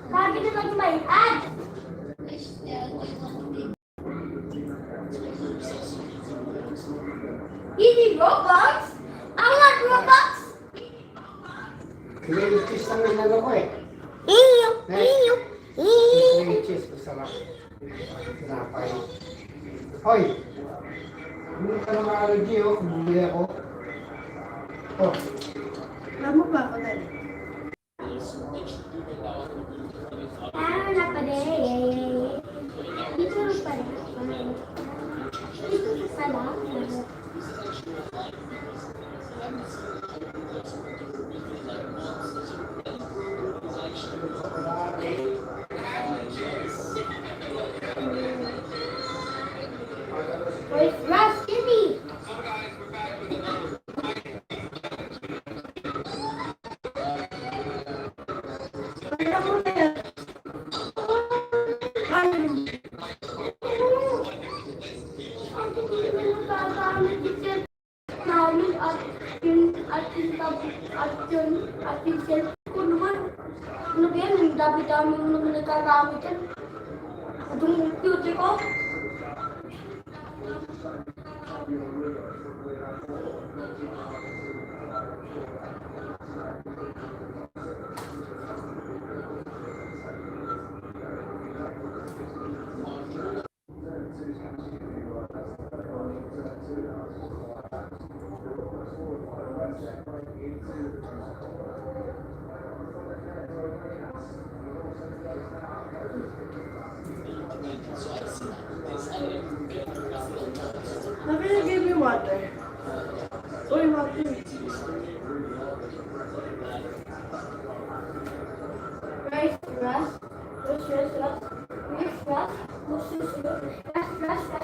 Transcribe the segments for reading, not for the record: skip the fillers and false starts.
Lagi na lang may ad! Hindi Robux? I want Robux! Creative lang yung nalo ko eh. Iyo! Iyo! Iyo! Creative, masarap. Sinapay. Hoy! Hindi ka na ma-allergy oh, kung bumili ako. Oh. Alam mo ba ako dali? Ah, napade. Dito na pala. Dito sa sala. Where's Russ? Jimmy? Kaya mo na yan. Ano? Namin at yung cellphone ko naman. Ano ba yan? Ang dami-dami mo naman nagagamit yan. Itong computer ko. Nabili give me water. Uy, water. Where's Russ? Where's Russ? Where's Russ? Where's Russ?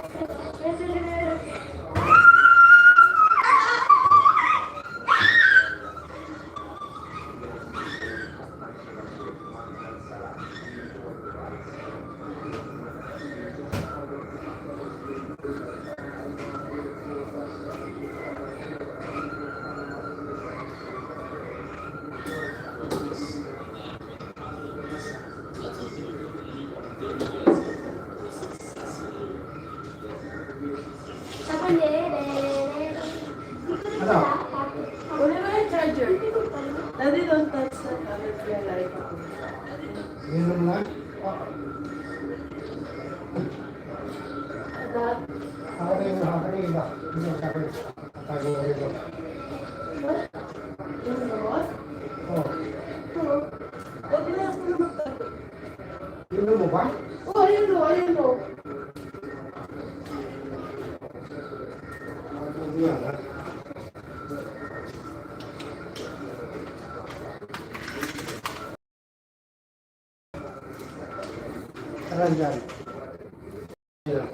Ano? Uli mo yung charger. Daddy, don't touch that. Damit your life ako. Ganun lang? Oh. Dad, Ako na yung iba. Hindi yung sabi. Tago ko rin. yung gamot? Oh. Oo. Huwag na ako na magtago. Yun mo ba? Oh, ayun o, ayun o. Yan ha? Tara dyan. Yan.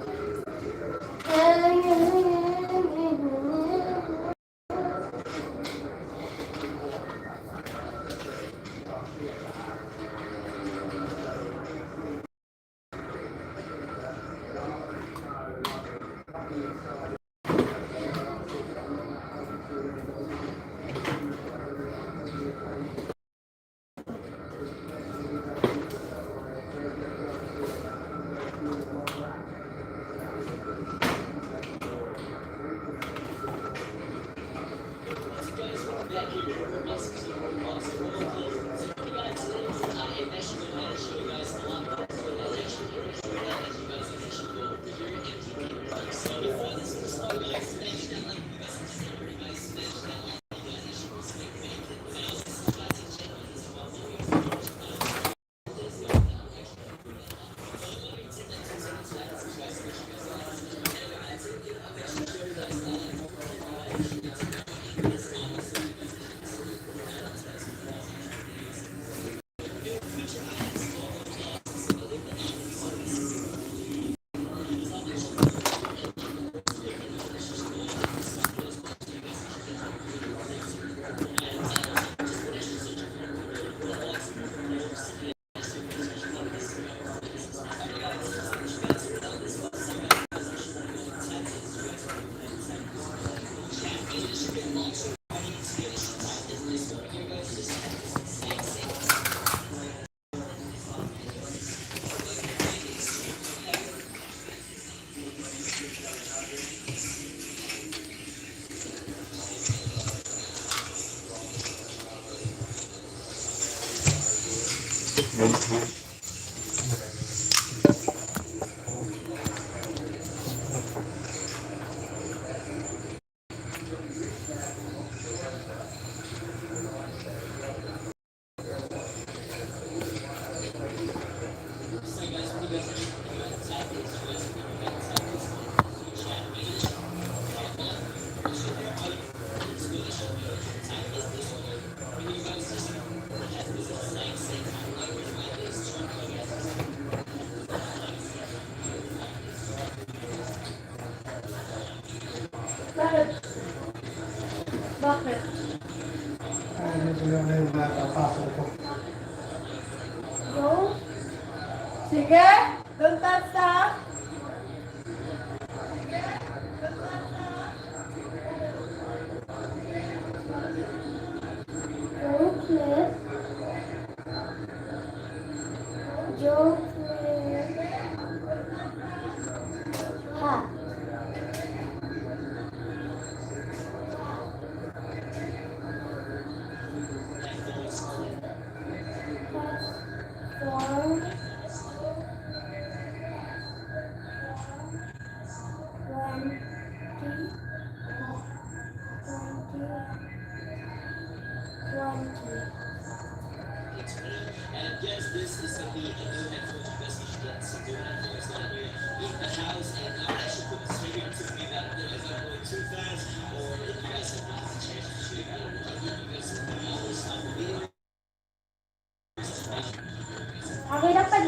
Bakit? Bakit? Ay, ito lang na yung napapasok ko. Go. Sige! Don't touch that! Go flip. Joe flip. Ha. Four. 20. Ako dapat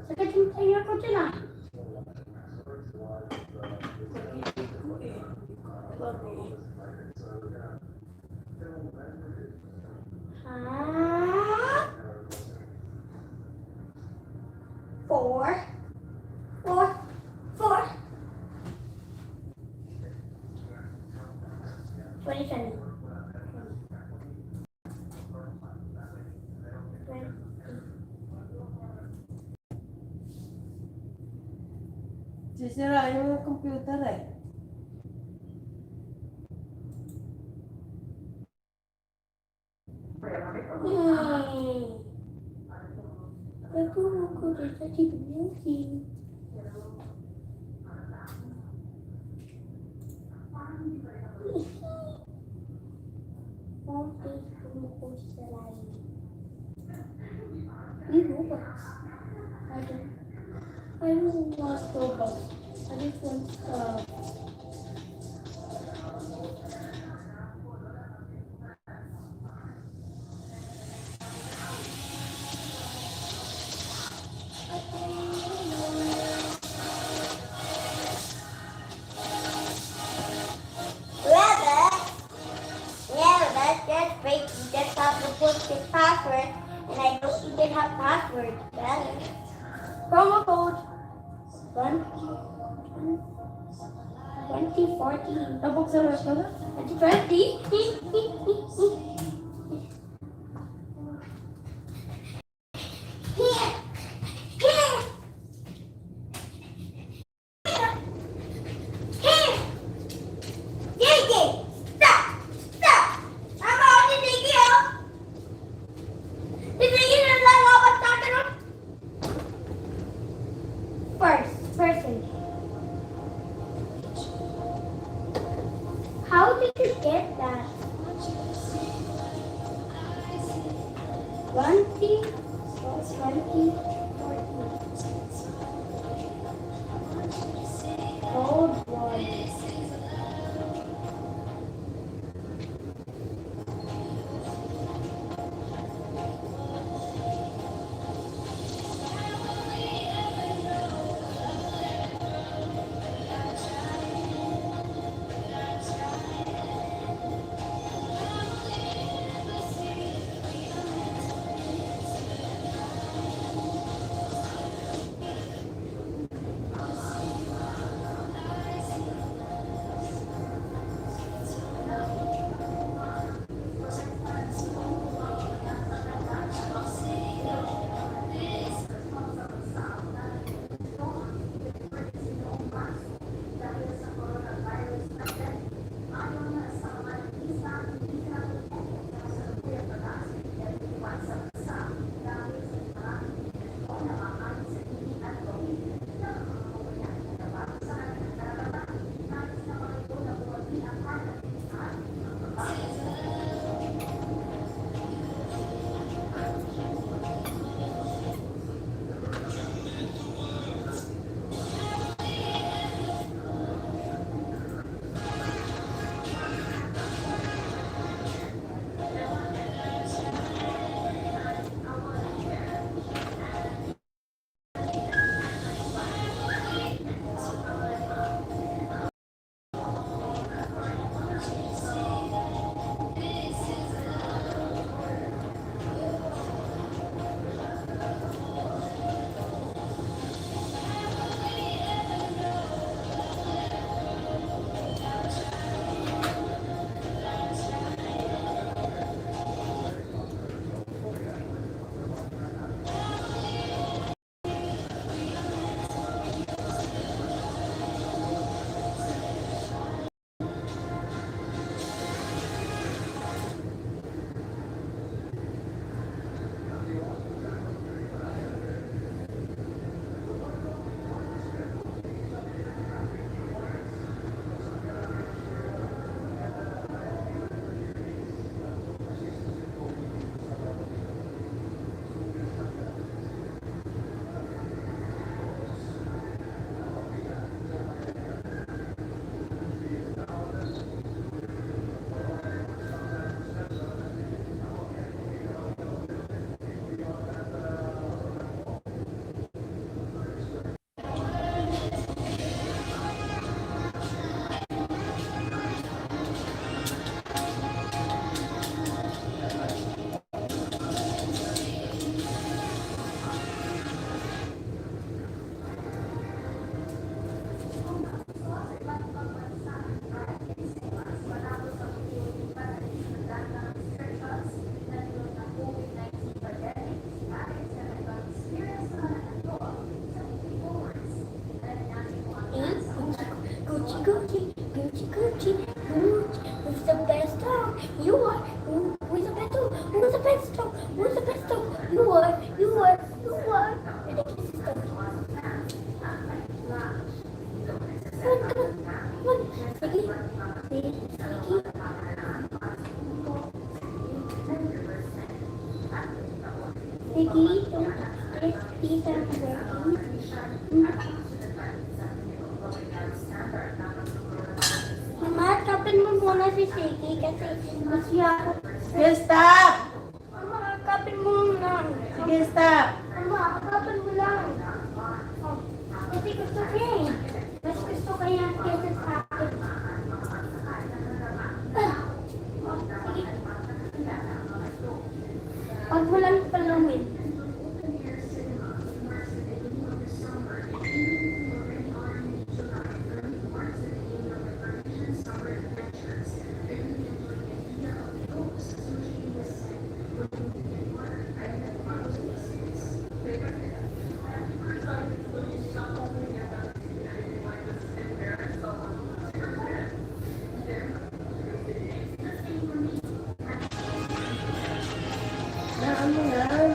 Sakit yung tayo ko dyan ah. Ah. 4. 27. 20. Sisirain mo yung computer eh. Aku dito di music. Oke, aku selain. Ini lupa. I don't want to go. I just want that's fake. You just have to put the password, and I don't even have password. Promo code 2014. Tapos sa restaurant? 2020. How did you get that? 20 plus 20, 14. Code 1. Who's the best dog? You are. You are. You are. You're the cutest dog. Come on, come on. Sige. Sige. Sige. Don't touch this. These are working. Mama, kapin mo muna si Sige kasi masya ako. Sige, stop! Mama, kapin mo muna. Sige, stop! Mama, kapin mo lang. Oh, kasi gusto ko eh. Mas gusto ko yan kaysa sa akin. Oh, sige. Huwag mo lang palawin. Na ano yan?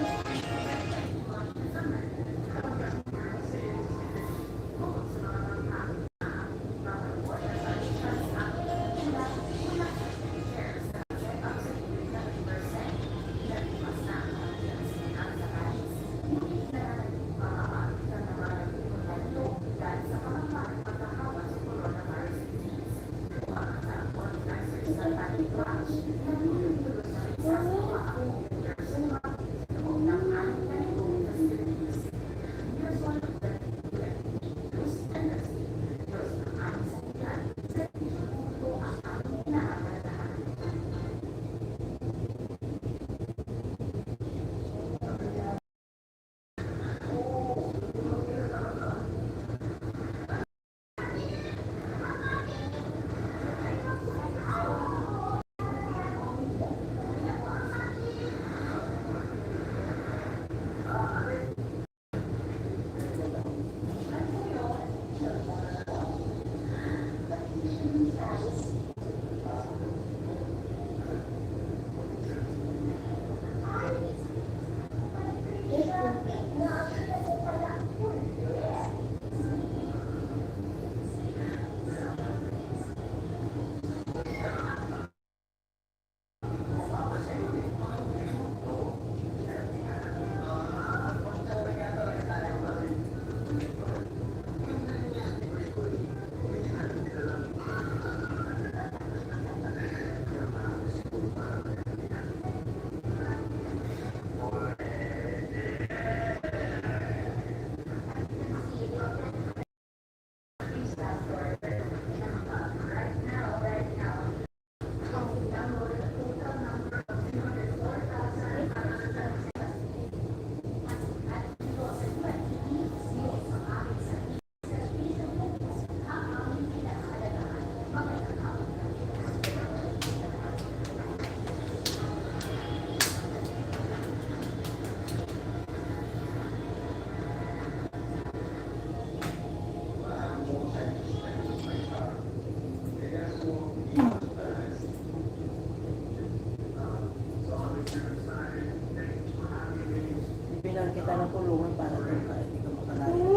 Bilang kita ng tulungan para doon ka hindi ka makalayo.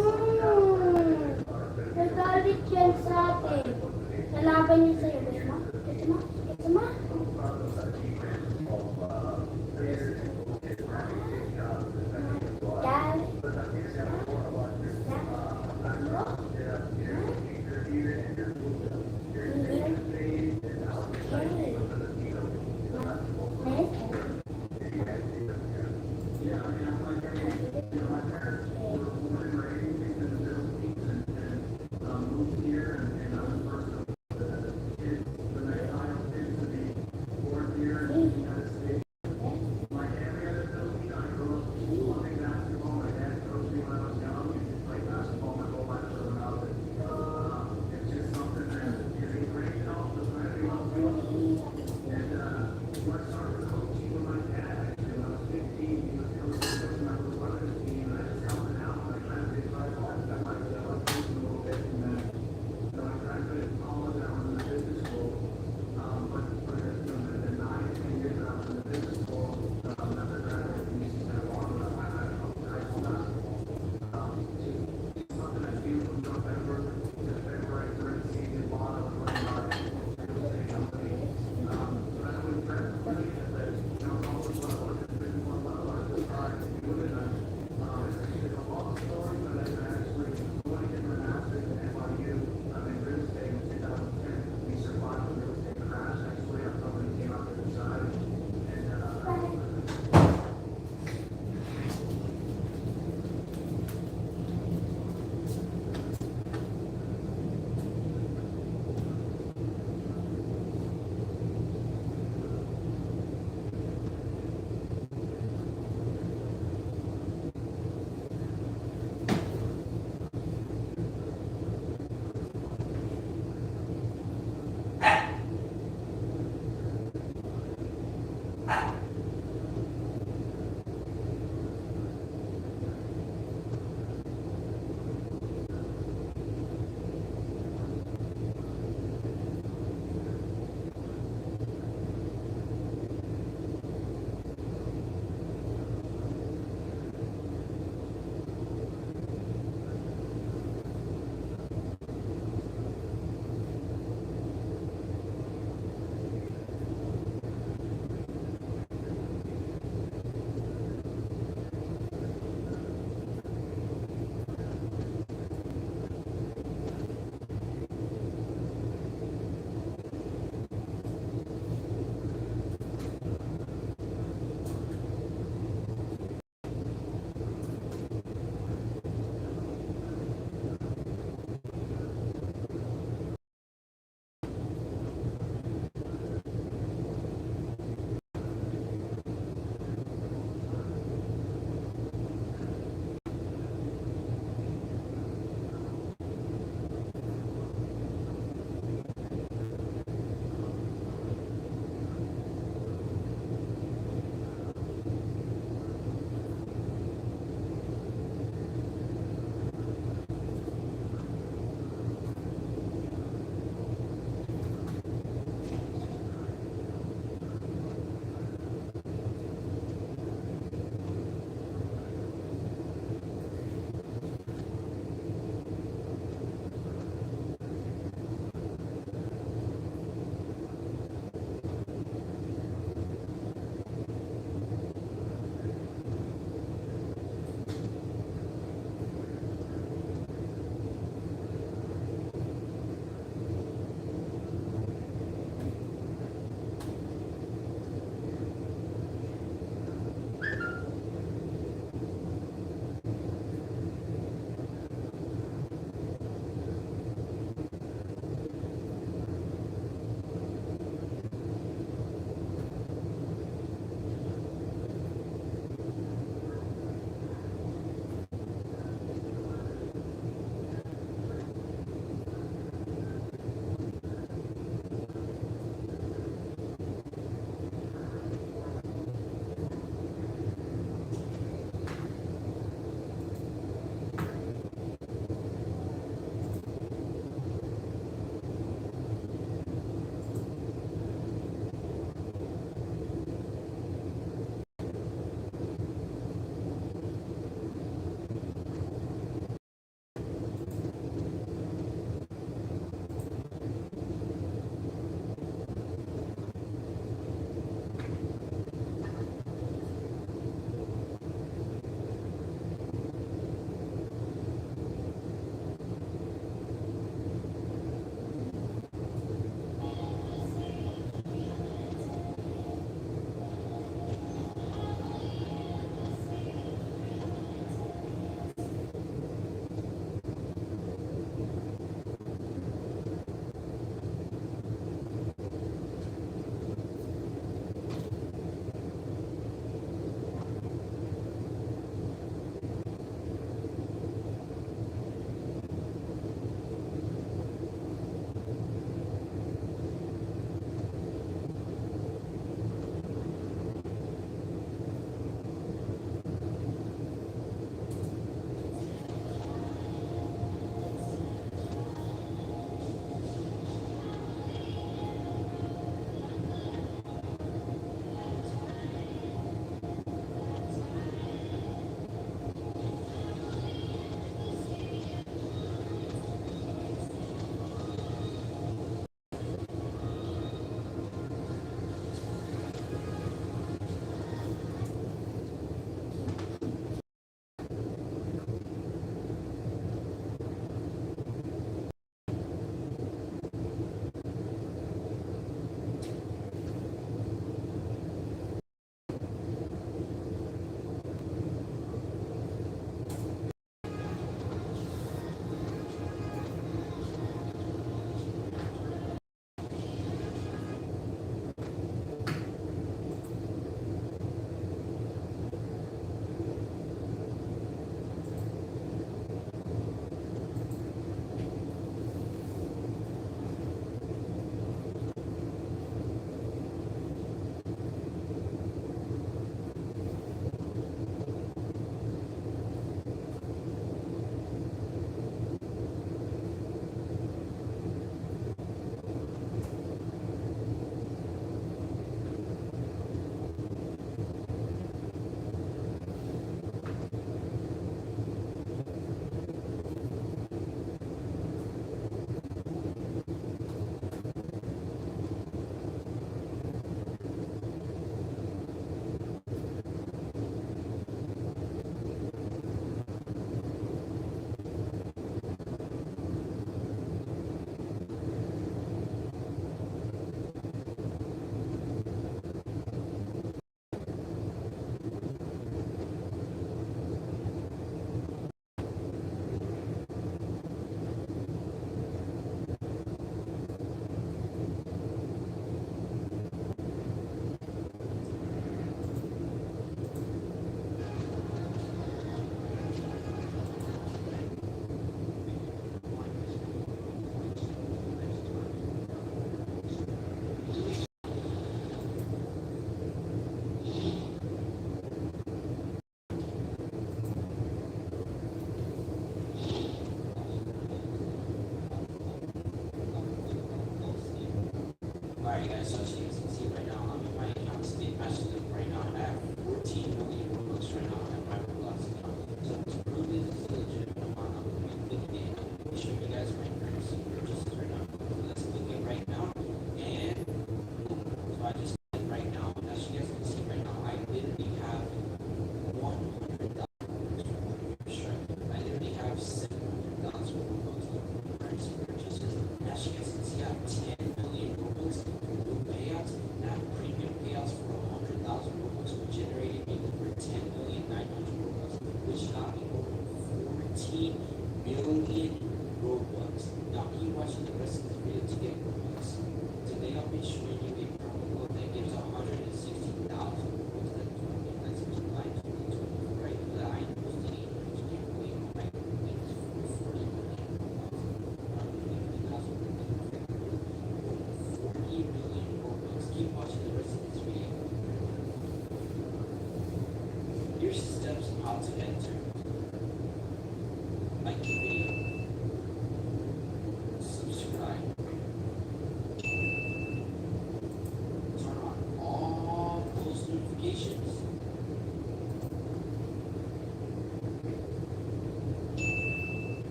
Nagalit yan sa atin. Nalaban niya sa'yo. Gusto mo? Gusto mo? Gusto mo? Dad?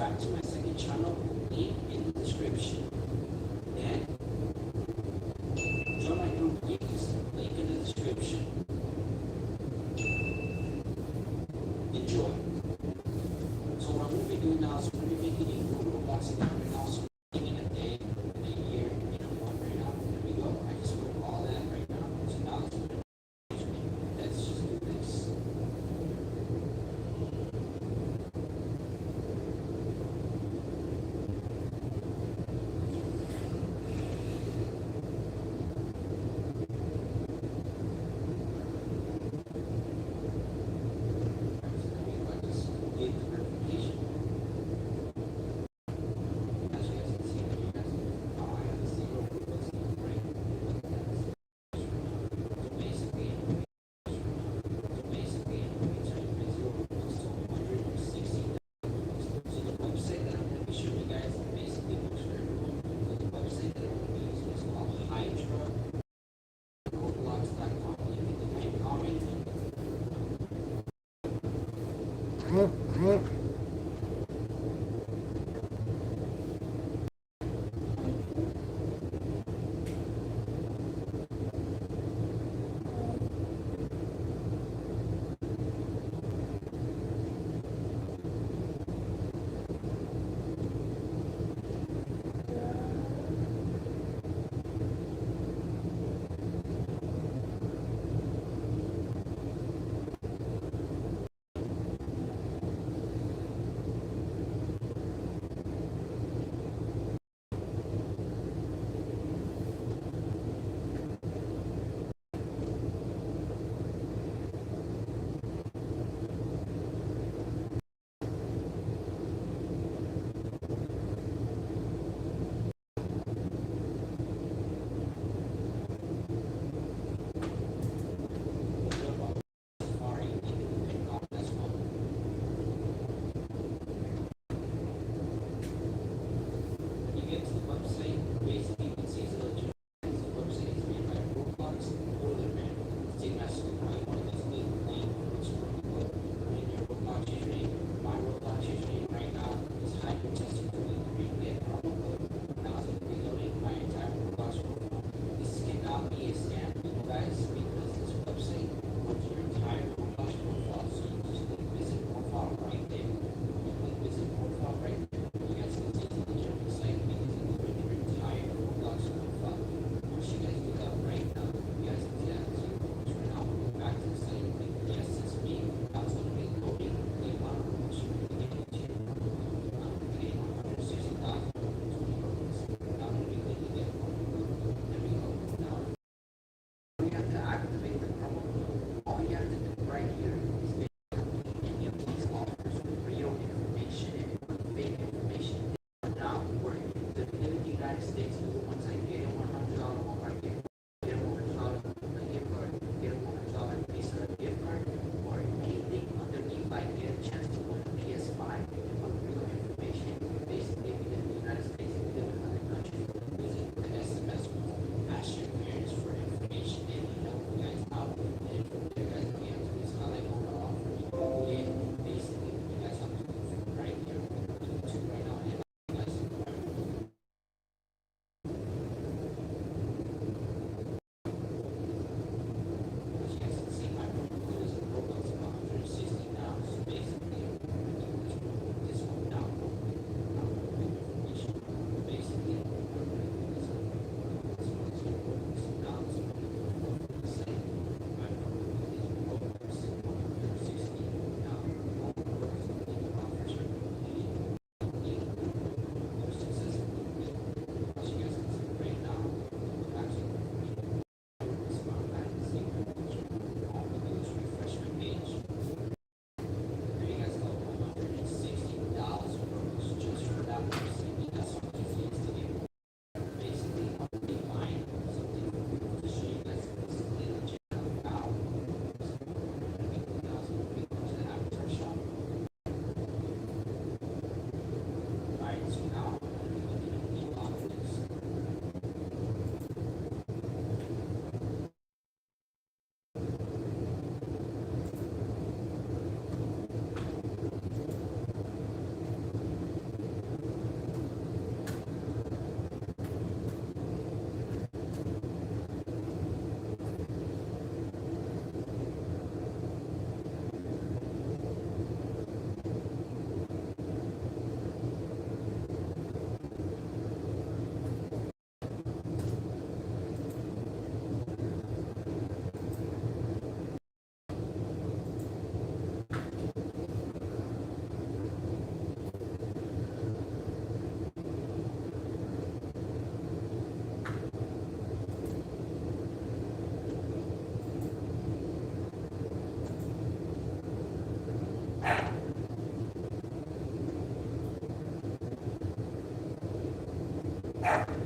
subscribe to my second channel, link in the description. And join my group links, link in the description. Enjoy. So what I'm going to be doing now is I'm going to be making a Google unboxing and also making a day, a year, and a month right now. There we go. I just put all that right now. So now let's just do this. Go.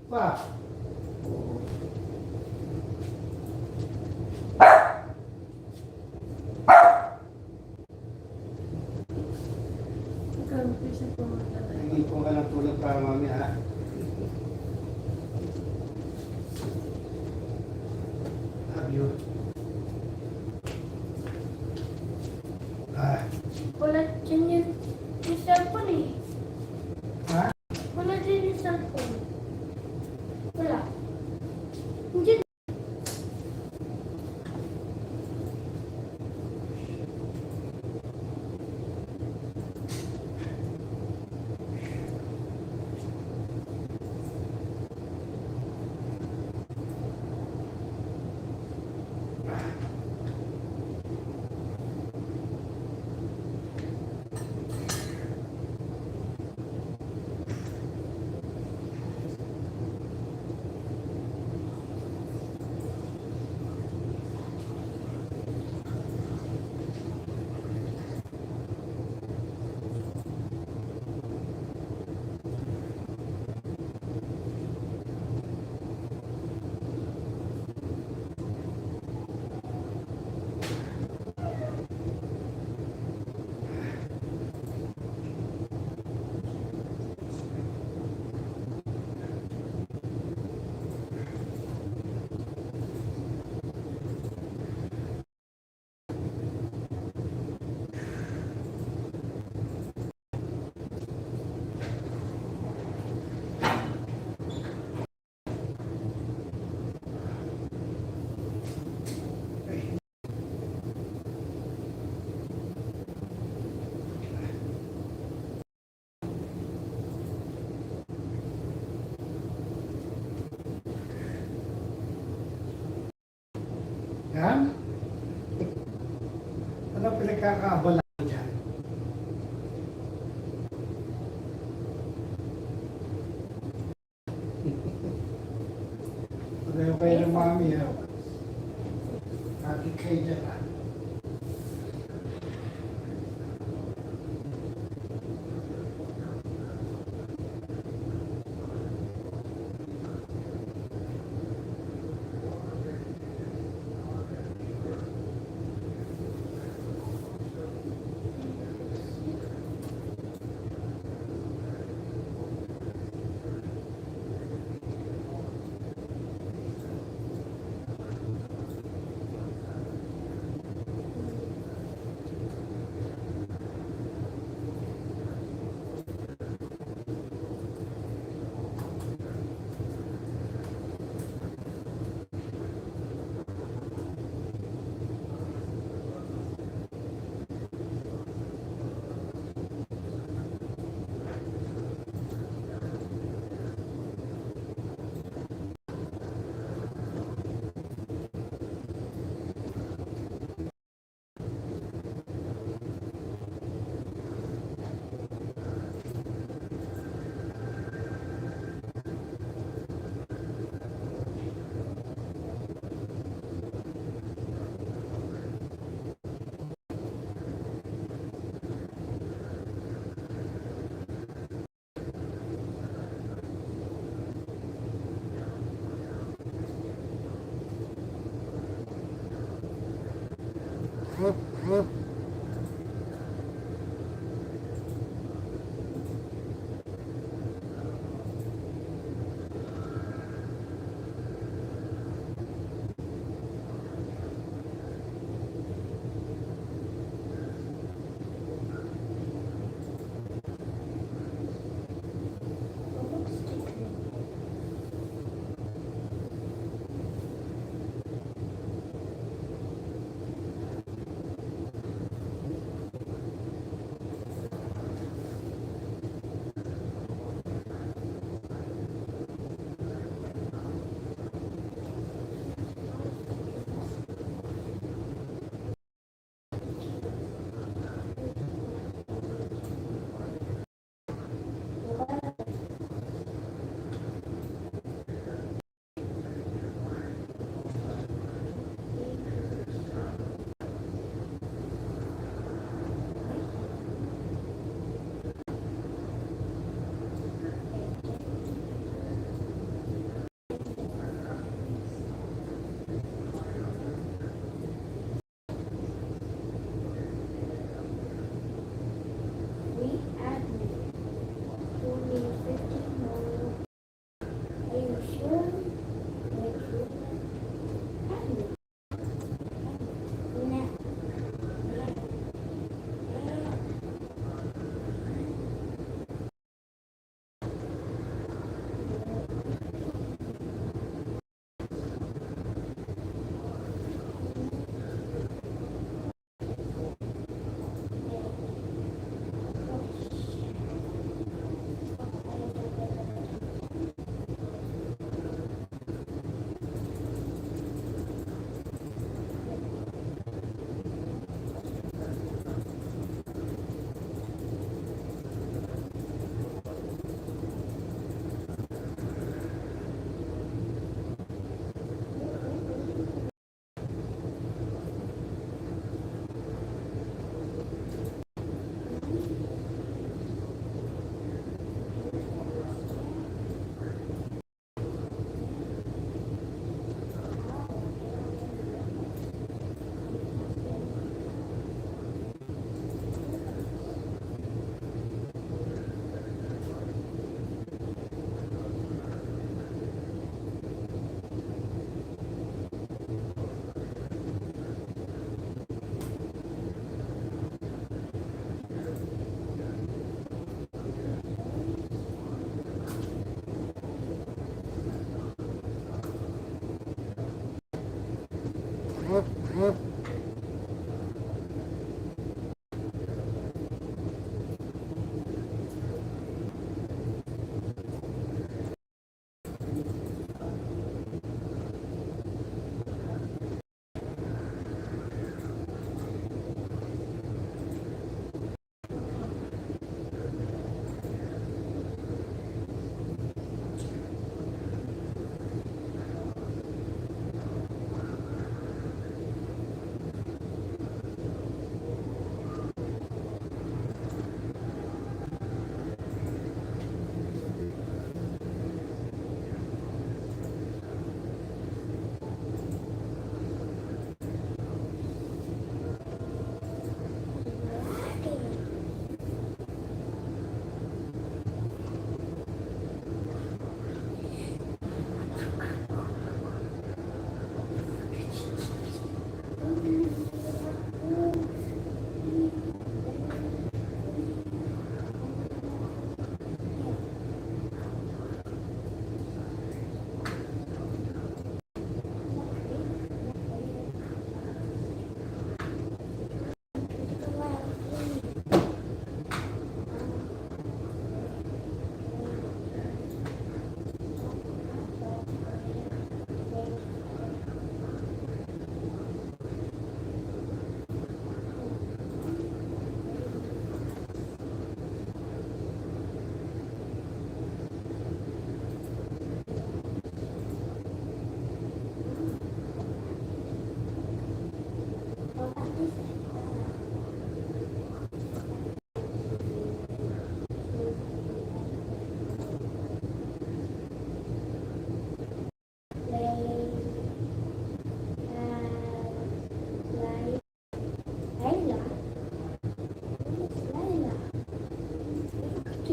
Pa. Nag-competition po mga tatay. Hindi po ka ng tulog para mamaya, ha? Love you. Ah, Wala din yung cellphone eh. ha? Wala din yung cellphone. Wala. Hindi. Yan? Ano pinagkakaabala mo dyan? Pareho kayo ng mami, ha? Nakit kayo dyan, ha?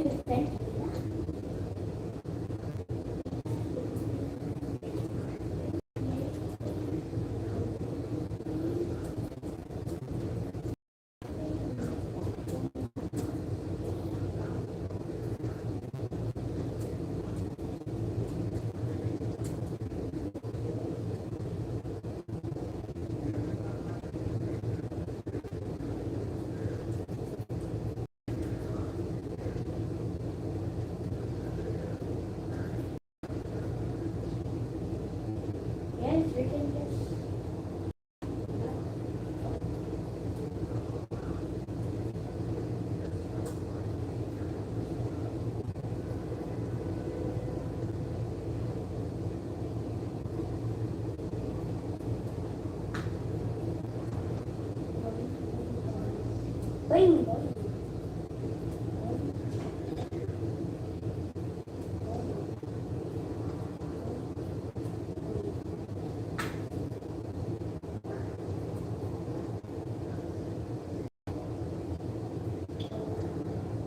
to your friend. Yes, we can just. Wait.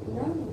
No.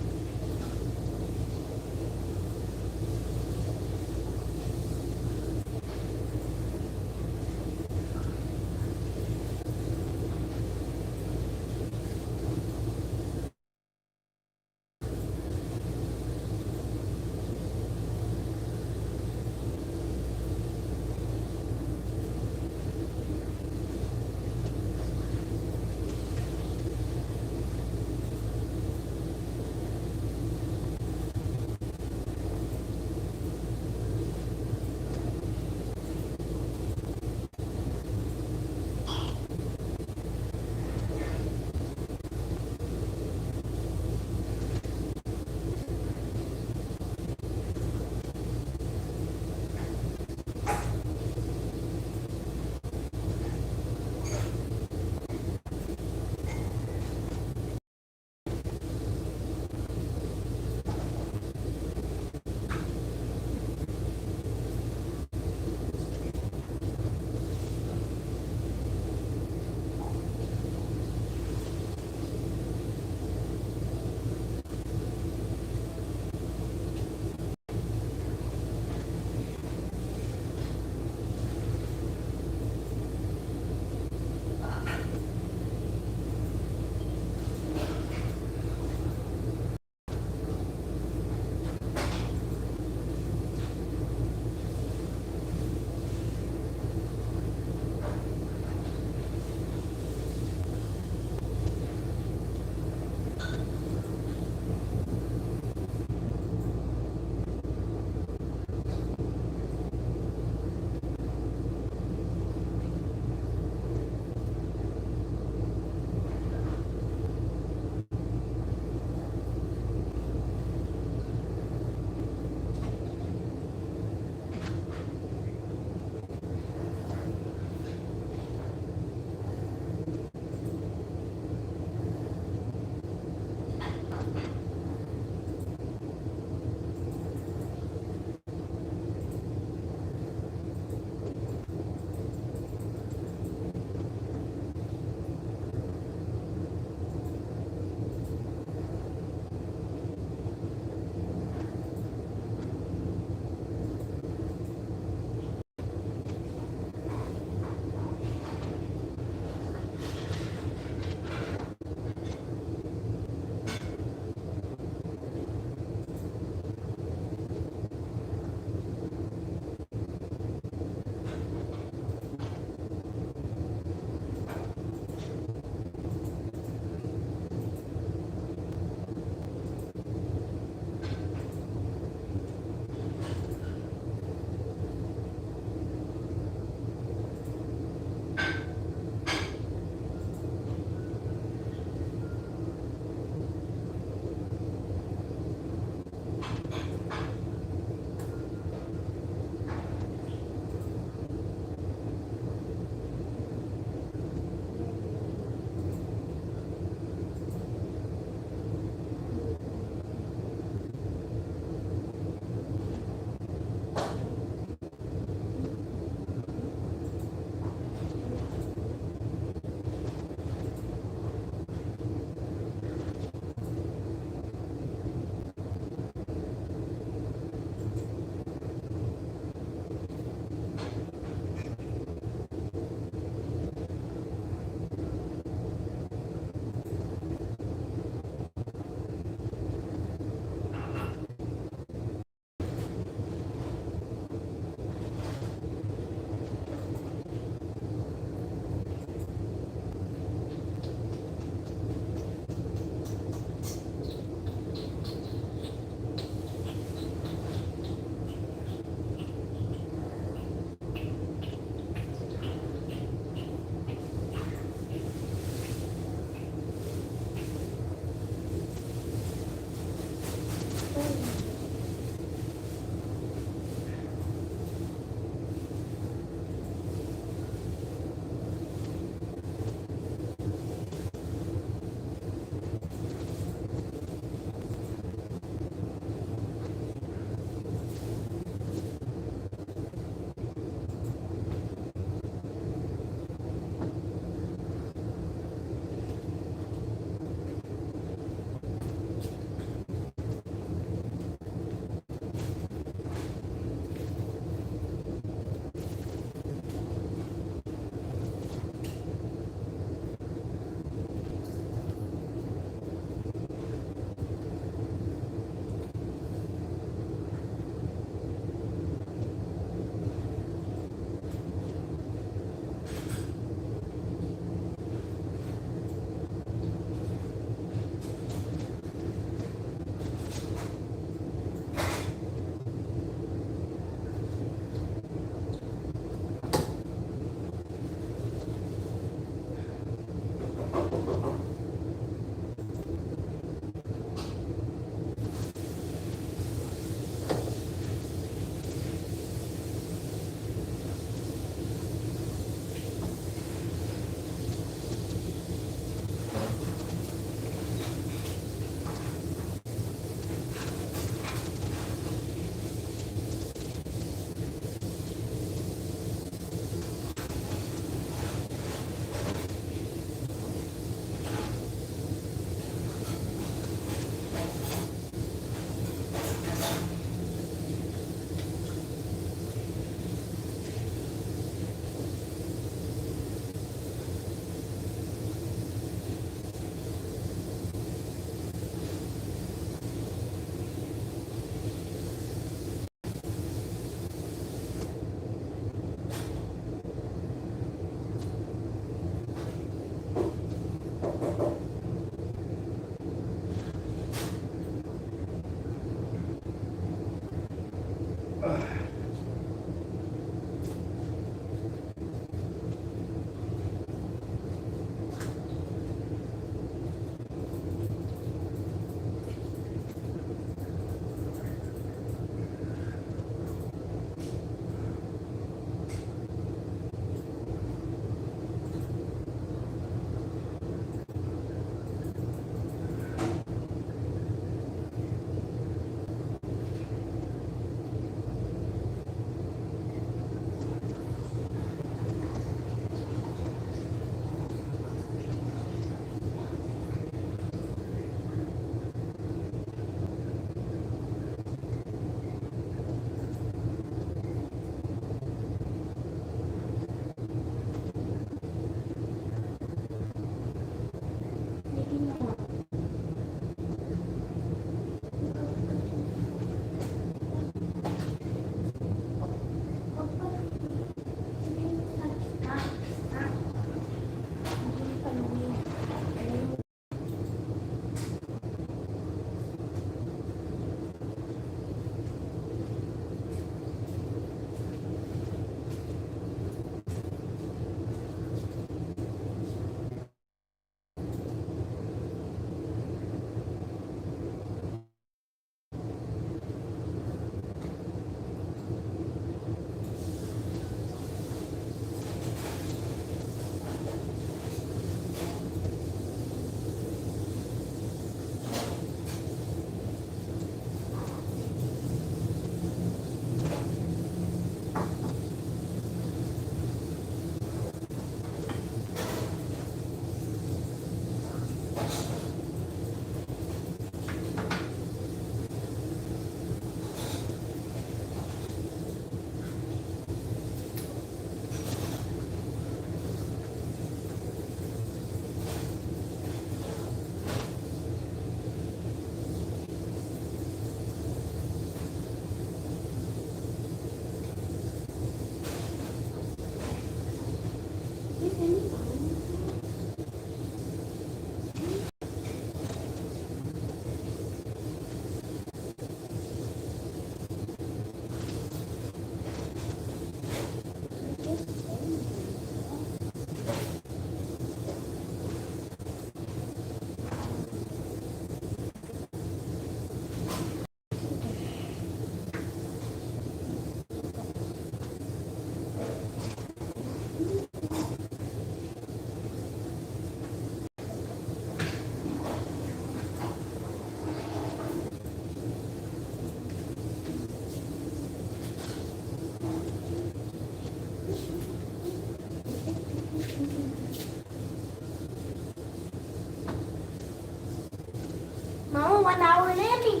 Mama, 1 hour na yan eh.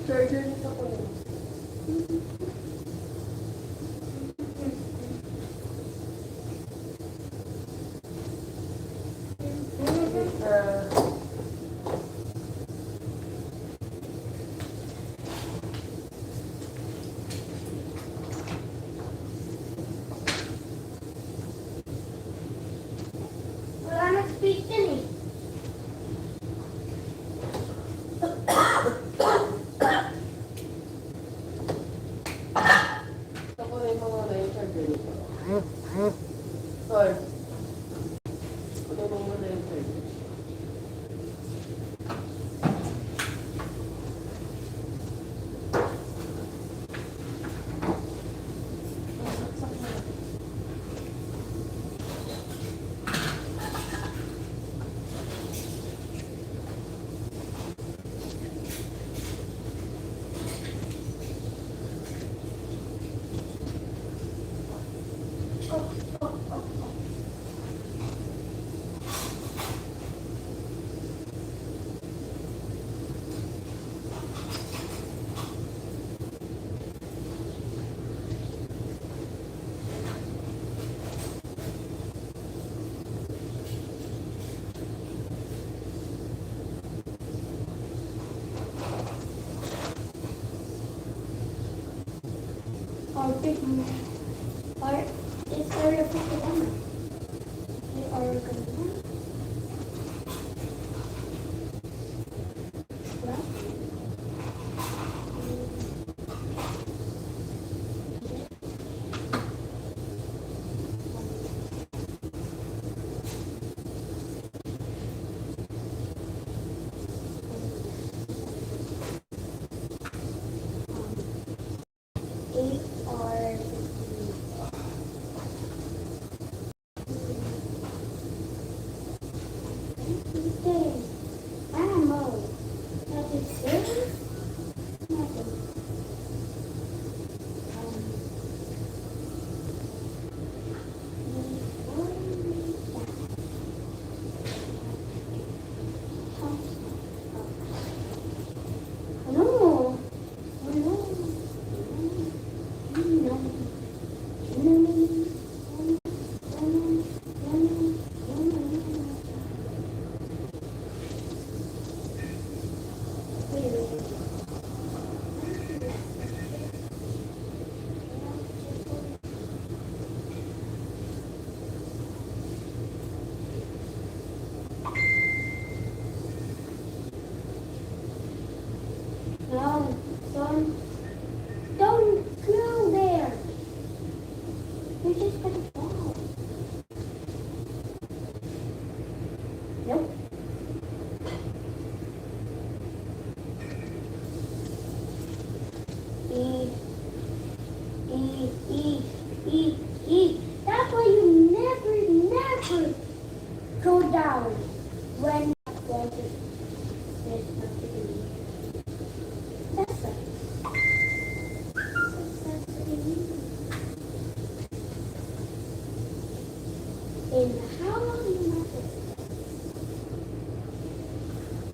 Charger nito ko. Wala na speed yan eh. Bakit mo? It's Area 51. May Area ka naman. Diba? AR 15. Animal. Nothing serious? Nothing. Ano? Ano? No, don't go there. You're just gonna fall. Nope. E. That's why you never go down when you want to. There's nothing. That's it. And how long you must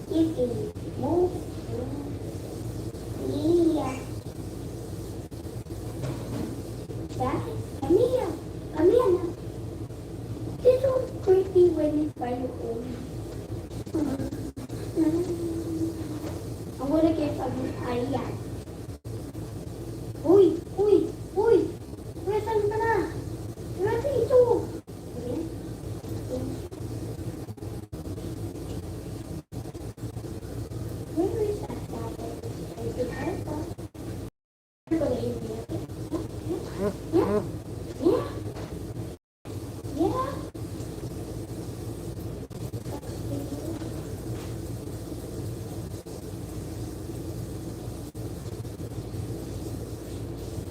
it is move. Yeah. That come here now. This was creepy when it's by your own. I'm gonna get some idea. Uy! Saan ka na? Wala dito! Ayan. Where is that guy? I think I saw. I'm gonna eat it. Yeah.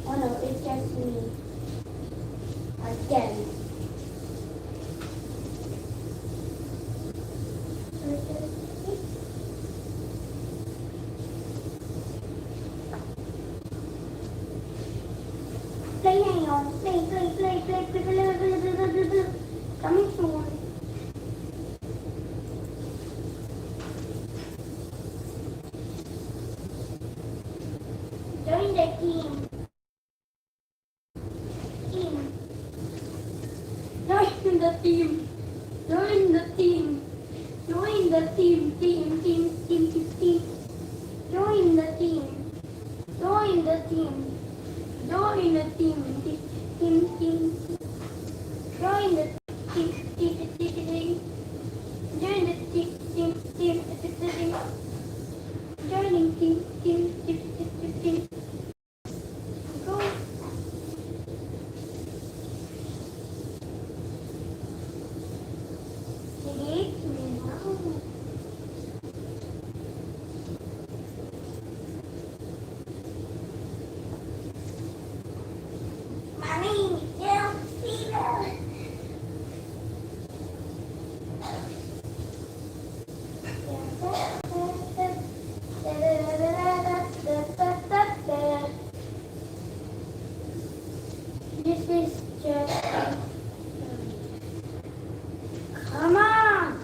Oh no, it's just me. Again. Play na yun. Play. Coming soon. Join the team. Join the team. Join the team. Join the team. Team. Join the team. Join the team. Join the team. Team. Join the team. Join the team. Joining team. Go. Sige, sumayaw. Mommy, yeah, fever. This is just come on.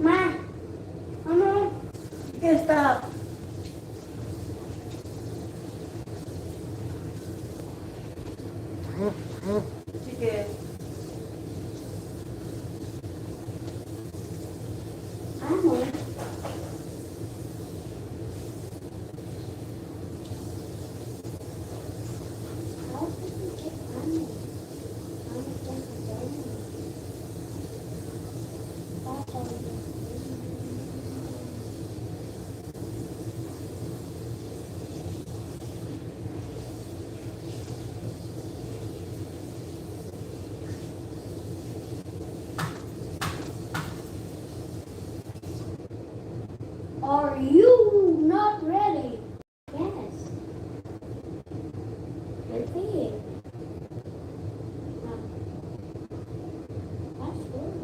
Ma, ano? Okay, stop. Sige. Ano? How did you get ano? Ano dyan sa dyan? Tataw yun. Are you not ready? Yes. Ready. That's good.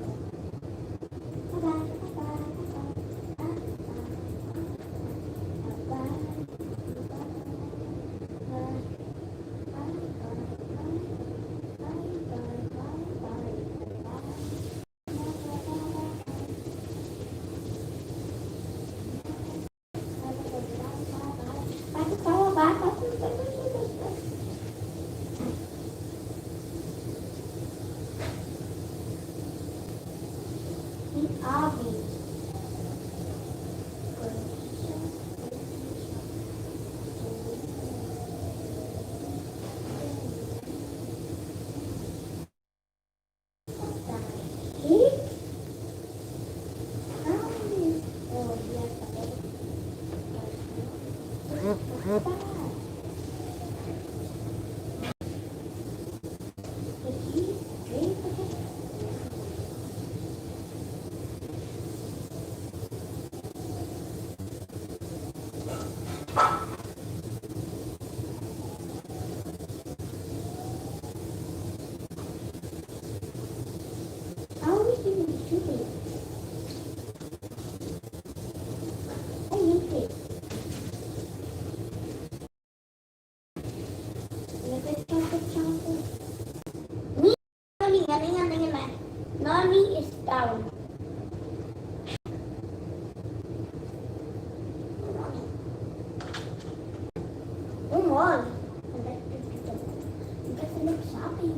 Bye-bye. Abi. How are we doing shooting? I need it. Nani is down. Come on. You got to look shopping.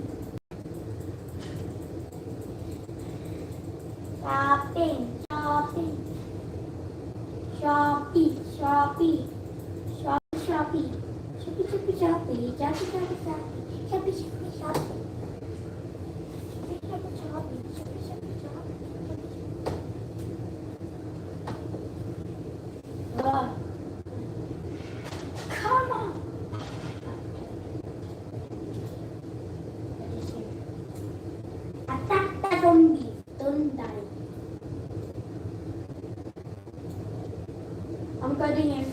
Shopping. Shopee. Shopee. Shopee. Come on. Attack the zombie. Don't die. I'm cutting him.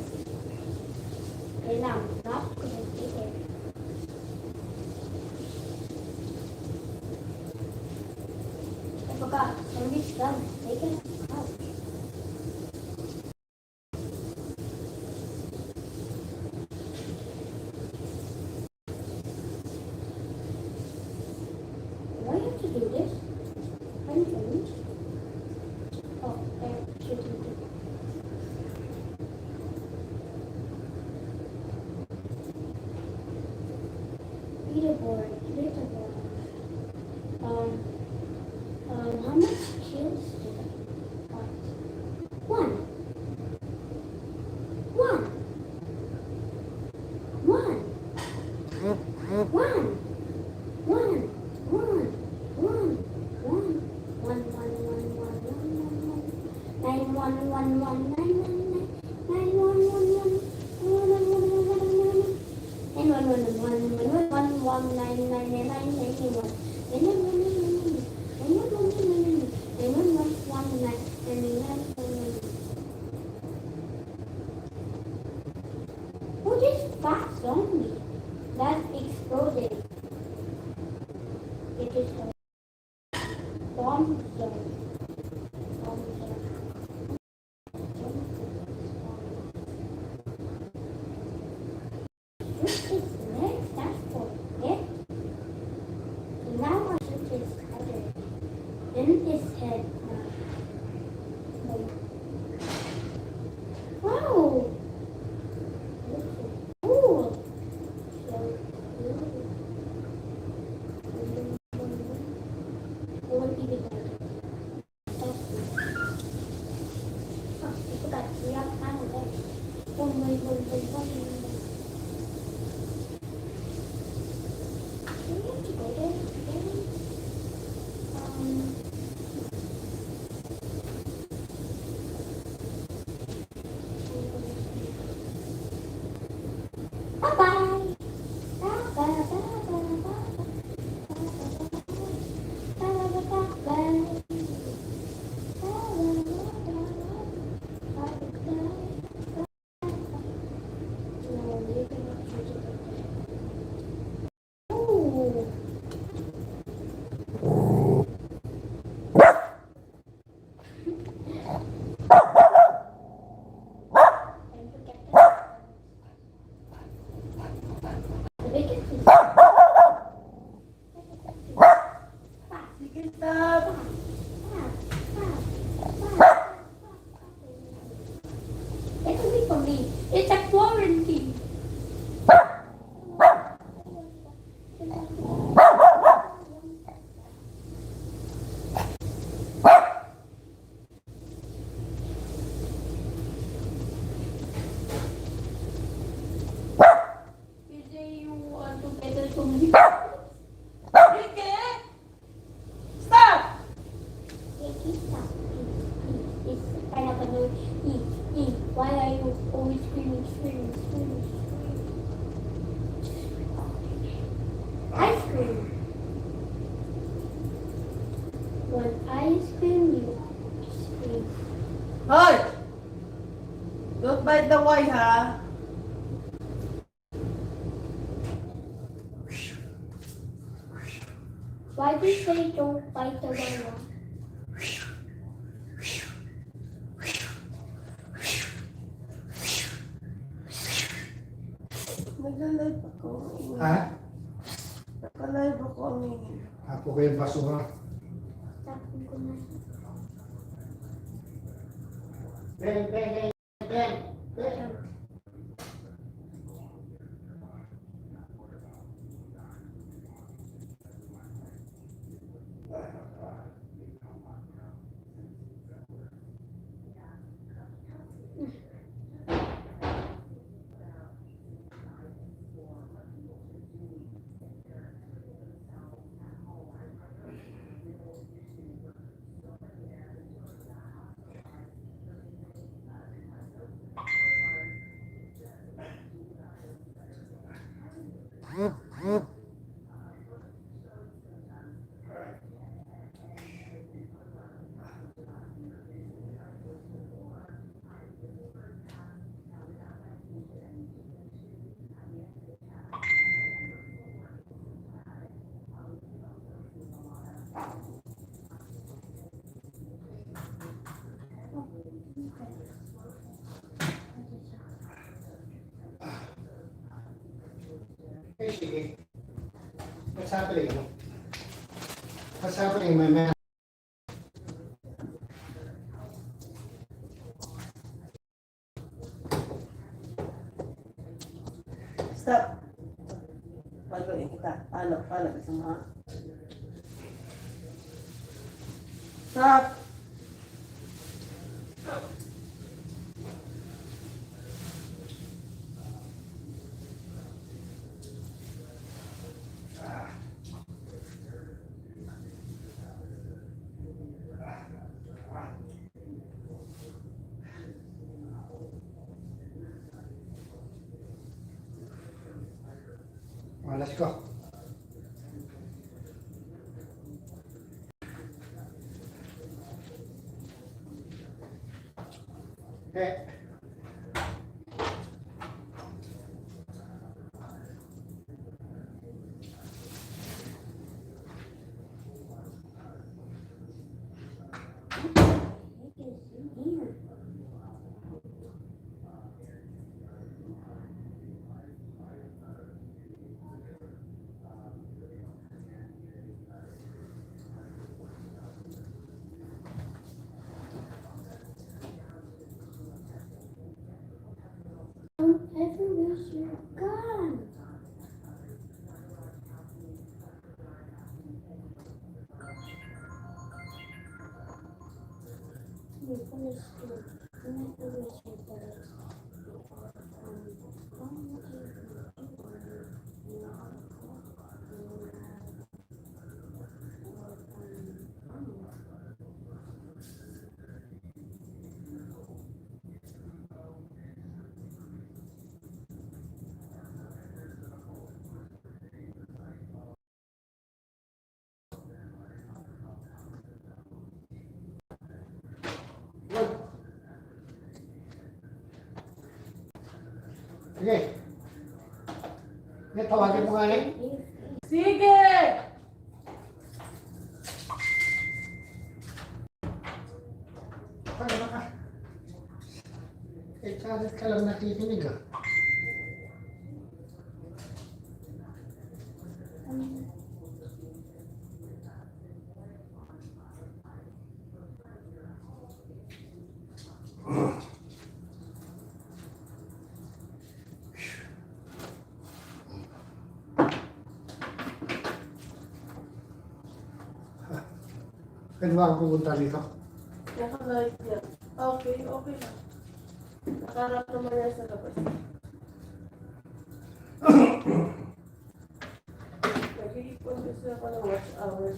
Okay, now, not going to take it. I forgot. Zombie's done. Take it out. Do I have to do this? I'm doing. Oh, there. Shooting. Leaderboard. How much kills did I got? One. One. One. One. One. One. One. One. One. One. One. One. One. One. One. 911. Who just fat zombie? That exploded. It is in his head. Wow! That's so cool. So cool. I won't eat it. Oh, I forgot. We have time with that. Oh my God. We have to go there again. Bye-bye. Ooh. The biggest is Sige, stop. It's only for me. It's a quarantine. PJ, you want to get it from me? Ricky! Stop! Please stop. Please. It's kind of annoying. Why are you always screaming? I scream. When I scream, you scream. Hoy! Don't bite the wire, ha? Why do you say don't bite the wire? Nag-live ako. Ha? Nag-live ako. Ako ko yung basura. Tapon ko na. Okay, sige. What's happening? What's happening, my man? Stop. Paluin kita. Paano sa mga... Stop. Well, let's go. Okay. Sige. Sige, tawagin mo nga rin. Sige! Paano ka? Eh, kalit ka lang nakikinig ah. Pwede ba ako pupunta dito? Nakalive niya. Okay, okay lang. Nakarap naman niya sa labas. Nag-iipon kasi ako ng watch hour.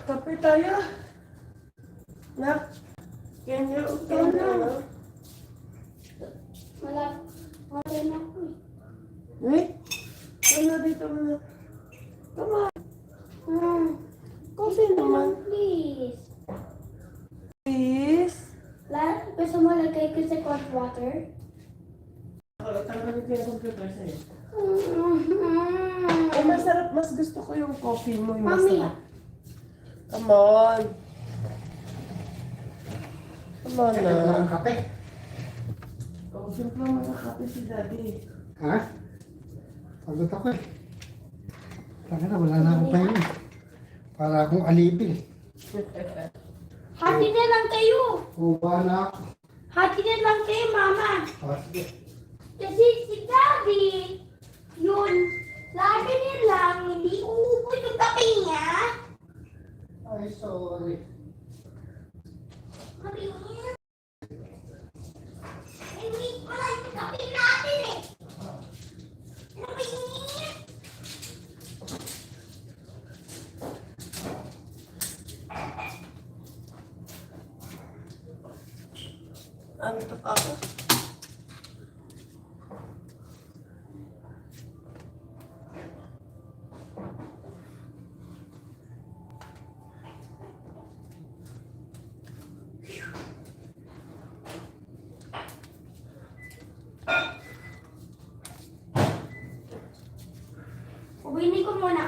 Kape tayo. Nak, can you Ikaw na. Wala na ako eh. Wait. Ano dito muna? Come on. Kasi naman. Please. Please. Gusto mo lagay ko sa cold water? Tanggalin ko yung computer sa'yo. Ay, masarap. Mas gusto ko yung coffee mo. Yung Mami. masarap. Come on. Come on Ito lang na. ang kape. Oh, simple mga kape si Daddy. Ha? Pagod ako eh. Taka na, wala na akong pahinga. Para akong alipin. Hati na lang kayo. Uba na ako. Hati na lang kayo, Mama. O, sige. Kasi si Daddy, yun, lagi nilang hindi uupo yung kape niya. Ay, sorry. Sabi niya, hindi pala yung kape natin eh. Sabi niya, Ano to ako? ubinin ko muna.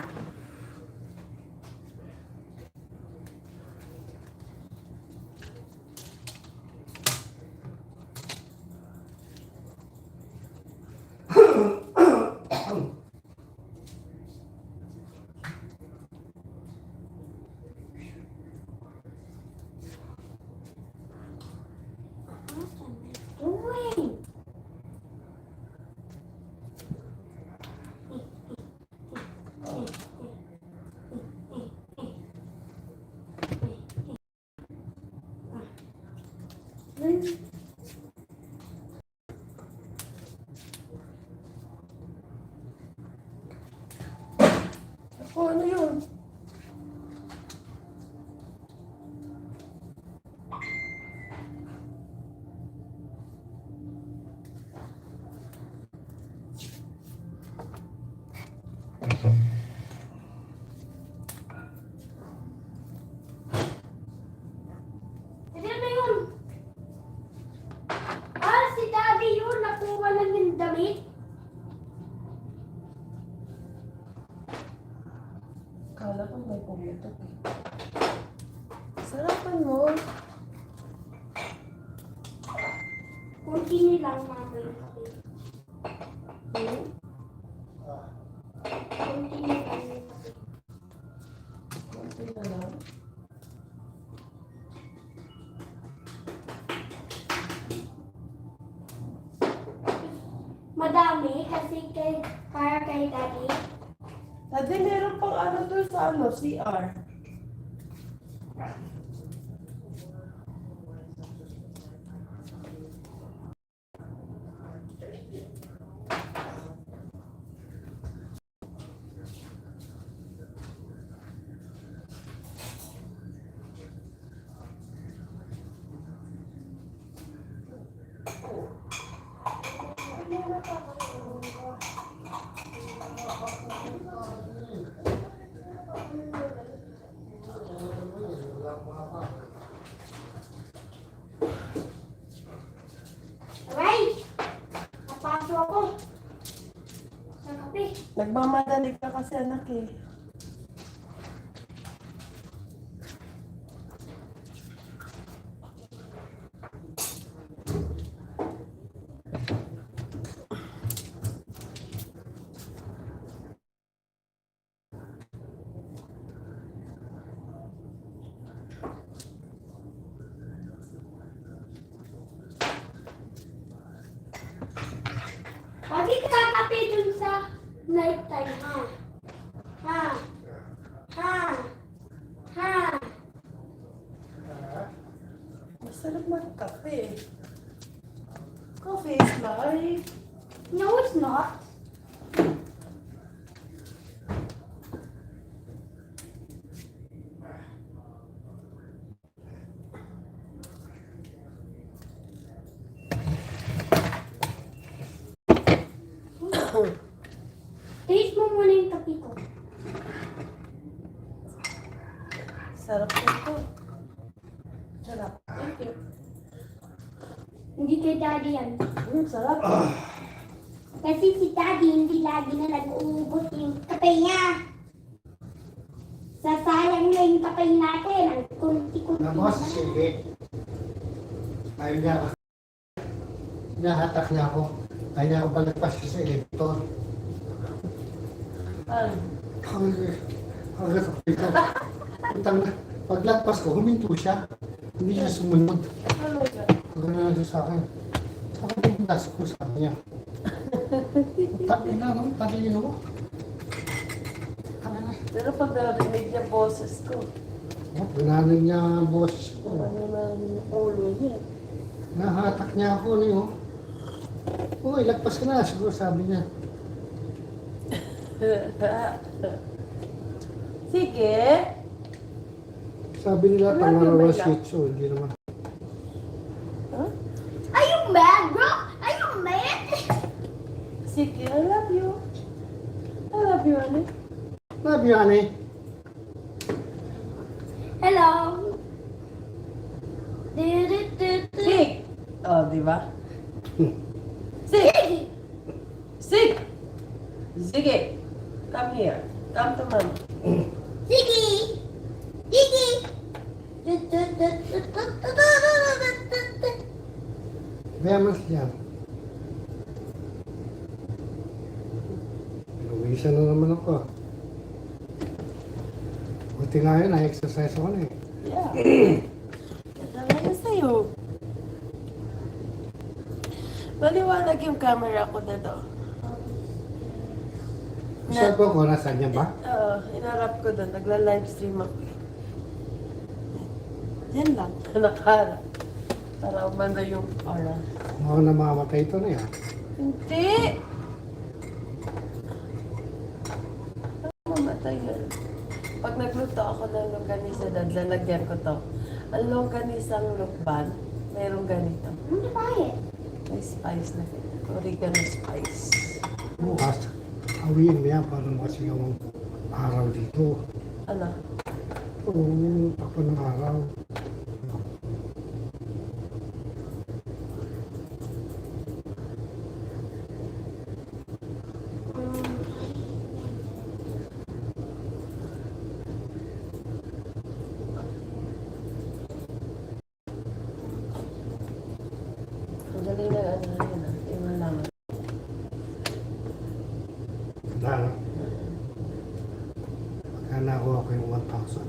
Doing? Ako, ano yun? Hindi na yun. Ah, si Daddy yun. Nakuha lang yung damit. Kala ko may pumutok eh. Sarapan mo. Kunti nilang Mama yung kape. Hmm? Kunti nilang yung kape. Konti na lang. Madami kasi para kay Daddy. Daddy, meron pang ano doon sa ano, CR. Aray! Napasok ako. Sa kape. Nagmamadali ka kasi anak eh. Bakit ka kape dun sa night time, ha? Ha? Ha? Ha? Masarap magkape. Coffee is life. No, it's not. Taste mo muna yung kape ko. Sarap nito. Sarap. Thank you. Hindi kay Daddy yan. Sarap. Kasi si Daddy hindi lagi na nag-uubos yung kape niya. Sasayang na yung kape natin. Ang kunti-kunti Na boss, sige. Ayaw niya ako. Nahatak niya ako. Ayaw niya ako balagpas sa elevator. Ano? Hanggang sa pito. Paglagpas ko, huminto siya. Hindi siya sumunod. Ano ka? Gano'n na sa akin. Ako yung nasa ko sa kanya. Tapos na, no? Talino mo. Pero pag narinig niya boses ko, Pinanin niya ang boses ko. ano na yung ulo niya. Nahatak niya ako niyo. Uy, lagpas ka na. Siguro sabi niya. Sige. Sabi nila, Wala pangarawa naman shih tzu. Hindi naman. Huh? Are you mad, bro? Are you mad? Sige, I love you. I love you, honey. Love you, honey. Hello. Du-du-du-du. Sig! Oh, di ba? Sig! Sige. Sig! Sige! Come here. Come to mama. Sige. Sige. Veamos yan. Luwisa na naman ako. Buti nga yun, na-exercise ako na eh. Yeah. Ganda sa'yo. Maliwanag yung camera ko na to. Saan po ko? Nasaan niya ba? Oo, inarap ko doon. Nagla-livestream ako. Yan lang. Nakaharap. Para umanda yung aura. Ako na mamamatay ito na yan. Hindi! Ano mamatay yan? Pag nagluto ako ng longganisa, lalagyan ko to. Ang longganisang lukban, mayroong ganito. Ano ba eh? May spice na oregano spice. Bukas, awiin mo yan para makasigaw ang araw dito. Ano? Oo, takpan ng araw. Ang galing na ano yun ah. Yung malaman. Wala na. Pagka nakuha ko yung 1,000.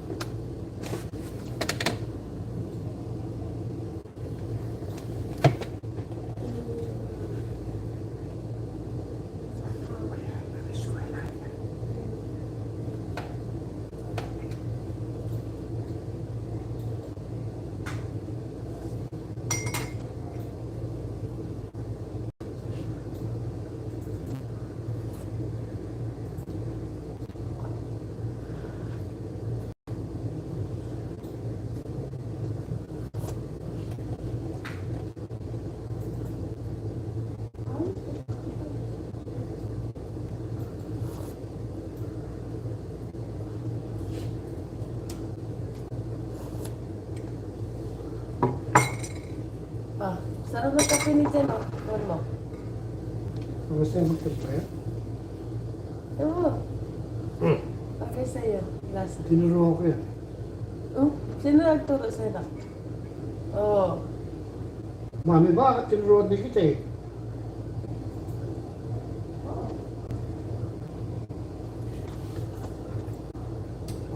Sarap na kape ni Jen, oh. Ano mo? Gusto niyo magtagpaya? Oo. Hmm. Okay sa'yo. Lasa. Tinuruan ko yan. Sino nagturo sa'yo? Oo. Mami, bakit tinuruan din kita eh?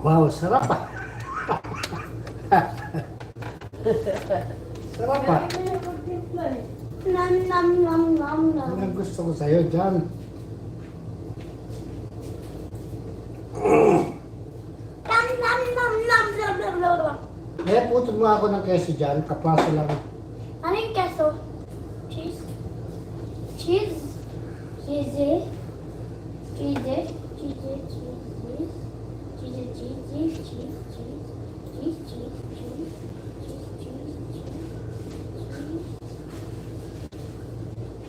Wow, sarap ah. Sarap ah. Nom nom nom nom nom. Yan ang gusto ko sa'yo dyan. Nom nom nom nom nom nom nom. Eh, putol mo ako ng keso dyan. Kapaso lang. Ano yung keso? Cheese? Cheese? Cheese? Cheese? Cheese? Cheese? Cheese? Cheese? Cheese? Cheese? Cheese? Cheese? Cheese? Cheese? Cheese!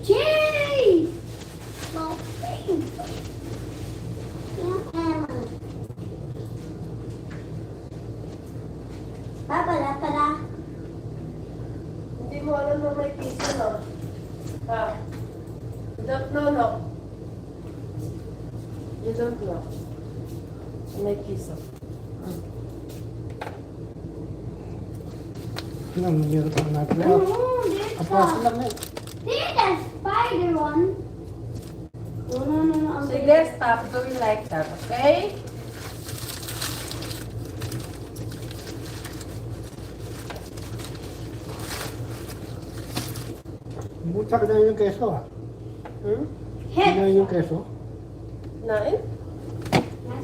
Cheese! Papa. Hindi mo alam na may piso, no? Ha? You don't know, no? You don't know. May piso. Ano, nangyari pa natin. No, there's Kapaso lang eh. there's a spider one. No. Sige, stop doing like that, okay? Butak na yung keso ah. Hit. Ano yung keso? Nain?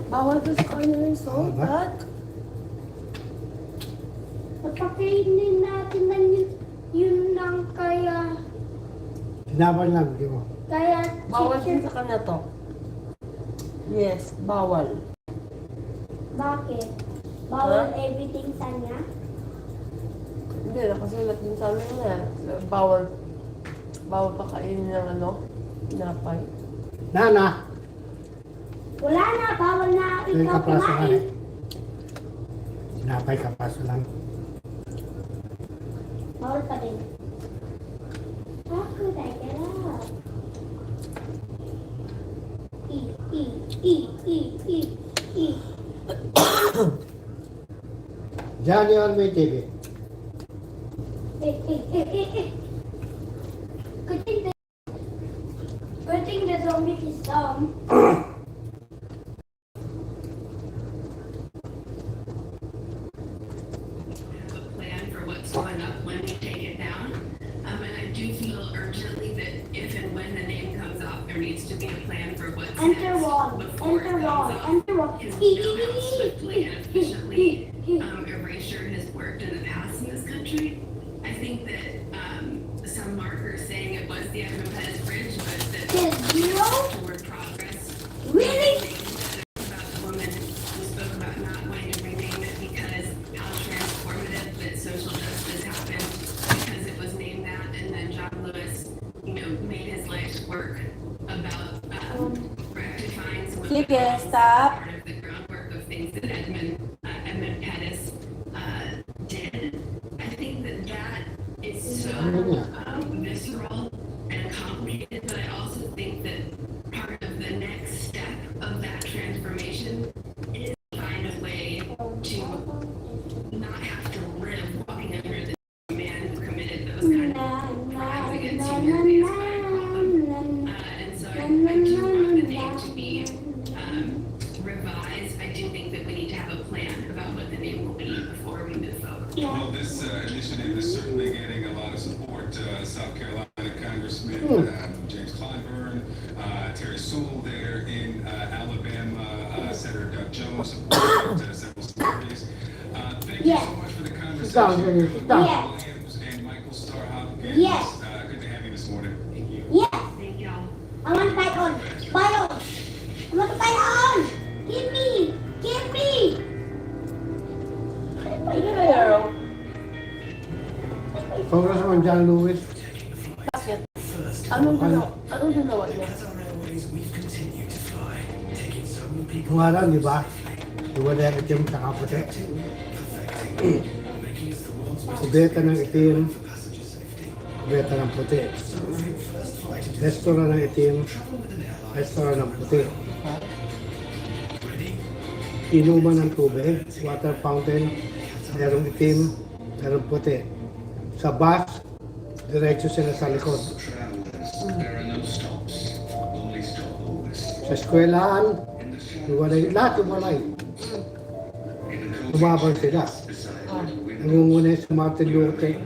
Bawal ka sa kanya yung salt, Ba? Dad. Napakainin natin na yun lang kaya Sinaban lang, di mo. Bawal din chicken. sa kanya to. Yes, bawal. Bakit? Bawal Huh? everything sa niya? Hindi, nakasulat din sa amin na. Bawal pa kainin ng ano, tinapay. Nana! Wala na, bawal na Yung ikaw kapaso nga kumain. eh. Sinapay kapaso lang. Bawal pa din. Ako, teka lang. E. Johnny on my TV. Good thing the zombie is dumb. A plan for what's going up when we take it down. And I do feel urgently that if and when the name comes up, there needs to be a plan for what's Enter next wall. before it Enter comes wall. up. Enter wall. Because we know how swiftly and efficiently erasure has worked in the past in this country. I think that some markers saying it was the Edmund Pettus Bridge, but that There's zero? toward progress. Really? About the woman who spoke about not wanting to rename it because how transformative that social justice happened because it was named that, and then John Lewis, made his life's work about rectifying some of the Sige, stop. part of the groundwork of things that Edmund Pettus did. I think that is so visceral and complicated, but I also think that part of the next step of that transformation is to find a way to not have to live walking under the man who committed those kind of crimes against humanity, as what I call them. And so I do want the name to be revised. I do think that we need to have a plan about what the name will be before we move forward. Well, this initiative is certainly getting a lot of support. South Carolina Congressman James Clyburn, Terry Sewell there in Alabama, Senator Doug Jones supported several celebrities. Thank you so much for the Sit down, conversation. Jenny, sit down. Yeah. Williams and Michael Starr Hopkins. Yes. Good to have you this morning. Thank you. Yes. Thank y'all. I want to bite on. Bite on. I want to bite on. Give me. Give me. Pero, Congressman John Lewis. bakit? Anong ginawa niya? Kung alam, di ba? Iwala yung itim sa kaputi. Kubeta ng itim. beta ng puti. Restaurant ng itim, restaurant ng puti. Inuman ng tubig, water fountain, merong itim, merong puti. Sa bus, diretso sila sa likod. There are no stops, only stopovers. Sa eskwelahan, iwalay, lahat iwalay. Tumabang sila. Nangunguna sa Martin Luther King,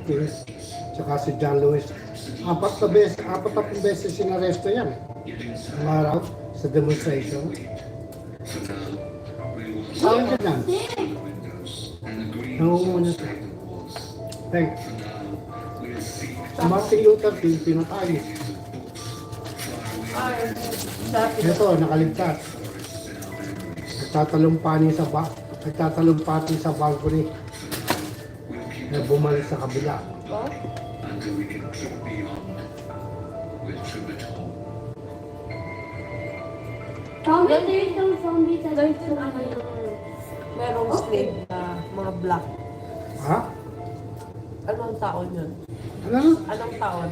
saka si John Lewis. Apat na beses sinaresto yan. Ang araw, sa demonstration. Saan ka yan? Nangunguna siya. Thanks. Si Martin Luther King, pinatay. Ay, dati. Ito, nakaligtas. Nagtatalumpati sa balcony. Na bumalik sa kabila. Oh? Until we can trip beyond with Troubadour. Zombie, there's no zombies that are Dito naman yung merong slave na mga black. Ha? Anong taon yun? Ano? Anong taon?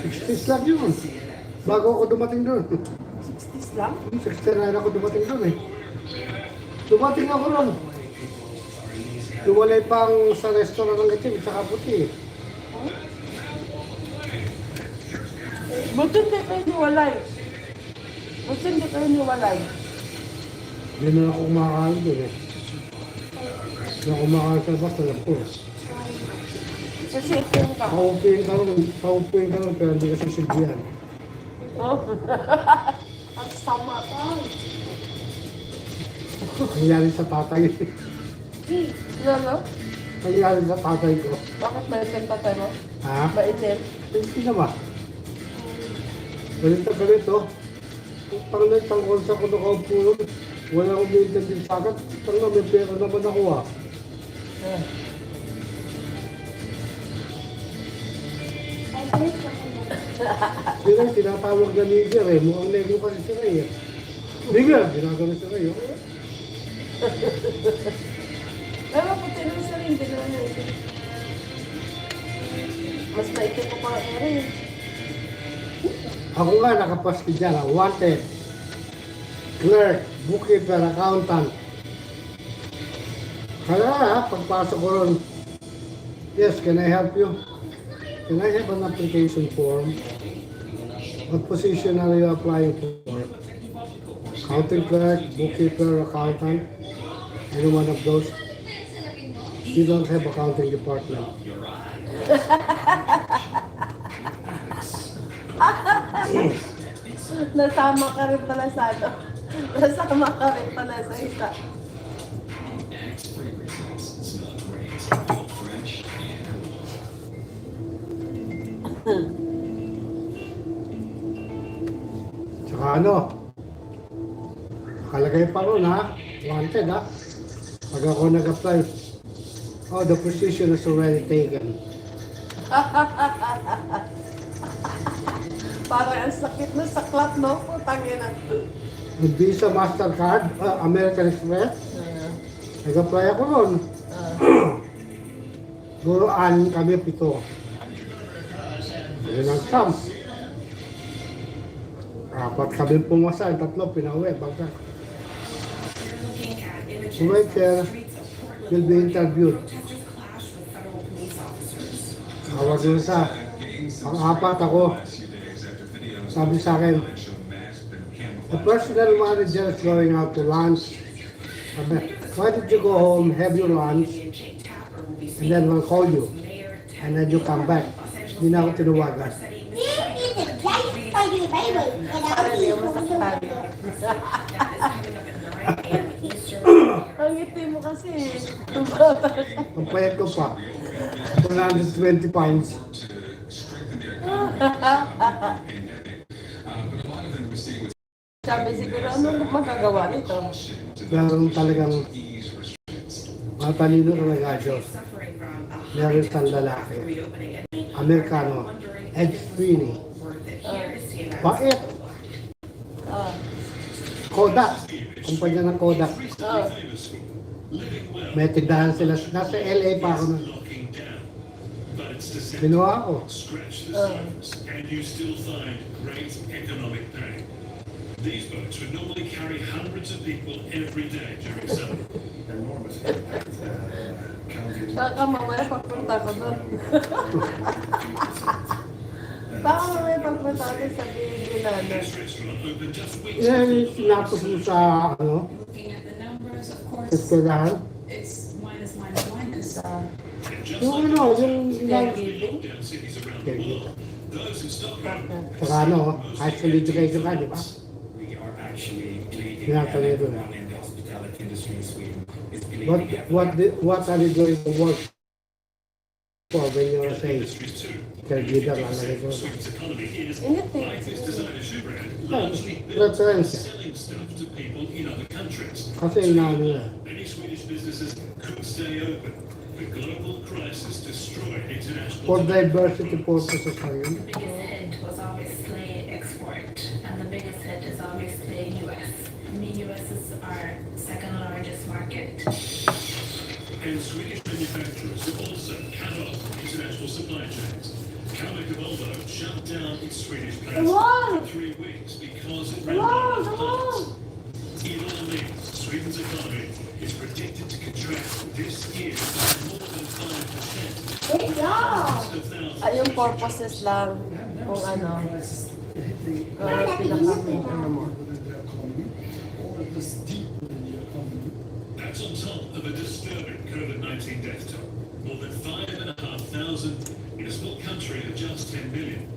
60s lang yun. Bago ako dumating doon. 60s lang? 69 ako dumating doon eh. Dumating ako doon. Tuwalay pang sa restaurant ng itim, saka puti. Buti hindi kayo niwalay. Buti hindi kayo niwalay. Hindi na ako kumakain doon eh. Hindi ako kumakain sa basta lang po. Kasi ito yung ka. Paupuin ka lang, pero hindi ka sisilbihan. Oh. Ang sama ka. Nangyari sa tatay. Ano? Nangyari sa tatay ko. Bakit maitim pa tayo? Ha? Maitim? Hindi naman. Ganito. Pang tangkol sa kunakaupo nun. Wala akong maintindihan sa akin. Tangna, may pera naman ako ah. Eh. Sila yung tinatawag na nigger eh. Mukhang negro kasi sila eh. Nigger! Ginagano sila yun. Pero puti naman sa rin, hindi naman naitim. Mas naitim ko pa rin. Ako nga nakapaski dyan ah. Wanted. Clerk, bookkeeper, accountant. Kaya ha, pagpasok ko ron. Yes, can I help you? Can I have an application form? What position are you applying for? Accounting clerk, bookkeeper, accountant? Any one of those? You don't have accounting department. Nasama ka rin pala sa ano. Nasama ka rin pala sa isa. Tsaka ano? Nakalagay pa ron ha? Wanted ha? Pag ako nag-apply, oh, the position is already taken. Parang ang sakit na saklat, no? Putangin na. With Visa, MasterCard, American Express, nag-apply ako ron. Siguro anin kami, 7. Yun ang sum. 4 kami pumasa, 3 pinauwi, bagsak. Right there, will be interviewed. Tawag doon sa pang-4 ako. Sabi sa akin, the personal manager is going out to lunch. Sabi, why did you go home, have your lunch, and then we'll call you. And then you come back. Hindi na ako tinuwagan. Parang hindi mo saktan. Ang ngiti mo kasi. Ang payat ko pa, 120 pounds. Sabi siguro, ano magagawa nito? Meron talagang matalino talaga Diyos. Meron siyang lalaki. Amerikano. Ed Sweeney. Bait. Ah. Kodak. Kumpanya ng Kodak. Ah. May tindahan sila. Nasa LA pa ako nun. but it's deceptive. Ginawa ko. Scratch the surface, and you still find great economic pain. These boats would normally carry hundreds of people every day during summer. Enormous impact. Baka mamaya pagpunta ko doon. Baka mamaya pagpunta ko sabihin nila na This restaurant opened just weeks Eh, before the sinapos mo sa, ano, Looking at the numbers, of course, eskwelahan. it's minus. sa And just Yung like ano, yung caregiving. lockdown cities around the world, those in Stockholm saka ano, high school education ka, di ba? We are actually bleeding. Pinatuloy doon. Everyone in the hospitality industry in Sweden is What, bleeding. what are you going to work for when you're saying industries too. caregiver, lalagay ko? Sweden's economy is, anything. like its designer shoe brand, Yeah, largely built on reference. selling stuff to people in other countries. Kasi inaano na. Many Swedish businesses could stay open. The global crisis destroyed international For trade. diversity purposes lang yun. The biggest hit was obviously export, and the biggest hit is obviously US. And the US is our second largest market. And Swedish manufacturers have also cut off international supply chains. Kameka Volvo shut down its Swedish plant Wow. for 3 weeks because it ran Wow, out of plants. wow. It all means Sweden's economy is predicted to contract this year by more than 5%. Great job. Of thousands Ay, yung purposes lang kung ano, pinaka-main ano mo. That's on top of a disturbing COVID-19 death toll. More than 5,500 in a small country of just 10 million.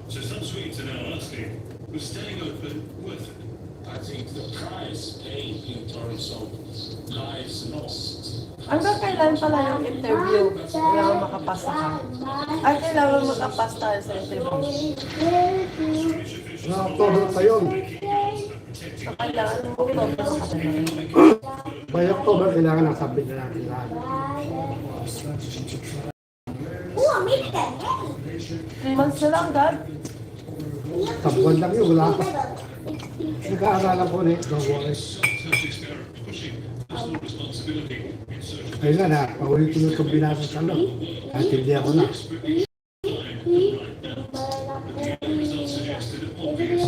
So some Swedes are now asking, was staying open worth it? I think the price paid in terms of lives lost. Hanggang kailan pala yung interview? Kailangan makapasa ka. Ay, kailangan makapasa tayo sa interview. Swedish officials Na October pa yun. So, kailangan mo mag-focus ka na. By October, kailangan ng submit na natin lahat. Oh, American, yay! 3 months na lang, Dad. Tabuan lang yun, wala pa. Nag-aaralan ko ulit, don't worry. self-touch experiment pushing personal responsibility in search of Ayun na, paulit-ulit kong binasa sa ano. At hindi ako na. desperately find the right balance. But the end results suggested an obvious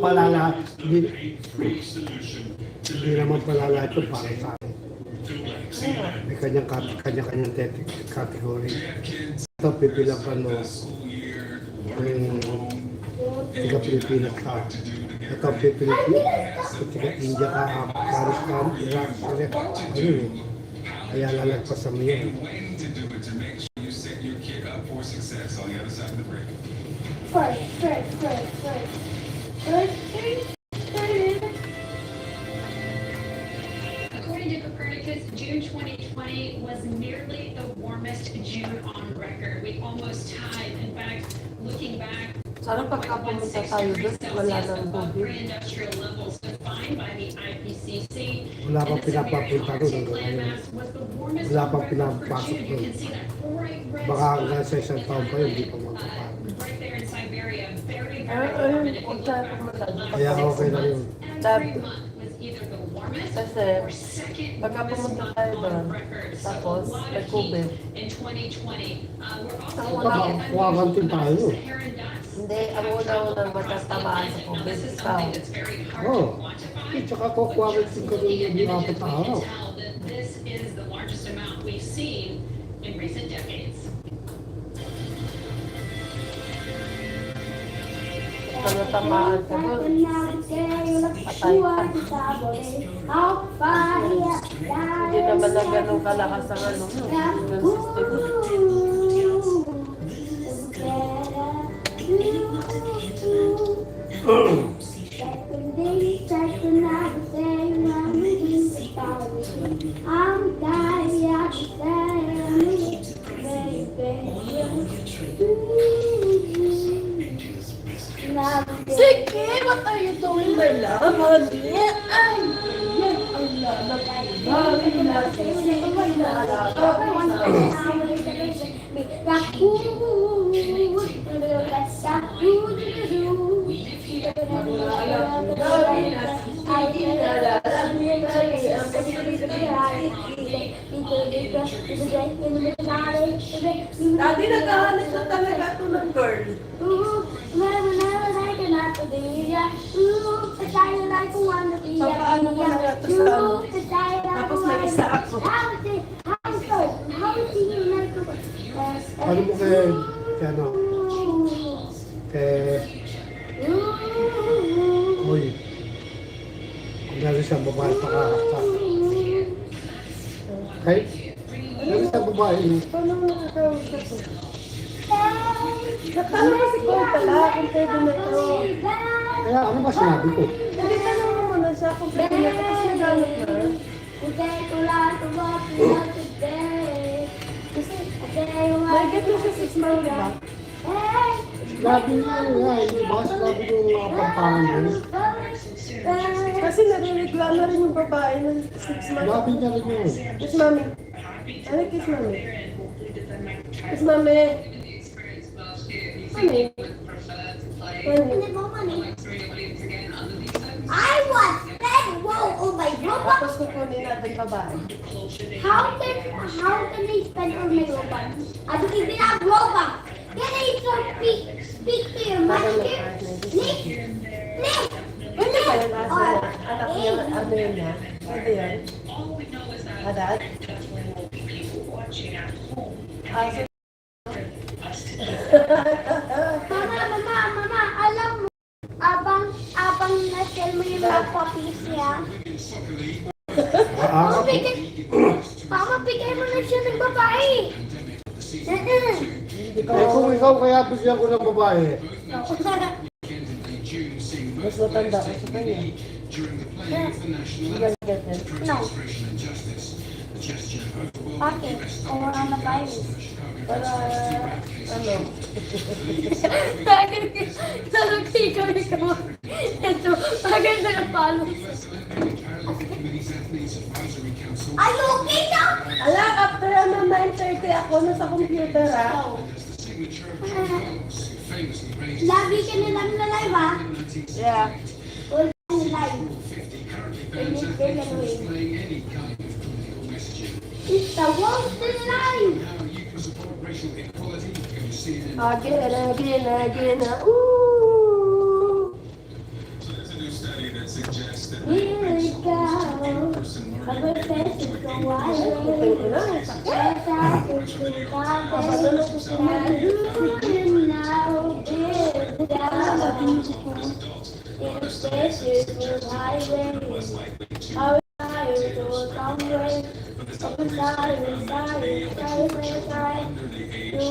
Palala, hindi, pain-free solution to hindi living naman with palala ito para sa akin. Phil Black, CNN. May kanya-kanyang category. Kids, Ito, pipilang ka no, school year, yung tiga-Pilipinas ka. Ito, Pilipinas, tiga-India ka, Afghanistan, Iraq, Syria, ano yun. Kaya lalagpasan mo yun. when to do it to make sure you set your kid up for success on the other side of the break. First. According to Copernicus, June 2020 was nearly the warmest June on record. We almost tied. In fact, looking back, Sana pagka pumunta tayo doon, wala nang tubig. pre-industrial levels defined by the IPCC. Wala pang And the pinapapunta doon Siberian hanggang Arctic ngayon. landmass was the warmest Wala pang on record for pinapasok June. You doon. can see that bright red Baka spot hanggang sa isang taon pa yun, hindi pa magpapalo. right there in Siberia. Very, Ay, very warm. And if you huwag look tayo back pumunta over the doon. last Kaya 6 okay lang yun. months, every month was either the warmest Kasi, or second pagka warmest pumunta month tayo on doon, record. So tapos, a lot may of COVID. heat in 2020. We're also Wala looking at Kuwakantin tayo. Saharan dust. Hindi, ang una-unang matatamaan sa Now, COVID, this is ikaw. something that's very hard Oh. to quantify. At saka kukuwakantin ka rin Looking at yung images, dapat we can araw. tell that this is the largest amount we've seen in recent decades. Pag natamaan ka doon, hindi naman na ganun kalakas ang ano mo, immune system mo. Sige, what are you doing, my love? Honey? Ay, yan ang lalap. Bakit natin sila may Daddy, Di naghahanap na talaga ito ng girl. Ooh, whenever I cannot be, yeah. Ooh, I shine like a wannabe, So, paano mo na ito sa ano? Ooh, I shine like a Tapos may isa ako. How is it? How is it? How is it like a Ano mo kay ano? Uy. Kung meron siyang babae pakakasal. Okay? Meron siyang babae. Paano mo nakakausap ko? Natanong kasi ko pala kung pwede na ito. Kaya ano ba sinabi ko? Hindi, tanong mo muna siya kung pwede na ito. Tapos nagamit na. May get mo sa 6 months, di ba? Labi niya nga. Baka sinabi yung pampangan mo. Kasi nare-reklamo rin yung babae ng 6 months. Labi niya rin yun. Kiss mami. Ano kiss mami? Kiss mami. Mami. Mami. I was dead roll on my robot. Tapos kukunin natin babae. How can they spend on my robot? I don't even have robot. Can I speak to your Parang may master? partner. Nick, Nick, Pwede ba yung aso na anak niya, ano yun niya? Pwede yun? Adat? Aso. Mama, alam mo, abang na-sell mo yung mga puppies niya, bigay mo na siya ng babae. Kung ikaw kaya bigyan ko ng babae. Mas matanda ko sa kanya. Hindi ka ganyan. No. Bakit? Coronavirus. Para, ano? Nalagay kami ko. Ito, bagay na napalo. Are you okay now? Ala, after ano, 9:30 ako nasa computer, ah. Lagi ka na lang na live, ha? Yeah. Wala na live. It's the worst live. Again. Ooh. So there's a new study that suggests that Here we go. Our face is so wild. Yes, I can see God. You know, dear God. This face is so highway. Our fire goes on way. Up and side, side. You know,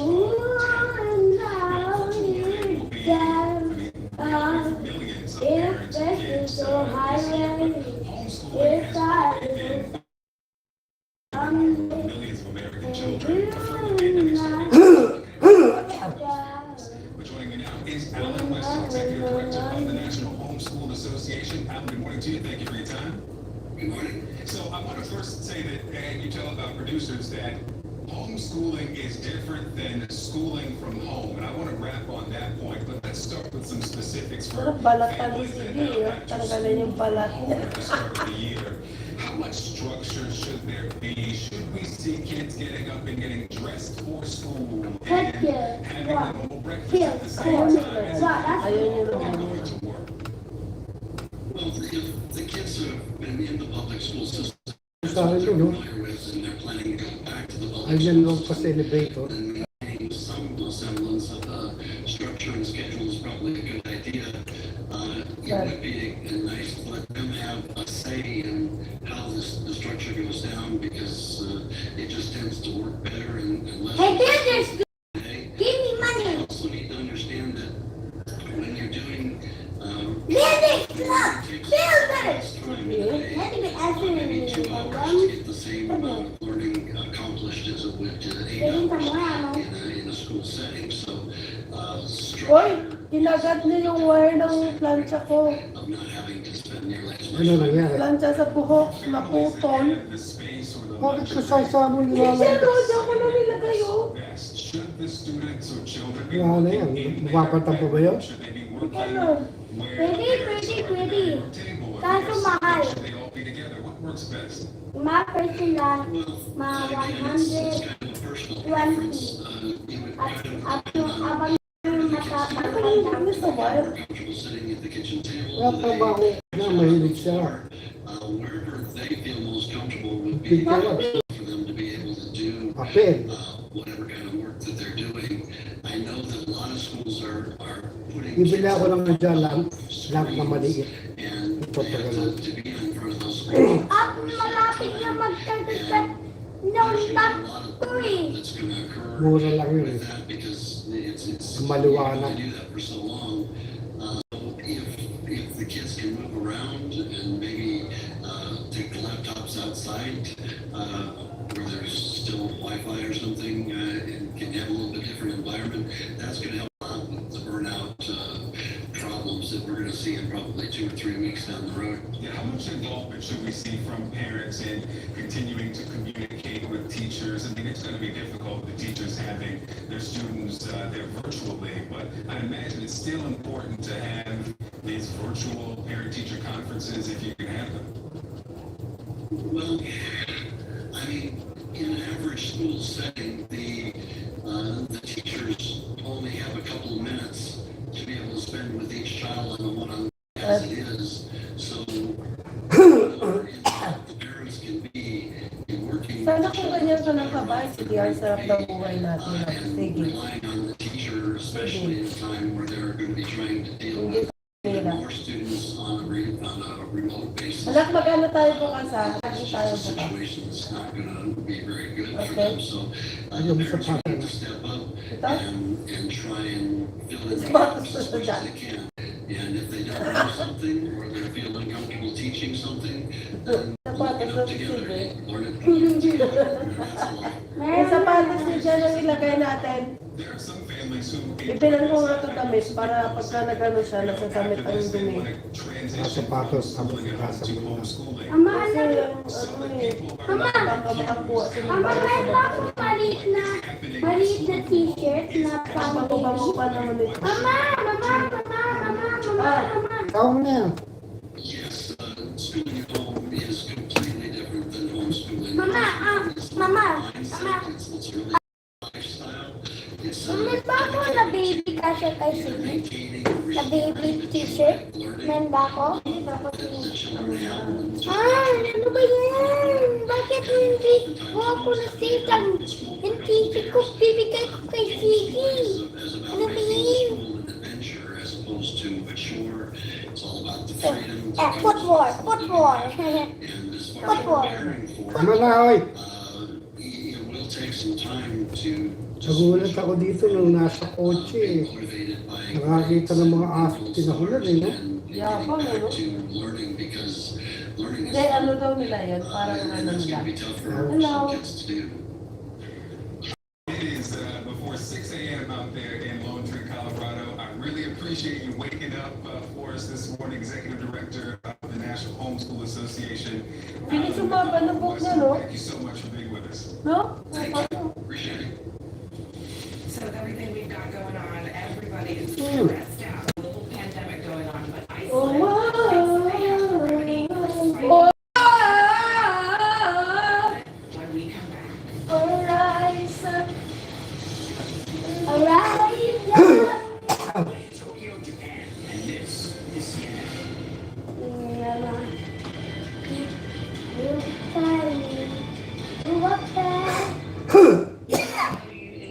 you can. If this is so highway, if I is millions of American children prefer to pay next Joining me now is Alan West, Executive Director of the National Homeschool Association. Alan, good morning to you. Thank you for your time. Good morning. So I want to first say that, and you tell about producers that homeschooling is different than schooling from home, and I want to wrap on that point, but let's start with some specifics for Parang balat tali families si that B, have ah. had to Tanggalin yung balat home niya. at the start of the year. How much structure should there be? Should we see kids getting up and getting dressed for school and Heck yeah. having What? a normal breakfast Here, at the same time as Ayun yung they're naman. going to work? Well, if the kids who have been in the public school system Sa akin yun, no? familiar with and they're planning to go back to the public Ayan school lang pa sa elevator. and maintaining some semblance of structure and schedule is probably a good idea. It would be nice to let them have a say in how the structure goes down because it just tends to work better and less. Hey, builders, Hey, give me you money. also need to understand that when you're doing Builders, look, builders. time in a day, Not even answering maybe me. 2 hours to get the same amount of learning accomplished as it would 8 hours in a school setting. So, Hoy, structure kinagat niyo yung wire ng plancha ko. of not having to spend nearly as much Ano nangyari? Plancha sa buhok, naputol. The space or the Bakit ko luxury sa mo Hindi siya, nilalagay? Rod, ako na nilagay, oh. best? Should the students or children be Wala na working yan. in Mapapatang pa ba yun? Should they be working Ano? where Pwede. table? Kaso mahal. Should they all be together? What works best? Mga first sila, Well, mga again, it's 100. kind of a personal 20. preference, you would At kind of abang matapang comfortable sitting at the kitchen table. Kaya trabaho na mahilig siya. Wherever they feel most comfortable would be Picture up. for them to be able to do Papel. whatever kind of work that they're doing. I know that a lot of schools are putting Bibili ako ng dyan lang na maliit. and Ito they have ganun. to be in front of those schools. At malapit na magkagusat ng factory. That's going to occur Mura lang yun eh. with that because it's Maliwanag. they do that for so long. If the kids can move around and maybe take the laptops outside where there's still Wi-Fi or something and can have a little bit different environment, that's going to help a lot with the burnout problems that we're going to see in probably 2 or 3 weeks down the road. Yeah, how much involvement should we see from parents in continuing to communicate with teachers? I mean, it's going to be difficult, the teachers having their students there virtually, but I imagine it's still important to have these virtual parent-teacher conferences if you can have them. Well, I mean, in an average school setting, the teachers only have a couple of minutes to be able to spend with each child on a one-on-one as it is. So, the parents can be working. Sana kung ganyan ka ng kabay, sige, ang sarap ng buhay natin. And Sige. relying on the teacher, especially in a time where they're going to be trying to deal with more students on a remote basis. Anak, mag-ano tayo bukas ha? Lagi tayo bukas. Situation's not gonna be very good for Okay. them, so Ayaw mo the sa parents need pattern. to step up Ito? and try and fill in the Sapatos gaps as na much dyan. as they can. And if they don't know something or they're feeling comfortable teaching something, then Sapatos get na up together, sisig. learn it together. That's a lot. May sapatos din dyan ang ilagay natin. There are some families who Ibilan ko nga ito damit para pagka nagano siya, nasasamit ang dumi. Sapatos, tapos to ikasa mo na. homeschooling. Ama, Kasi ano? yung ano eh, Mama! baka makakuha sa Mama, mga meron akong maliit na t-shirt na pang Bango-bango baby. pa naman ito. Mama! Ikaw na yan. Yes, schooling at home is completely different than homeschooling. Mama, mama, Mindset, mama. it's really lifestyle. It's Meron ba ako na baby kasi kay Sige? maintaining Na baby t-shirt? Meron ba ako? Ano ba yan? Bakit hindi ko ako na-save ang yung t-shirt ko? Bibigay ko kay Sige. Ano ba yan? Football. Football. Tama na, oy. It will take some time to Nagulat ako dito nung nasa kotse eh. motivated by Nakakita ng mga aso tinahulan eh, no? Yabang, back ano? to learning because learning Hindi, ano daw nila yan? Parang ano it's nila. gonna be tough for Hello. some kids to do. It is before 6 a.m. out there in Lone Tree, Colorado. I really appreciate you waking up for us this morning, Executive Director of the National Homeschool Association. Hindi sumaba ng book na, no? Thank you so much for being with us. No? Appreciate it. So with everything we've got going on, everybody is stressed out. A little pandemic going on, but I Oh, still oh, when we come back. Arise. Arise. Tokyo, Japan, and this is CNN.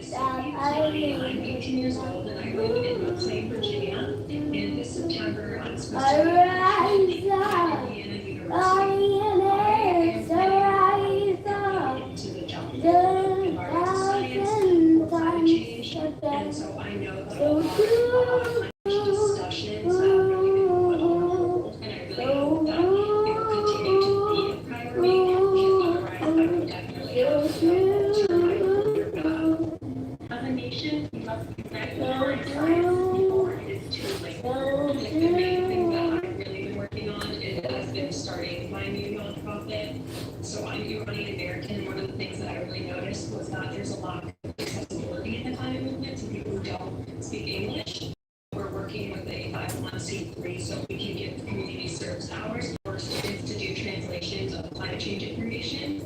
I'm 18 years old and I live in McLean, Virginia. And this September, I'm supposed to be at Indiana University. To the job environmental science or climate change. And so I know that a lot of discussions have really been put on hold. And I really hope that it will continue to be a priority. And otherwise, I would definitely have to turn my career back. As a nation, we must unite behind science before it is too late. Like the main thing that I've really been working on has been starting my new nonprofit. So I'm Iranian American, and one of the things that I really noticed was that there's a lot of accessibility in the climate movement to people who don't speak English. We're working with a 501c3 so we can give community service hours for students to do translations of climate change information.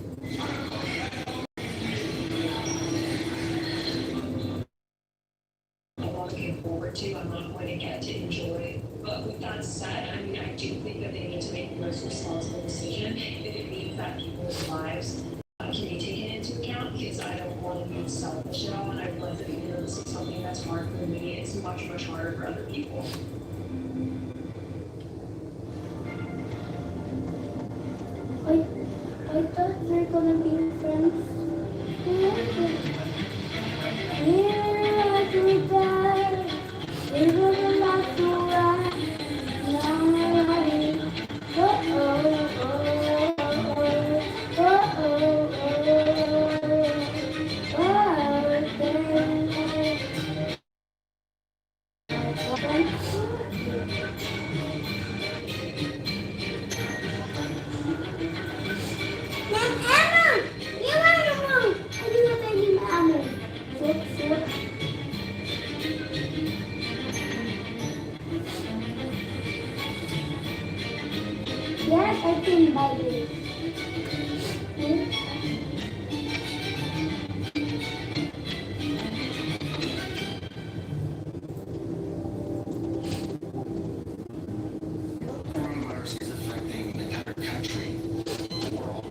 forward to. I'm not going to get to enjoy. But with that said, I mean, I do think that they need to make the most responsible decision if it means that people's lives can be taken into account, because I don't want to be selfish at all, and I'd love that you know this is something that's hard for me. It's much, much harder for other people. I thought we're gonna be friends. We're gonna last a while. Yes, I can buy this. Coronavirus is affecting the entire country, the world.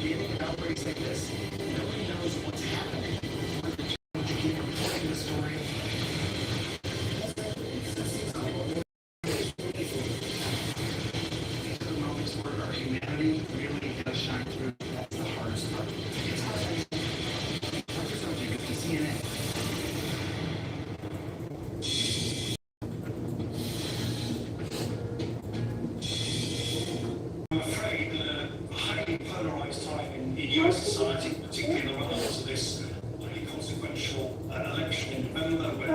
Dealing with outbreaks like this, nobody knows what's happening. Would you keep reporting the story? These are the moments where our humanity really does shine through. That's the hardest part. It's hard. Dr. Soji, good to CNN. I'm afraid that a highly polarised time in US society, particularly in the run-up to this highly consequential election in November, where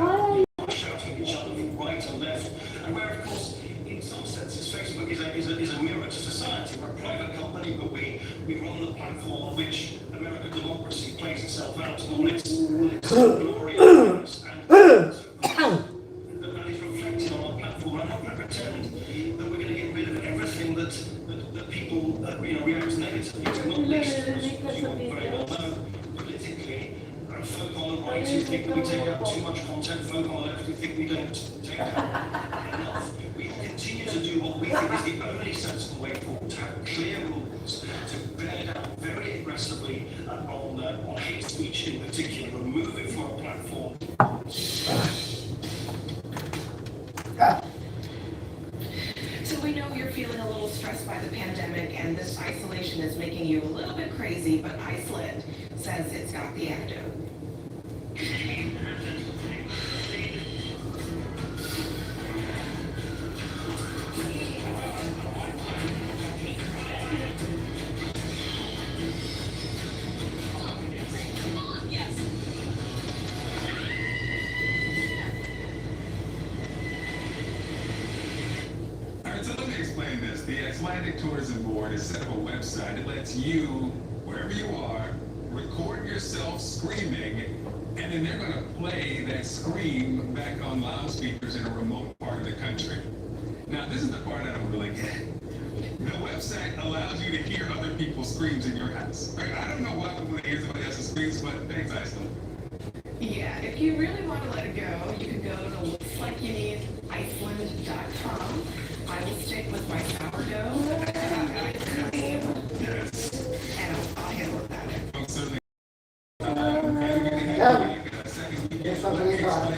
people are shouting at each other from right and left, and where, of course, in some senses, Facebook is a mirror to society. We're a private company, but we run the platform on which American democracy plays itself out and all its glory and greatness. And that is reflected on our platform. I'm not going to pretend that we're going to get rid of everything that people react negatively to, not least as you very well know, politically. There are folk on the right who think that we take out too much content, folk on the left who think we don't take out enough. We will continue to do what we think is the only sensible way forward, to have clear rules, to bear down very aggressively on hate speech in particular, remove it from our platform. So we know you're feeling a little stressed by the pandemic, and this isolation is making you a little bit crazy, but Iceland says it's got the antidote. All right, so let me explain this. The Icelandic Tourism Board has set up a website that lets you, wherever you are, record yourself screaming, and then they're going to play that scream back on loudspeakers in a remote part of the country. Now, this is the part I don't really get. The website allows you to hear other people's screams in your house. Right? I don't know why we want to hear somebody else's screams, but thanks, Iceland. Yeah, if you really want to let it go, you can go to lookslikeyouneediceland.com. I will stick with my sourdough. Yes. And I'll handle it that way. Folks, certainly. Yes, something about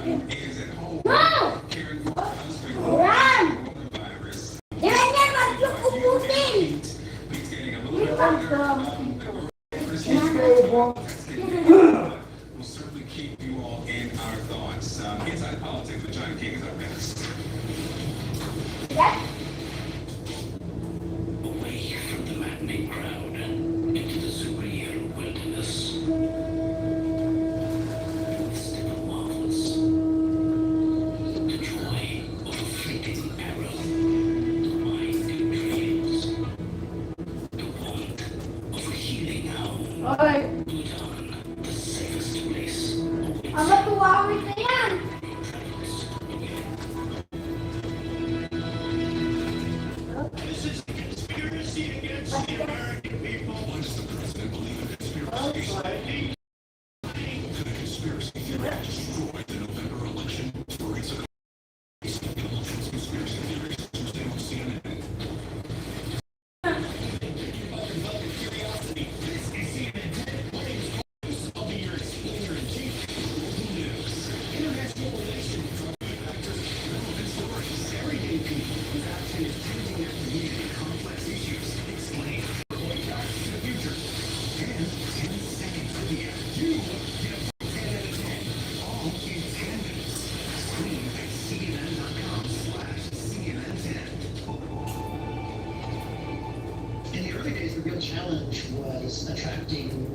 Is at home caring for her husband with coronavirus. He's getting a little bit better. We'll certainly keep you all in our thoughts. Inside Politics with John King is up next. Away from the maddening crowd, into the surreal wilderness. Step of marvelous. The joy of a fleeting arrow. The winding trails. The want of a healing hound. Alright. Bhutan, the safest place. Ang matuwawit na yan. This is a conspiracy against the American people. Once the president believed in conspiracy.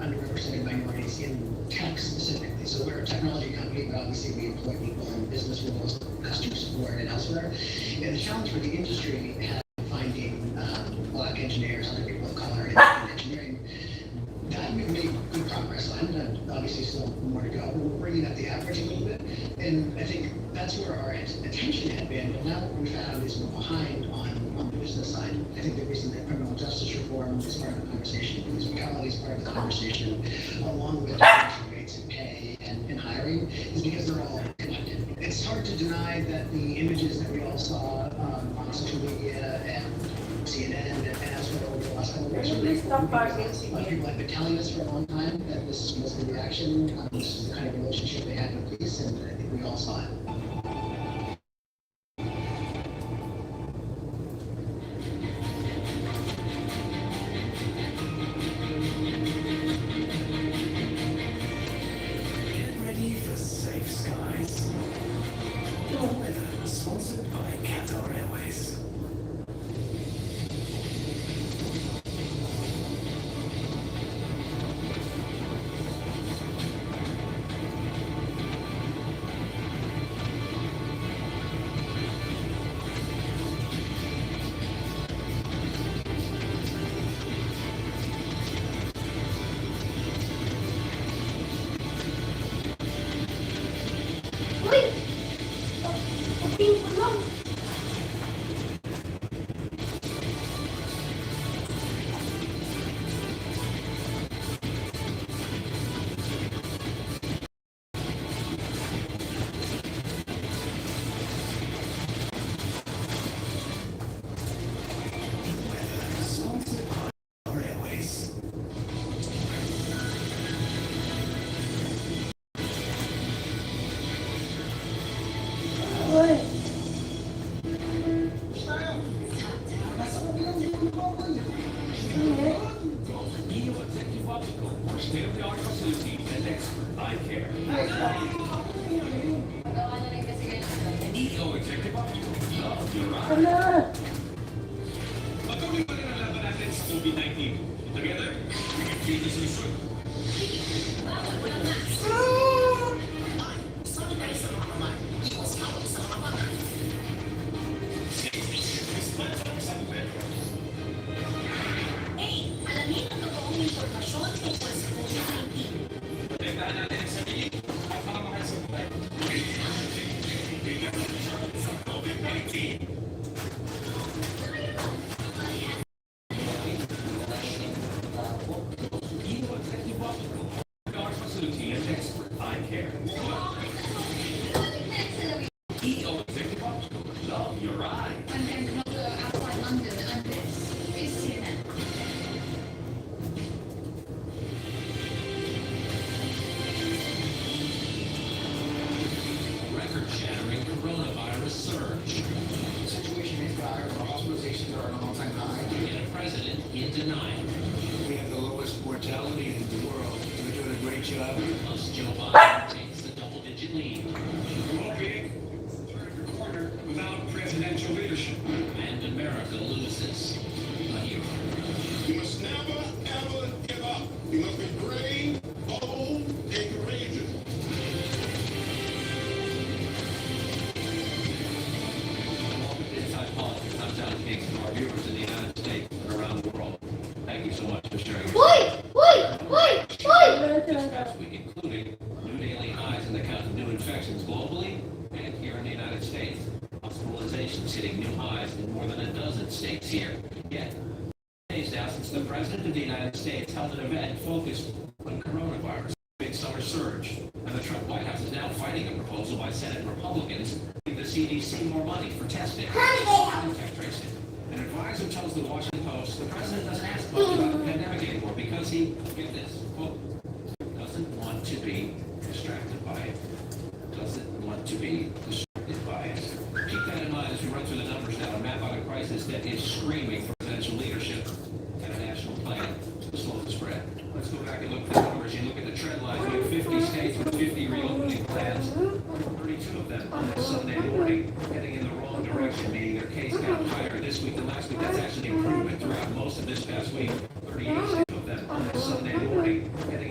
underrepresented minorities in tech specifically. So we're a technology company, but obviously we employ people in business roles, customer support, and elsewhere. And the challenge for the industry has been finding black engineers, other people of color in engineering. That we've made good progress on, and obviously still more to go, but we're bringing up the average a little bit. And I think that's where our attention had been, but now what we found is we're behind on the business side. I think the reason that criminal justice reform is part of the conversation, police brutality is part of the conversation, along with discrimination rates and pay and hiring, is because they're all connected. It's hard to deny that the images that we all saw on social media and CNN and elsewhere over the last couple of years. Please stop bargaining. A lot of people have been telling us for a long time that this was the reaction, this is the kind of relationship they had with police, and I think we all saw it. Get ready for Safe Skies. Weather sponsored by Qatar Airways. Uy! Pink lang. Sponsored by Qatar Airways. Uy! State-of-the-art facilities and expert eye care. Eco Executive Optical. Love your eyes. Ano? Patuloy pa rin ang laban natin sa COVID-19. Together, we can beat this issue. Protektahan natin ang sarili at mga mahal sa buhay. Bigyan natin siya sa COVID-19. Eco Executive Optical. Our facility and expert eye care. Eco Executive Optical. Love your eyes. outside London, and this is CNN. Record-shattering coronavirus surge. The situation is dire, our hospitalizations are at an all-time high. And a president in denial. We have the lowest mortality in the world. We're doing a great job. Plus, Joe Biden takes the double-digit lead. Won't be turned the corner without presidential leadership. And America loses a hero. You must never, ever give up. You must be brave, bold, and courageous. Welcome to Inside Politics. I'm John King, to our viewers in the United States and around the world. Thank you so much for sharing your Uy! Uy! Uy! Uy! this past week, including new daily highs in the count of new infections globally and here in the United States. Hospitalizations hitting new highs in more than a dozen states here. Yet, days now since the President of the United States held an event focused on coronavirus, big summer surge, and the Trump White House is now fighting a proposal by Senate Republicans to give the CDC more money for testing and contact tracing. An advisor tells the Washington Post the president doesn't ask much about the pandemic anymore because he, get this, quote, doesn't want to be distracted by it. Doesn't want to be distracted by it. Keep that in mind as we run through the numbers now and map out a crisis that is screaming for presidential leadership and a national plan to slow the spread. Let's go back and look at the numbers. You look at the trend lines. We have 50 states with 50 reopening plans. 32 of them on this Sunday morning heading in the wrong direction, meaning their case count higher this week than last week. That's actually improvement throughout most of this past week. 38 of them on this Sunday morning heading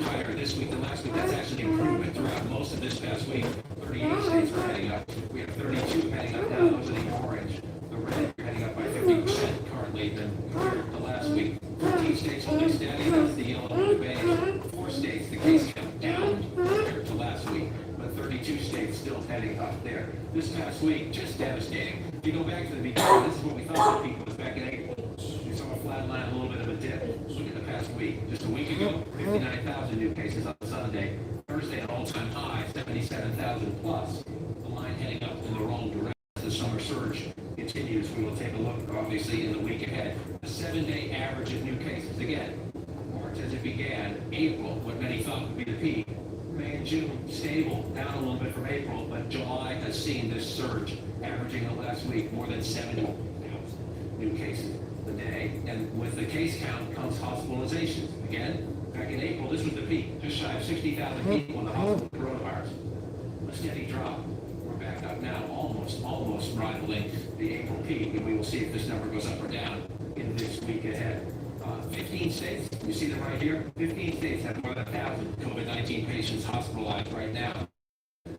higher this week than last week. That's actually improvement throughout most of this past week. 38 states are heading up. We have 32 heading up now. Those are the orange. The red are heading up by 50% currently than compared to last week. 14 states holding steady. That's the yellow and the beige. 4 states, the case count down compared to last week. But 32 states still heading up there. This past week, just devastating. If you go back to the beginning, this is what we thought the peak was back in April. We saw a flat line, a little bit of a dip. Look at the past week. Just a week ago, 59,000 new cases on Sunday. Thursday, an all-time high, 77,000 plus. The line heading up in the wrong direction. The summer surge continues. We will take a look, obviously, in the week ahead. The 7-day average of new cases. Again, March as it began, April, what many thought would be the peak. May and June, stable, down a little bit from April, but July has seen this surge, averaging the last week more than 70,000 new cases a day. And with the case count comes hospitalizations. Again, back in April, this was the peak, just shy of 60,000 people in the hospital with coronavirus. A steady drop. We're back up now, almost rivaling the April peak, and we will see if this number goes up or down in this week ahead. 15 states, you see them right here? 15 states have more than 1,000 COVID-19 patients hospitalized right now.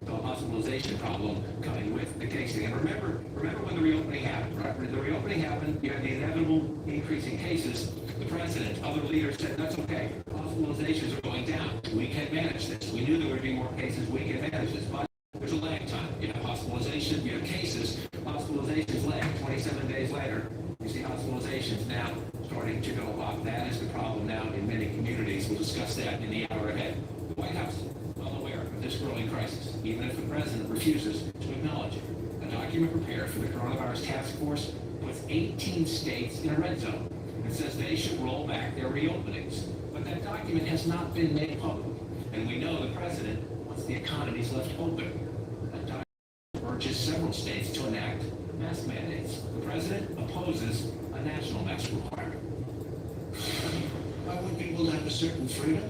The hospitalization problem coming with the casing. And remember when the reopening happened, right? When the reopening happened, you had the inevitable increase in cases. The president, other leaders said, that's okay. Hospitalizations are going down. We can manage this. We knew there would be more cases. We can manage this. But there's a lag time. You have hospitalization, you have cases. Hospitalizations lag 27 days later. You see hospitalizations now starting to go up. That is the problem now in many communities. We'll discuss that in the hour ahead. The White House, well aware of this growing crisis, even if the president refuses to acknowledge it. A document prepared for the coronavirus task force puts 18 states in a red zone. It says they should roll back their reopenings. But that document has not been made public. And we know the president wants the economies left open. That document urges several states to enact mask mandates. The president opposes a national mask requirement. I want people to have a certain freedom,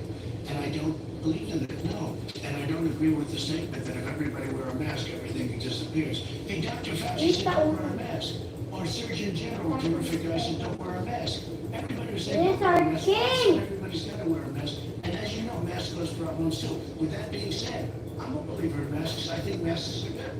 and I don't believe in it, no. And I don't agree with the statement that if everybody wear a mask, everything disappears. Hey, Dr. Fauci said don't wear a mask. Or Surgeon General, terrific guy, said don't wear a mask. Everybody was saying don't wear a mask, so everybody's got to wear a mask. And as you know, masks cause problems too. With that being said, I'm a believer in masks. I think masks are good.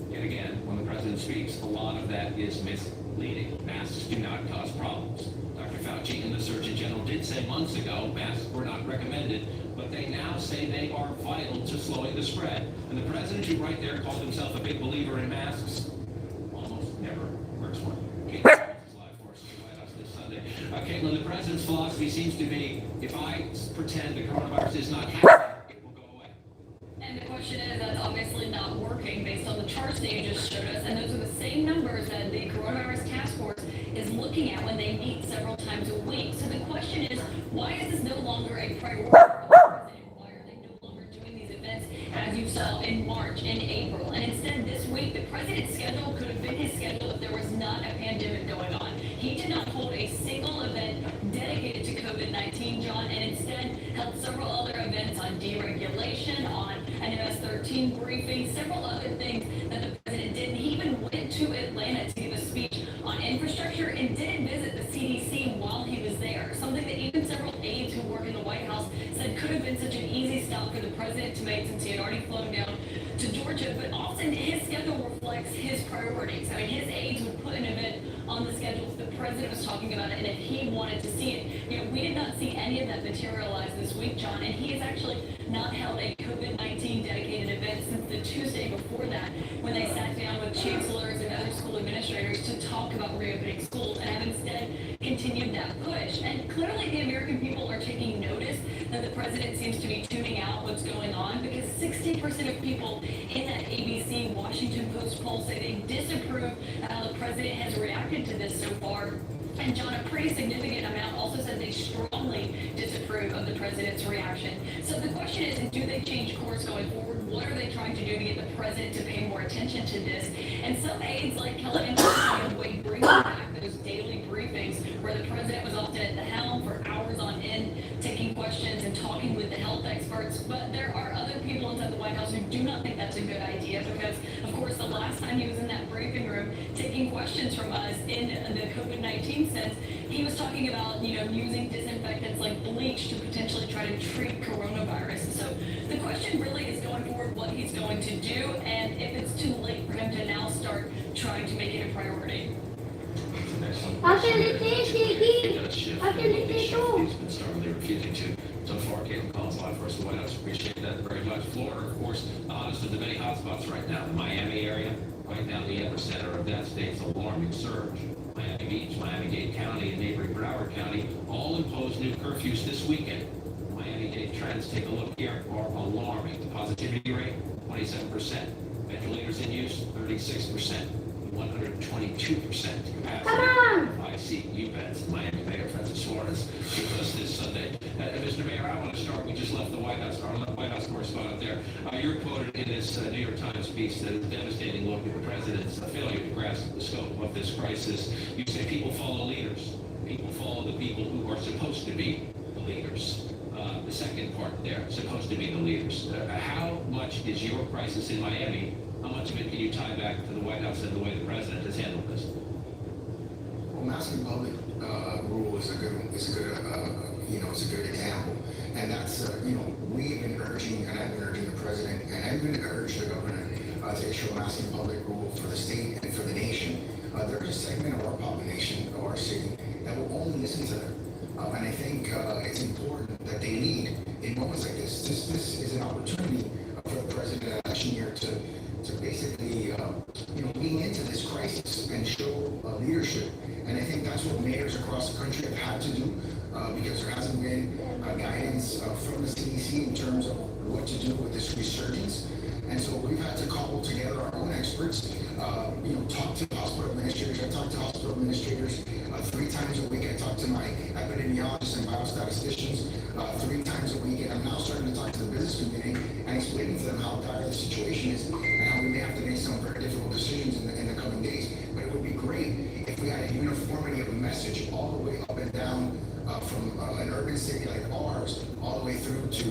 Yet again, when the president speaks, a lot of that is misleading. Masks do not cause problems. Dr. Fauci and the Surgeon General did say months ago masks were not recommended, but they now say they are vital to slowing the spread. And the president, who right there called himself a big believer in masks, almost never wears one. Caitlin is live for us in the White House this Sunday. Caitlin, the president's philosophy seems to be, if I pretend the coronavirus is not happening, it will go away. And the question is, that's obviously not working based on the charts that you just showed us. And those are the same numbers that the coronavirus task force is looking at when they meet several times a week. So the question is, why is this no longer a priority for the president? Why are they no longer doing these events as you saw in March and April? And instead this week, the president's schedule could have been his schedule if there was not a pandemic going on. He did not hold a single event dedicated to COVID-19, John, and instead held several other events on deregulation, on an MS-13 briefing, several other things that the president did. And he even went to Atlanta to give a speech on infrastructure and didn't visit the CDC while he was there. Something that even several aides who work in the White House said could have been such an easy stop for the president to make since he had already flown down to Georgia. But often his schedule reflects his priorities. I mean, his aides would put an event on the schedule if the president was talking about it and if he wanted to see it. You know, we did not see any of that materialize this week, John, and he has actually not held a COVID-19 dedicated event since the Tuesday before that, when they sat down with chancellors and other school administrators to talk about reopening schools, and have instead continued that push. And clearly the American people are taking notice that the president seems to be tuning out what's going on, because 60% of people in that ABC Washington Post poll say they disapprove of how the president has reacted to this so far. And John, a pretty significant amount also said they strongly disapprove of the president's reaction. So the question is, do they change course going forward? What are they trying to do to get the president to pay more attention to this? And some aides like Kellyanne Conway bringing back those daily briefings where the president was often at the helm for hours on end, taking questions and talking with the health experts. But there are other people inside the White House who do not think that's a good idea, because, of course, the last time he was in that briefing room taking questions from us in the COVID-19 sense, he was talking about, using disinfectants like bleach to potentially try to treat coronavirus. So the question really is going forward what he's going to do and if it's too late for him to now start trying to make it a priority. Akin ito, Siggy. Akin ito. He's been stubbornly refusing to. So far, Caitlin Collins, live for us, the White House. Appreciate that very much. Florida, of course, the hottest of the many hotspots right now. The Miami area, right now the epicenter of that state's alarming surge. Miami Beach, Miami-Dade County, and neighboring Broward County all imposed new curfews this weekend. Miami-Dade trends, take a look here, are alarming. The positivity rate, 27%. Ventilators in use, 36%. 122% capacity. Come on! I see you bets. Miami Mayor Francis Suarez with us this Sunday. Mr. Mayor, I want to start. We just left the White House, our White House correspondent there. You're quoted in this New York Times piece that is a devastating look at the president's failure to grasp the scope of this crisis. You say people follow leaders. People follow the people who are supposed to be the leaders. The second part there, supposed to be the leaders. How much is your crisis in Miami? How much of it can you tie back to the White House and the way the president has handled this? Well, mask in public rule is a good it's a good example, and that's we've been urging, and I've been urging the president, and I've been urging the governor to issue a mask in public rule for the state and for the nation. There's a segment of our population, of our city, that will only listen to them. And I think it's important that they lead in moments like this. This is an opportunity for the president election year to basically lean into this crisis and show leadership. And I think that's what mayors across the country have had to do because there hasn't been guidance from the CDC in terms of what to do with this resurgence. And so we've had to cobble together our own experts, talk to hospital administrators. I talk to hospital administrators 3 times a week. I talk to my epidemiologists and biostatisticians 3 times a week. And I'm now starting to talk to the business community and explaining to them how dire the situation is and how we may have to make some very difficult decisions in the coming days. But it would be great if we had a uniformity of a message all the way up and down from an urban city like ours, all the way through to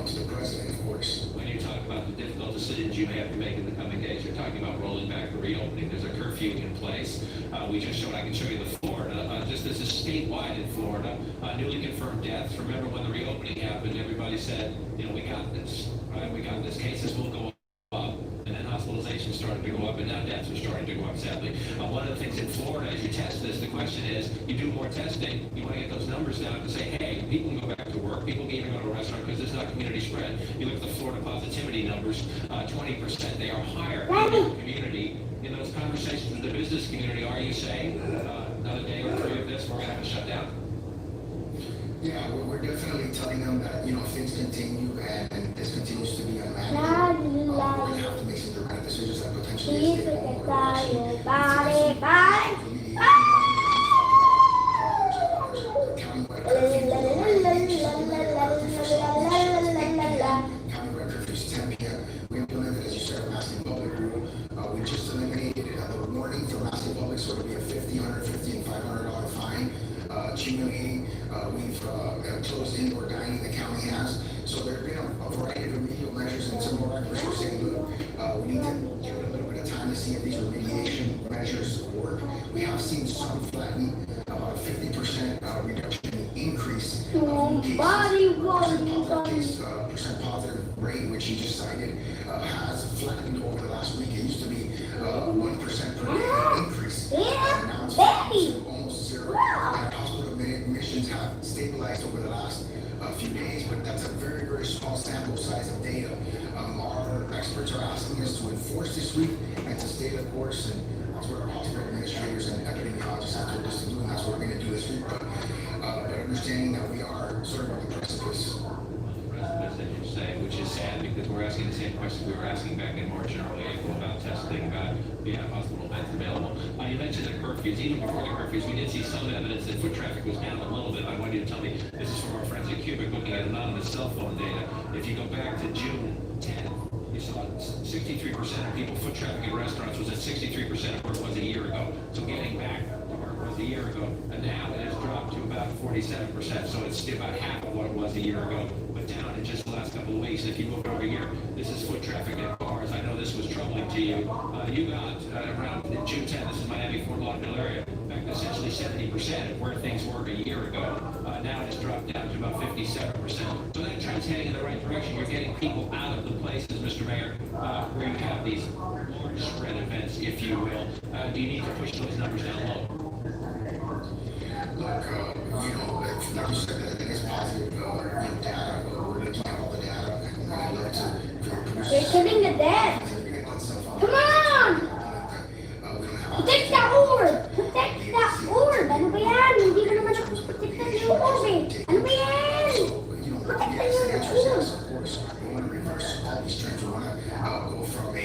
to the president, of course. When you talk about the difficult decisions you may have to make in the coming days, you're talking about rolling back the reopening. There's a curfew in place. We just showed, I can show you the Florida. Just this is statewide in Florida. Newly confirmed deaths. Remember when the reopening happened, everybody said, we got this, right? We got this. Cases will go up. And then hospitalizations started to go up, and now deaths are starting to go up, sadly. One of the things in Florida, as you test this, the question is, you do more testing, you want to get those numbers down to say, hey, people can go back to work, people can even go to a restaurant because there's not community spread. You look at the Florida positivity numbers, 20%, they are higher in the community. In those conversations with the business community, are you saying another day or 3 of this, we're going to have to shut down? Yeah, we're definitely telling them that, if things continue and this continues to be unmanageable, we're going to have to make some dramatic decisions that potentially is County record is 10 p.m. We implemented, as you said, a mask in public rule. We just eliminated the warning for mask in public, so it'll be a $50, $150, and $500 fine. Accumulating, we've closed indoor dining, the county has. So there have been a variety of remedial measures, and some more experts are saying, look, we need to give it a little bit of time to see if these remediation measures work. We have seen some flattening, about a 50% reduction in increase in cases. Percent positive rate, which you just cited, has flattened over the last week. It used to be 1% per day increase. Now it's almost zero. And hospital admissions have stabilized over the last few days, but that's a very, very small sample size of data. Our experts are asking us to enforce this week and to stay the course, and that's what our hospital administrators and epidemiologists have told us to do, and that's what we're going to do this week. But understanding that we are sort of on the precipice. As you say, which is sad because we're asking the same question we were asking back in March and early April about testing, about hospital beds available. You mentioned the curfews. Even before the curfews, we did see some evidence that foot traffic was down a little bit. I want you to tell me, this is from our friends at Cubic looking at anonymous cell phone data. If you go back to June 10th, you saw 63% of people, foot traffic in restaurants was at 63% of where it was a year ago. So getting back to where it was a year ago, and now it has dropped to about 47%. So it's still about half of what it was a year ago, but down in just the last couple of weeks. If you look over here, this is foot traffic at bars. I know this was troubling to you. You got around June 10th, this is Miami, Fort Lauderdale area, back to essentially 70% of where things were a year ago. Now it's dropped down to about 57%. So that traffic it's heading in the right direction. You're getting people out of the places, Mr. Mayor, where you have these large spread events, if you will. Do you need to push those numbers down low? Look, like you said, I think it's positive, data. We're looking at all the data, and I love to. They're killing the dead. Come on! Protect that orb! Protect that orb! Ano ba yan? Hindi ko naman ako protektan yung orb eh. Ano ba yan? Protektan yung orb. We want to reverse all these trends. We want to go from a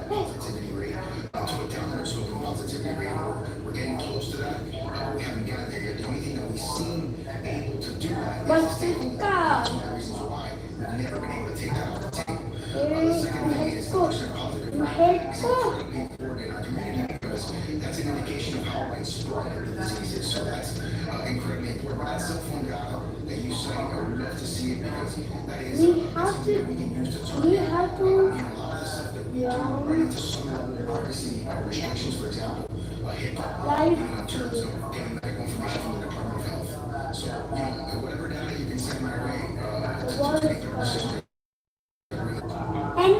positivity rate to a downward sloping positivity rate. We're getting close to that. We haven't gotten there yet. The only thing that we've seen able to do that is stay home. That's one of the reasons why we've never been able to take that off the table. The second thing is the percent positive rate. It's incredibly important in our community because that's an indication of how widespread the disease is. So that's incredibly important. But that cell phone data that you say, I would love to see it because that is something that we can use to target. A lot of the stuff that we do run into some level of privacy restrictions, for example, HIPAA, in terms of getting medical information from the Department of Health. So, whatever data you can send my way to make the decision. And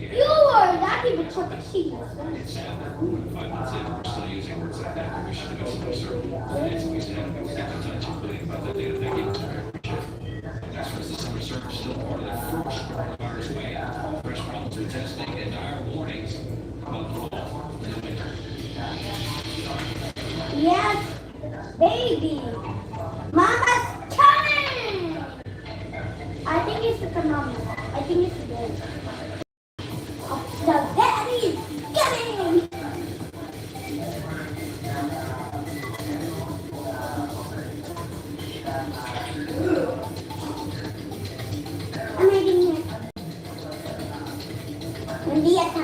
you are not even touching us. It's sad that we're still using words like that. We should have been certain. It's always had to be including about that data that gave us very appreciative. That's why the summer service is still part of the first coronavirus wave. Fresh problems with testing and dire warnings about the fall and the winter. Yes, baby. Mama's coming. I think it's the thermometer. I think it's the bed. The daddy's coming. I'm reading here. Hindi yata.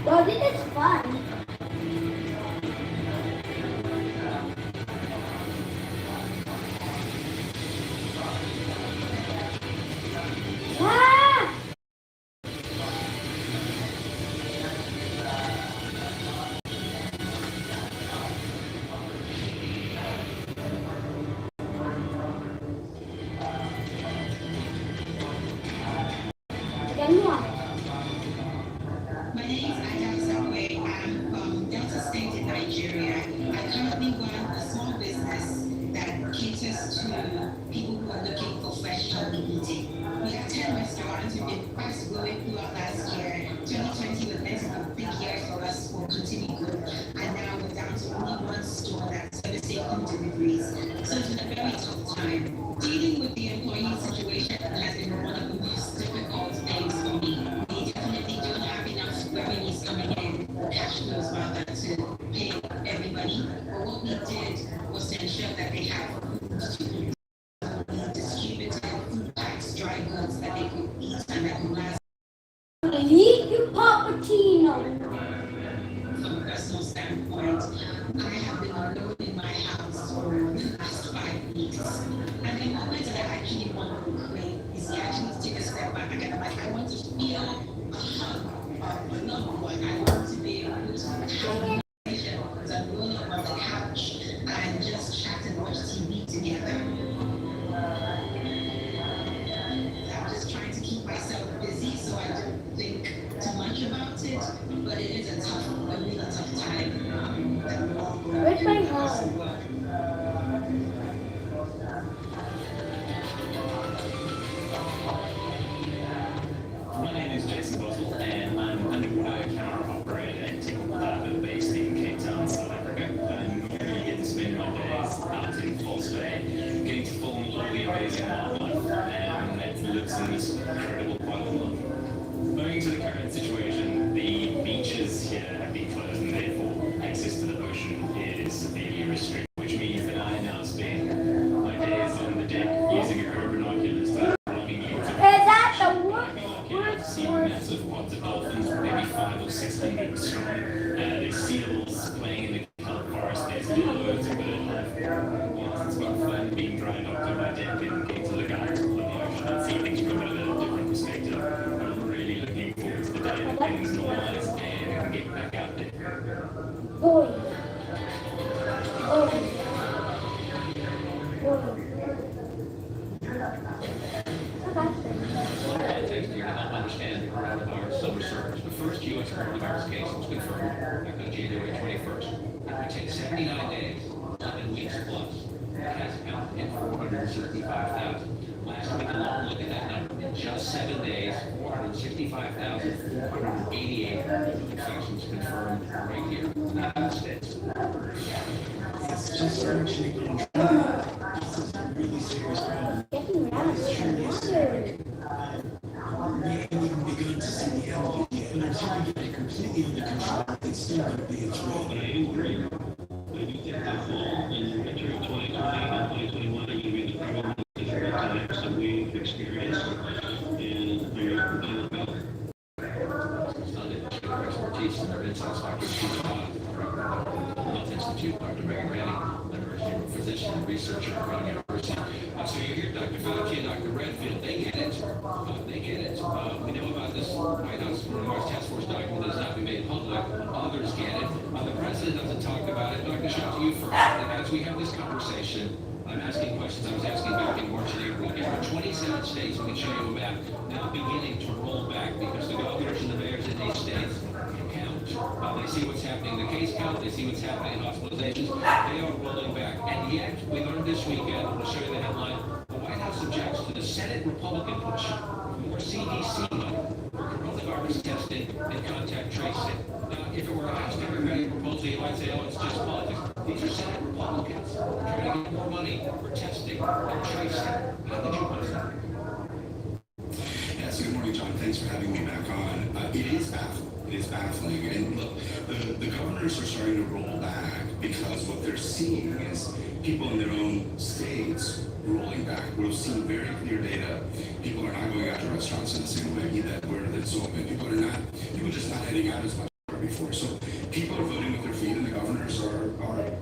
Well, this is fun. Ah! Ganyan. My name is Aja Sakwe. I'm from Delta State in Nigeria. I currently run a small business that caters to people who are looking for fresh, healthy eating. We have 10 restaurants. We've been fast growing throughout last year. 2020 was meant to be a big year for us for continued growth. And now we're down to only one store that's servicing home deliveries. So it's been a very tough time. Dealing with the employee situation has been one of the most difficult things for me. We definitely don't have enough revenues coming in, cash flows rather, to pay everybody. But what we did was to ensure that they have food to eat. We distributed food packs, dry goods that they could eat and that could last. Eat your Papatino. From a personal standpoint, I have been alone in my house for the last 5 weeks. And the moment that I actually want to create is to actually take a step back and I'm like, I want to feel a hug of a loved one. I want to be able to have a conversation as I'm rolling up on the couch and just chat and watch TV together. I'm just trying to keep myself busy so I don't think too much about it, but it is a really tough time that we're all going Where's my heart? My name is Jason Boswell, and I'm an underwater camera operator and technical development based in the seals playing in the kelp forest. There's loads of wildlife. It's about fun being driven up to my deck and getting to look out on the ocean and see things from a little different perspective. I'm really looking forward to the day that things normalize and we can get back out there. Boy. Context here to help understand the coronavirus summer surge. The first U.S. coronavirus case was confirmed back on January 21st. It would take 79 days, 11 weeks plus. The case count hit 465,000. Last week alone, look at that number. In just 7 days, 465,488 infections confirmed right here in the United States. It's just actually been this is a really serious problem. It's truly serious. We haven't even begun to see the end of it yet. And until we get it completely under control, it's still going to be a threat. But I do agree. I do think the fall and winter of 2020 and 2021 are going to be the probably difficult times that we've experienced. And very complete about it. It's not an issue of expertise and their insights, Dr. Steve Health Institute, Dr. Megan Rennie, member physician and researcher at Brown University. So you hear Dr. Fauci and Dr. Redfield, they get it. They get it. We know about this White House Coronavirus Task Force document that has not been made public. Others get it. The president doesn't talk about it. Dr. Shaw, to you first. And as we have this conversation, I'm asking questions I was asking back in March and April. There are 27 states, we can show you a map, now beginning to roll back because the governors and the mayors in these states count. They see what's happening in the case count, they see what's happening in hospitalizations, they are rolling back. And yet, we learned this weekend, I'll show you the headline, the White House objects to the Senate Republican push for more CDC money for coronavirus testing and contact tracing. Now, if it were a House Democratic proposal, you might say, oh, it's just politics. These are Senate Republicans trying to get more money for testing and tracing. How did you post that? Yes, good morning, John. Thanks for having me back on. It is baffling. It is baffling. And look, the governors are starting to roll back because what they're seeing is people in their own states rolling back. We've seen very clear data. People are not going out to restaurants in the same way that where it's open. People just not heading out as much as before. So people are voting with their feet, and the governors are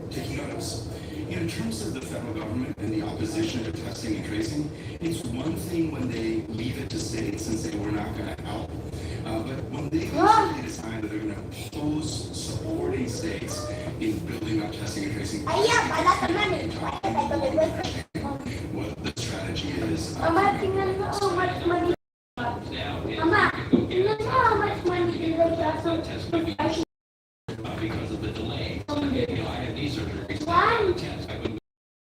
taking notice. In terms of the federal government and the opposition to testing and tracing, it's one thing when they leave it to states and say we're not going to help. But when they actually decide that they're going to oppose supporting states in building up testing and tracing, what the strategy is. Mama, tingnan mo how much money. Mama, tingnan mo how much money did they get. Because of the delay. I had knee surgery.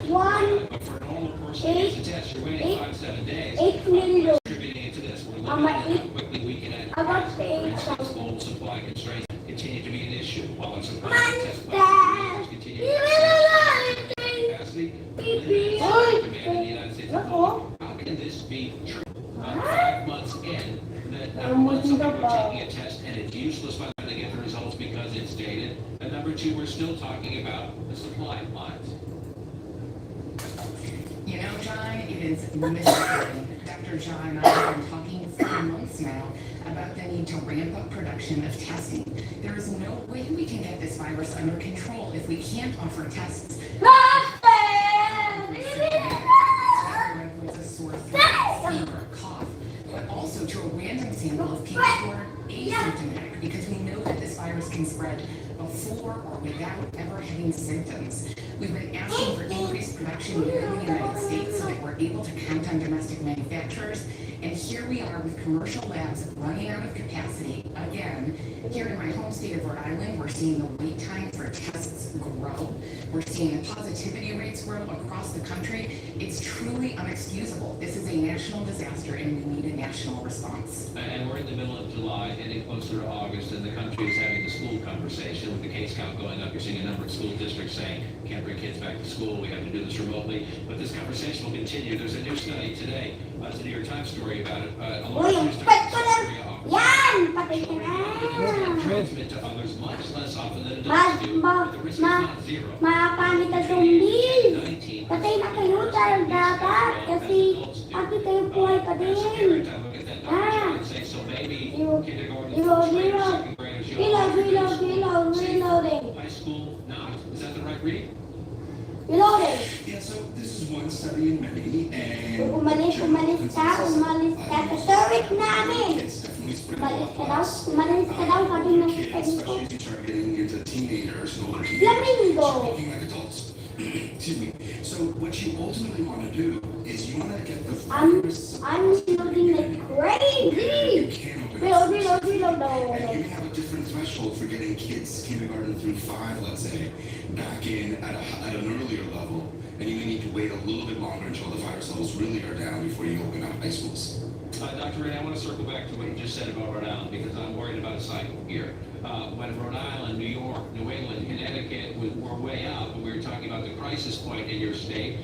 But for a normal person to get a test, you're waiting 5-7 days. 8 million. Contributing into this, we're Mama, limited how quickly we can add. About For instance, 8,000. global supply constraints continue to be an issue. While it's a Mom, test Dad, continue give to me the capacity, Baby. demand in the United States. Ako? How can this be true? 5 months in, that number one, some people are taking a test and it's useless by the time they get the results because it's dated. And number two, we're still talking about the supply lines. You know, John, it is mystery. Dr. John and I have been talking for months now about the need to ramp up production of testing. There is no way we can get this virus under control if we can't offer tests. With a sore throat, fever, cough, but also to a random sample of people who are asymptomatic, because we know that this virus can spread before or without ever having symptoms. We've been asking for increased production here in the United States so that we're able to count on domestic manufacturers. And here we are with commercial labs running out of capacity again. Here in my home state of Rhode Island, we're seeing the wait time for tests grow. We're seeing the positivity rates grow across the country. It's truly unexcusable. This is a national disaster and we need a national response. And we're in the middle of July, heading closer to August, and the country is having the school conversation with the case count going up. You're seeing a number of school districts saying, can't bring kids back to school, we have to do this remotely. But this conversation will continue. There's a new study today, it's a New York Times story about it. A Uy, large ang study pet ko in lang. Syria offers Yan! Patay ka na. transmit to others much less often than Ma, adults do, ma, but the risk is ma, not zero. makapangit ang zombies. Patay na kayo tayo dapat kasi pati kayo buhay pa din. So maybe kindergarten, Zero, first grade, zero. second grade, Reloading. High school not. Is that the right reading? Reloading. Yeah, so this is one study in many, and Umalis ka sa turret namin. it's definitely spread Umalis ka daw, sabi ng kids, sabi ko. especially as you start getting into teenagers and older Flamingo. speaking like adults. Excuse me. So what you ultimately want to do is you want to get the virus. I'm reloading like crazy. Reload. And you can have a different threshold for getting kids kindergarten through 5, let's say, back in at an earlier level, and you may need to wait a little bit longer until the virus levels really are down before you open up high schools. Dr. Ray, I want to circle back to what you just said about Rhode Island because I'm worried about a cycle here. When Rhode Island, New York, New England, Connecticut were way up, and we were talking about the crisis point in your state,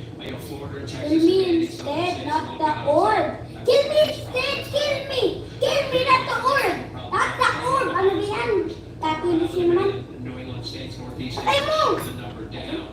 Florida and Texas. Kill me instead, not the orb. Kill me instead, kill me. Kill me, not the orb. Not the orb. Ano ba yan? Kakilisin naman. New England states, Northeast Ay states, mo! the number down.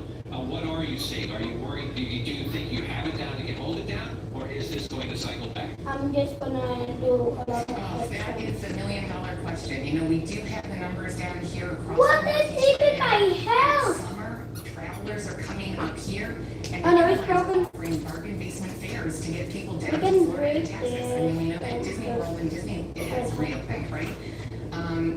What are you seeing? Are you worried? Do you think you have it down and can hold it down? Or is this going to cycle back? I'm just gonna do a lot of That is the million-dollar question. You know, we do have the numbers down here across. What the is even my health? Summer travelers are coming up here, and Oh, no, it's broken. offering bargain basement fares to get people down We to can Florida and break Texas. I mean, we know that Disney World and Disney it has reopened, right?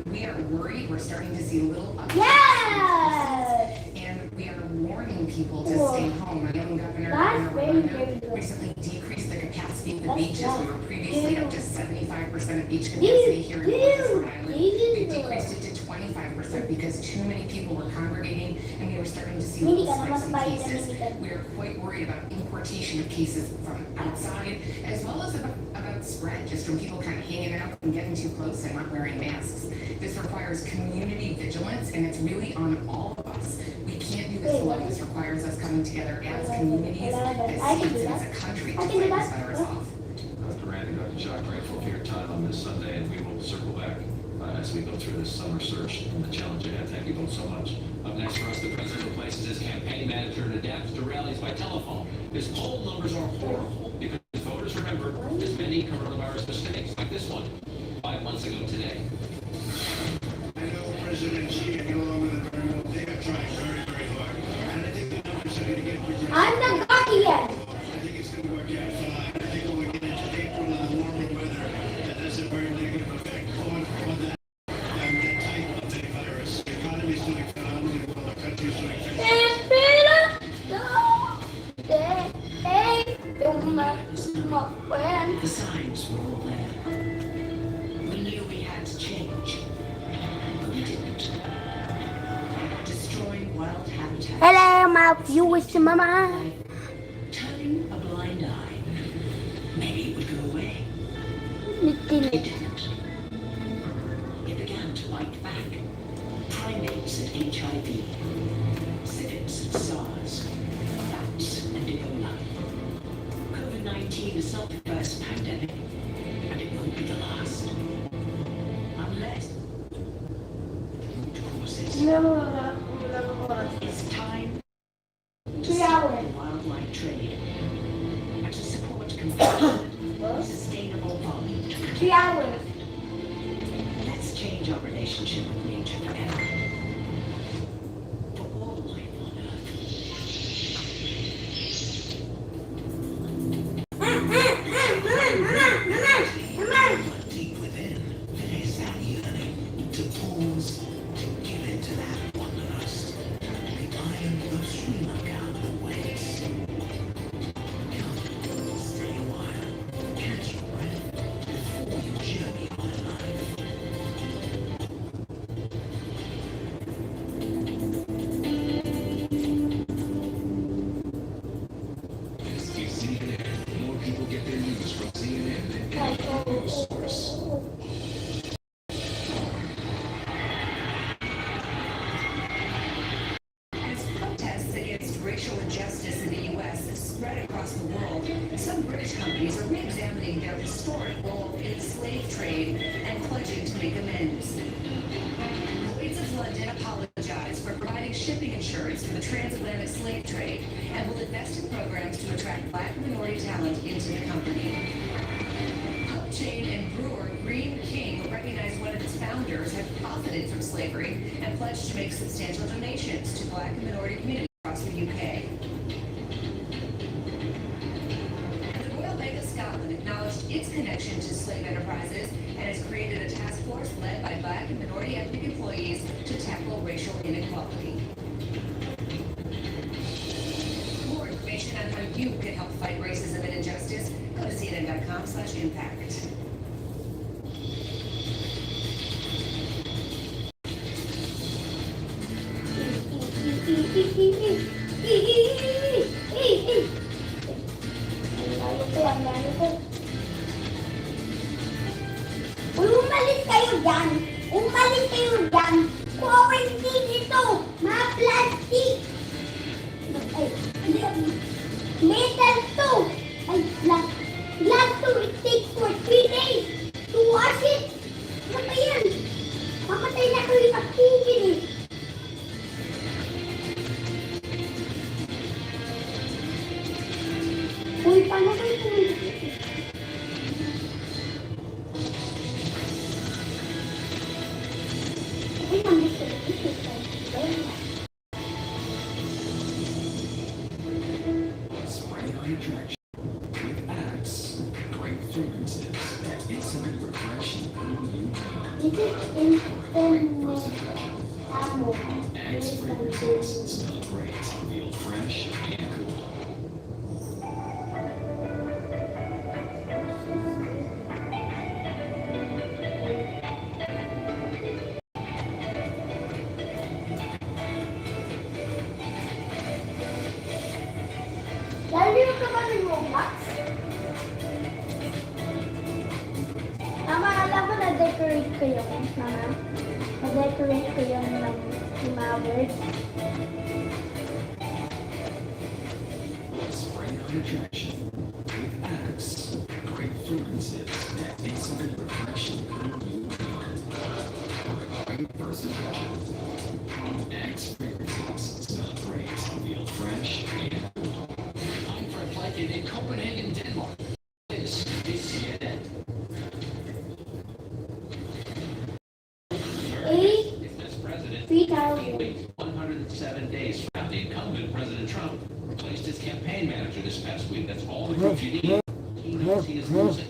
We are worried. We're starting to see a little uptick. Yes! And we are warning people to Whoa. stay home. I know Governor That's very, very Armando good. recently decreased the capacity of the That's beaches. good. We were previously up to 75% of beach Dude, capacity here in Rhode dude, Island. dude. We decreased it to 25% because too many people were congregating and we were starting to see Hindi little ka naman spikes in bayad ng cases. limited. We are quite worried about importation of cases from outside as well as about spread just from people kind of hanging out and getting too close and not wearing masks. This requires community vigilance and it's really on all of us. We can't do this alone. This requires us coming together as communities, as states, and as a country to fight this virus off. Dr. Randy, Dr. Jacques, grateful for your time on this Sunday, and we will circle back as we go through this summer search and the challenge ahead. Thank you both so much. Up next for us, the president replaces his campaign manager and adapts to rallies by telephone. His poll numbers are horrible because voters remember his many coronavirus mistakes, like this one 5 months ago today. I know President Xi and you along with the Colonel, they are trying very, very hard. And I think the numbers are going to get bigger. I'm the guardian. I think it's going to work out fine. I think when we get into April and the warmer weather, that has a very negative effect on that type of a virus. The economy is doing phenomenally well. The country is doing fantastic. The signs were all there. We knew we had to change, but we didn't. Destroying wild habitat. Hello, my viewers, mama. Turning a blind eye. Maybe it would go away. It didn't. It didn't. It began to bite back. Primates and HIV. Civics and SARS. Bats and Ebola. COVID-19 is not the first pandemic, and it won't be the last. Unless it's time to 3 stop hours. the wildlife trade and to support compassionate, sustainable farming. 3 hours. Let's change our relationship with nature forever. For all life on Earth. Deep within, there is that yearning to pause, to give into that wanderlust. The iron of Sri Lanka awaits. Come, stay a while, catch your breath before you journey on life. This is CNN. More people get their news from CNN than any other news source. As protests against racial injustice in the U.S. have spread across the world, some British companies are re-examining their historic role in the slave trade and pledging to make amends. Lloyd's of London apologized for providing shipping insurance for the transatlantic slave trade and will invest in programs to attract Black minority talent into the company. chain and brewer Green King recognized one of its founders had profited from slavery and pledged to make substantial donations to Black and minority communities across the UK. The Royal Bank of Scotland acknowledged its connection to slave enterprises and has created a task force led by Black and minority ethnic employees to tackle racial inequality. For more information on how you can help fight racism and injustice, go to cnn.com/impact. Umalis kayo dyan! Umalis kayo dyan! Kung ako hindi dito, mga plastic! Ay, metal to! Ay, glass to, it takes for 3 days to wash it! Ano ba yan? Mamatay na kayo sa tigil eh! Uy, paano kayo pumunta? Spray on attraction with Axe. Great fragrances that instantly refresh and cool you down. This is instant ammo. Axe fragrances smell great, feel fresh and cool. Lalo yung kapatid mo, Max? Tama, alam mo na-decorate ko yun, Mama. Na-decorate ko yun ng Maverick. Spray on attraction with Axe. Great fragrances that instantly refresh and cool you down. Great first impression. Axe fragrances smell great, feel fresh and cool. I'm Fred Pleitgen in Copenhagen, Denmark. This is CNN. 3,000. 107 days from the incumbent President Trump replaced his campaign manager this past week. That's all the proof you need. He knows he is losing.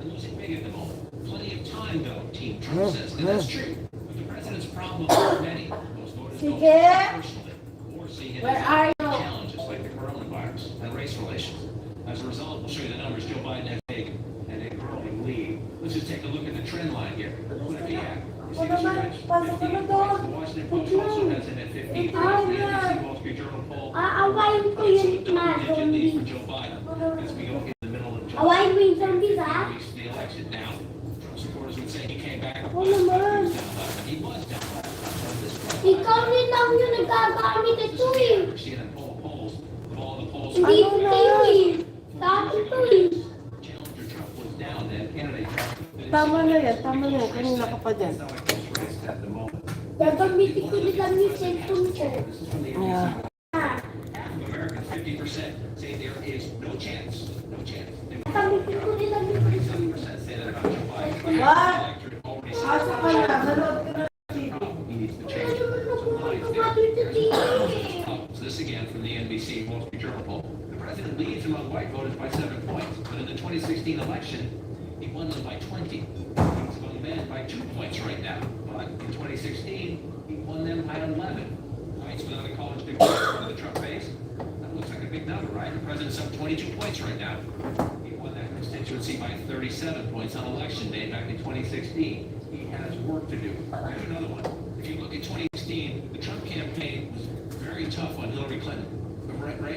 And losing big at the moment. Plenty of time, though, Team Trump says. And that's true. But the president's problem for many, most voters don't see it personally or see it as challenges like the coronavirus and race relations. As a result, we'll show you the numbers. Joe Biden has a growing lead. Let's just take a look at the trend line here. What if he had? You see the stretch? 15 points. The Washington Post also has him at 15 points. The NBC Wall Street Journal poll. Awayin ko So yung a double-digit lead for zombie. Joe Biden as we go in the middle of July. Awayin mo yung zombies, ha? The election now. Trump supporters would say he came back. Oo naman. He was down last time. At this point, Ikaw rin lang yung nagagamit ito eh. see it in polls. Of all the polls, Hindi ko kayo eh. Dati ito eh. Challenger Trump was down. Then candidate Trump. Tama na yan, kanina ka pa dyan. It's not like close race at the moment. Gagamitin ko din lang yung cellphone ko. This is from the Yeah. NBC. Half of Americans, 50%, say there is no chance. No chance. Gagamitin ko din lang yung cellphone ko. 37% say that about Joe Biden. What? Electorate already says Asa ka na, nanood ka na. he needs to change. Ano naman ako Lines magawa there. dito dito eh. So this again from the NBC Wall Street Journal poll. The president leads among white voters by 7 points, but in the 2016 election, he won them by 20. He's among men by 2 points right now, but in 2016, he won them by 11. Whites without a college degree for the Trump base. That looks like a big number, right? The president's up 22 points right now. He won that constituency by 37 points on election day back in 2016. He has work to do. Here's another one. If you look at 2016, the Trump campaign was very tough on Hillary Clinton. The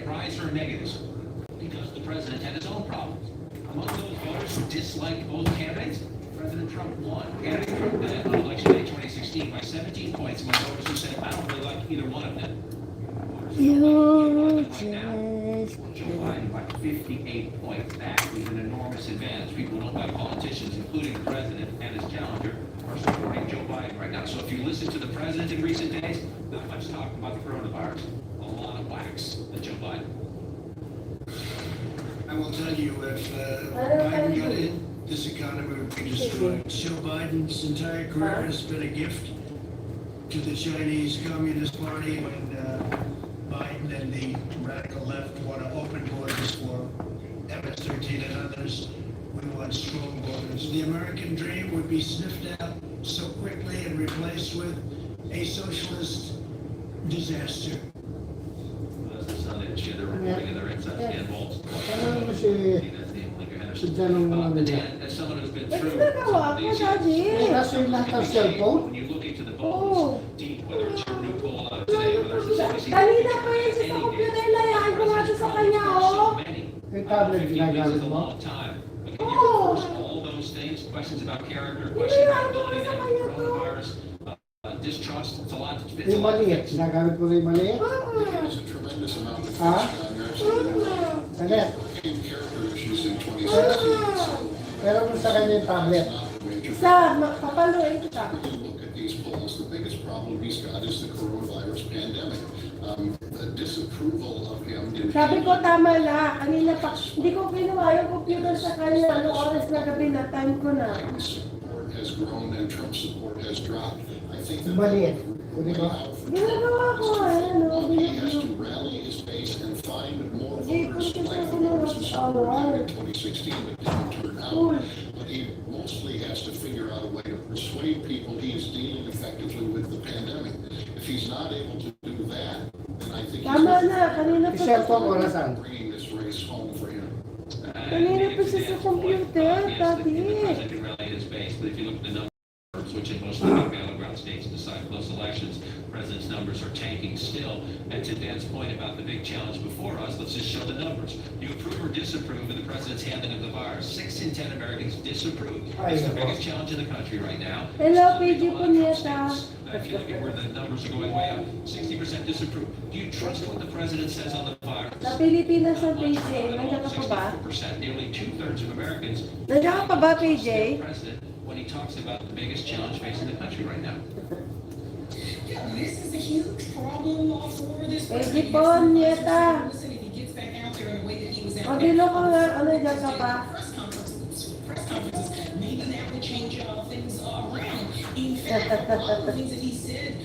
rise her negatives because the president had his own problems. Among those voters who disliked both candidates, President Trump won. Candidate Trump led on election day 2016 by 17 points among voters who said, I don't really like either one of them. Joe Biden by 58 points. That is an enormous advantage. People who don't like politicians, including the president and his challenger, are supporting Joe Biden right now. So if you listen to the president in recent days, not much talk about the coronavirus. A lot of wax at Joe Biden. I will tell you, if Biden got in, this economy would be destroyed. Joe Biden's entire career has been a gift to the Chinese Communist Party, when Biden and the radical left want to open borders for MS-13 and others. We want strong borders. The American dream would be sniffed out so quickly and replaced with a socialist disaster. That's the Sunday issue. They're reporting in their inside scan vaults. Ano mo si Janong mga nila? Dan, as someone who's been through Ginagawa ko, Daddy. Kasi yung lahat ng cellphone? when you look into the Oo. bones deep, whether it's your new poll out today, whether it's the CBC, Kanina pa yun sa computer na yan. Ko nga sa kanya, oh. Yung tablet ginagamit a mo? long time. But can you reverse all those things? Questions about character, questions about ability to handle coronavirus, distrust. It's a lot. It's a Yung lot. maliit, ginagamit mo rin yung maliit? There's a tremendous amount of Huh? Annette, character issues in 2016. So pero mo sa kanya yung tablet. Sa, papaluin kita. look at these polls, the biggest problem he's got is the coronavirus pandemic. The disapproval of him in Sabi ko, tama na. Kanina pa. Hindi ko kinuha yung computer sa kanya. Anong oras na gabi na? Time ko na. Biden's support has grown and Trump's support has dropped. I think that Maliit. Kunin ko. Ginagawa ko. Ano, he has to rally his base and find more voters like the voters who supported him in 2016 but didn't turn out. But he mostly has to figure out a way to persuade people he is dealing effectively with the pandemic. If he's not able to do that, then I think Tama na. Kanina pa. Yung cellphone ko nasaan? bringing this race home for him. Kanina pa siya sa computer, Daddy. The president can rally his base, but if you look at the numbers, which in most of the big battleground states decide close elections, the president's numbers are tanking still. And to Dan's point about the big challenge before us, let's just show the numbers. You approve or disapprove of the president's handling of the virus. 6 in 10 Americans disapprove. It's the biggest challenge in the country right now. Hello, PG Punyeta. If you look at where the numbers are going way up, 60% disapprove. Do you trust what the president says on the virus? Sa Pilipinas ang PJ. Nandiyan ka pa ba? 64%, nearly 2/3 of Americans Nandiyan ka pa ba, PJ? president when he talks about the biggest challenge facing the country right now. Yeah, this is a huge problem for this PG president. Punyeta. Listen, if he gets back out there in the way that he was out O, there. dilo ko nga. Ano dyan ka pa? Press conferences, maybe that would change things around. In fact, a lot of the things that he said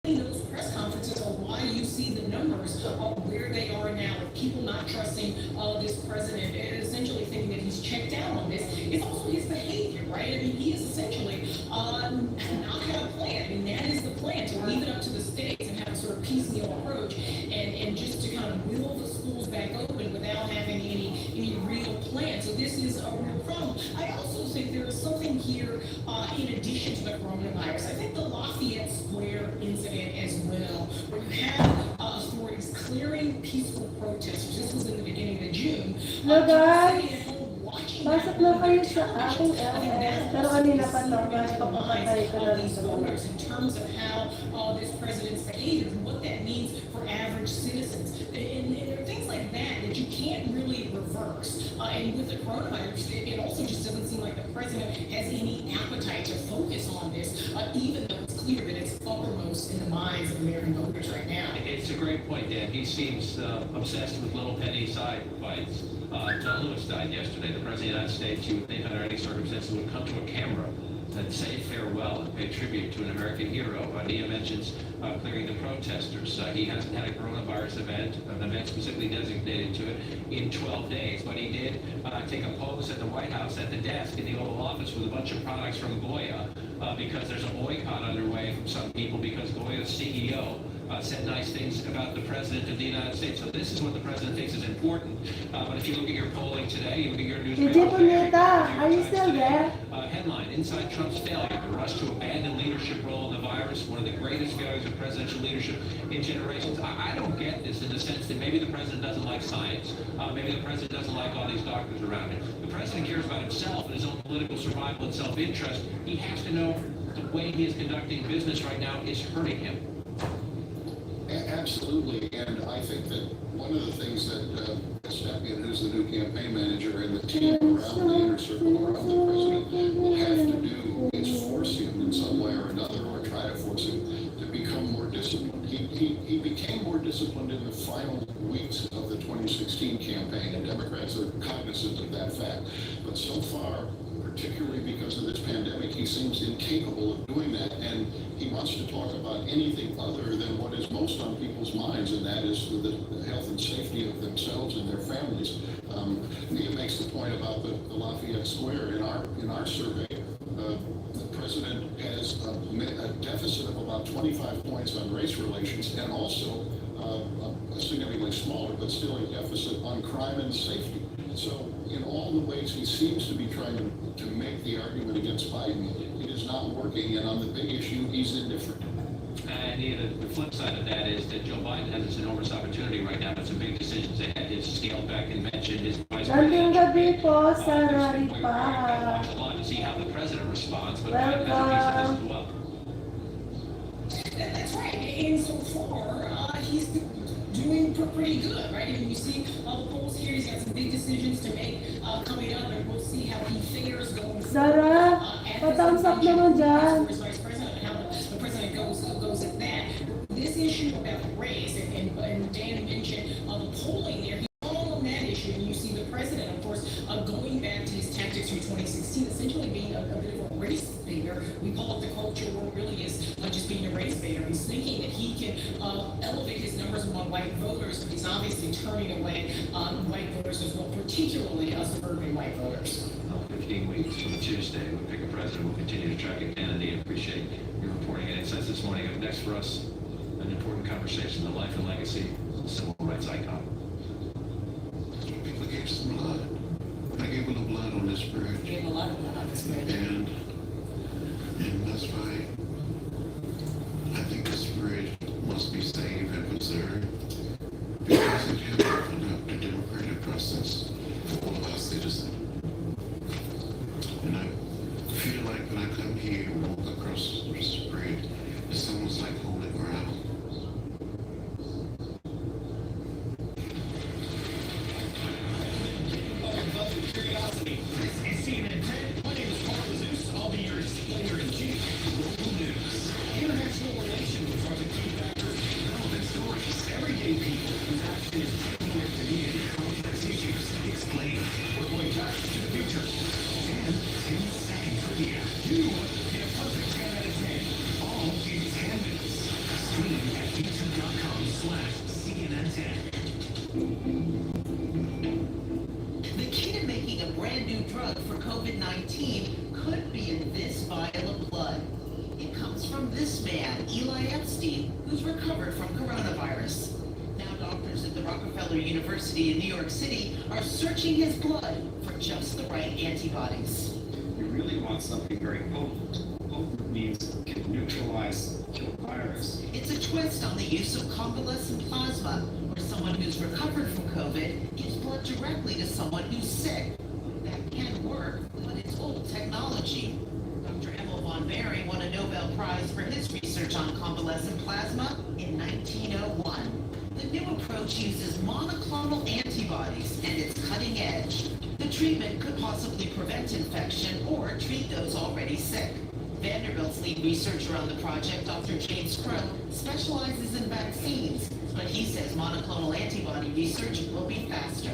in those press conferences are why you see the numbers where they are now, with people not trusting this president and essentially thinking that he's checked out on this. It's also his behavior, right? I mean, he is essentially not had a plan. I mean, that is the plan, to leave it up to the states and have a sort of piecemeal approach and just to kind of will the schools back open without having any real plan. So this is a real problem. I also think there is something here in addition to the coronavirus. I think the Lafayette Square incident as well, where you have authorities clearing peaceful protesters. This was in the beginning of June. Hello, guys. Pasok na kayo sa aking pero kanina pa to. Mas papapatay ko na rin sa mga. In terms of how this president's behavior and what that means for average citizens. And there are things like that that you can't really reverse. And with the coronavirus, it also just doesn't seem like the president has any appetite to focus on this, even though it's clear that it's uppermost in the minds of American voters right now. It's a great point, Dan. He seems obsessed with little penny side fights. John Lewis died yesterday. The president of the United States, you would think under any circumstances, would come to a camera and say farewell and pay tribute to an American hero. Nia mentions clearing the protesters. He hasn't had a coronavirus event, an event specifically designated to it, in 12 days. But he did take a pose at the White House at the desk in the Oval Office with a bunch of products from Goya because there's a boycott underway from some people because Goya's CEO said nice things about the President of the United States. So this is what the President thinks is important. But if you look at your polling today, you look at your newspaper. PG Punyeta, are you still there? Headline, Inside Trump's failure, the rush to abandon leadership role in the virus, one of the greatest failures of presidential leadership in generations. I don't get this in the sense that maybe the president doesn't like science. Maybe the president doesn't like all these doctors around him. The president cares about himself and his own political survival and self-interest. He has to know the way he is conducting business right now is hurting him. Absolutely, and I think that one of the things that Stepien, who's the new campaign manager, and the team around the inner circle around the president will have to do is force him in some way or another, or try to force him to become more disciplined. He became more disciplined in the final weeks of the 2016 campaign, and Democrats are cognizant of that fact. But so far, particularly because of this pandemic, he seems incapable of doing that, and he wants to talk about anything other than what is most on people's minds, and that is the health and safety of themselves and their families. Mia makes the point about the Lafayette Square. In our survey, the president has a deficit of about 25 points on race relations, and also a significantly smaller, but still a deficit on crime and safety. So in all the ways he seems to be trying to make the argument against Biden, it is not working, and on the big issue, he's indifferent. And the flip side of that is that Joe Biden has this enormous opportunity right now, but some big decisions ahead. His scaled back convention, his vice Gandang gabi president. po sa There's Raripa. a lot to see how the president responds, but Biden has a piece of this as well. That's right. And so far, he's doing pretty good, right? And you see the polls here, he's got some big decisions to make coming up, and we'll see how he fares going forward. Sarah, pa-thumbs up naman dyan. As vice president, and how the president goes at that. This issue about race, and Dan mentioned the polling there, he's all on that issue, and you see the president, of course, going back to his tactics from 2016, essentially being a bit of a race baiter. We call it the culture war, really is just being a race baiter. He's thinking that he can elevate his numbers among white voters, but he's obviously turning away white voters as well, particularly suburban white voters. 15 weeks from Tuesday, we'll pick a president. We'll continue to track a candidate. Appreciate your reporting and insights this morning. Up next for us, an important conversation, the life and legacy of the civil rights icon. People gave some blood. I gave a little blood on this bridge. Gave a lot of blood on this bridge. And that's why I think this bridge must be saved and preserved, because it has opened up the democratic process for all of our citizens. And I feel like when I come here and walk across this bridge, it's almost like holy ground. Curiosity. This is CNN 10. My name is Carl Zeus. I'll be your explainer-in-chief of local news. International relations are the key factors in relevant stories. Everyday people whose actions with immediate complex issues. Explain. We're going back to the future. And 10-second trivia. You get a perfect 10 out of 10. All in 10 minutes. Stream at youtube.com/CNN10. The key to making a brand new drug for COVID-19 could be in this vial of blood. It comes from this man, Eli Epstein, who's recovered from coronavirus. Now doctors at the Rockefeller University in New York City are searching his blood for just the right antibodies. We really want something very potent. Potent means it can neutralize, kill virus. It's a twist on the use of convalescent plasma, where someone who's recovered from COVID gives blood directly to someone who's sick. That can work, but it's old technology. Dr. Emil von Behring won a Nobel Prize for his research on convalescent plasma in 1901. The new approach uses monoclonal antibodies, and it's cutting edge. The treatment could possibly prevent infection or treat those already sick. Vanderbilt's lead researcher on the project, Dr. James Crow, specializes in vaccines, but he says monoclonal antibody research will be faster.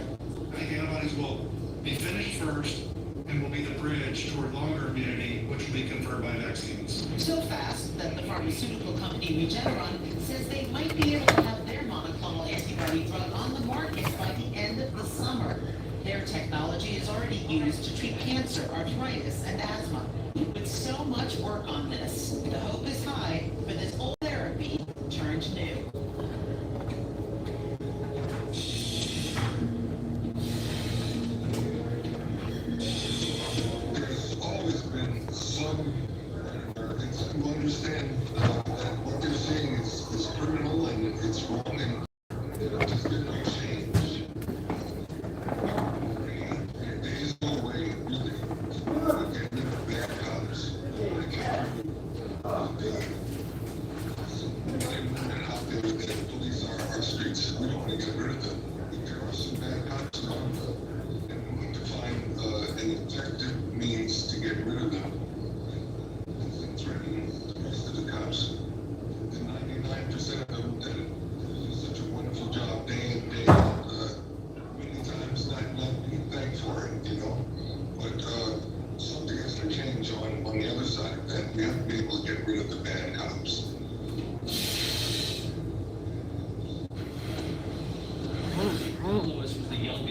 I think antibodies will be finished first and will be the bridge toward longer immunity, which will be conferred by vaccines. So fast that the pharmaceutical company Regeneron says they might be able to have their monoclonal antibody drug on the market by the end of the summer. Their technology is already used to treat cancer, arthritis, and asthma. With so much work on this, the hope is high for this old therapy turned new. There's always been some who understand that what they're saying is criminal and it's wrong, and there's just been no change. There is no way, really, to get rid of bad cops.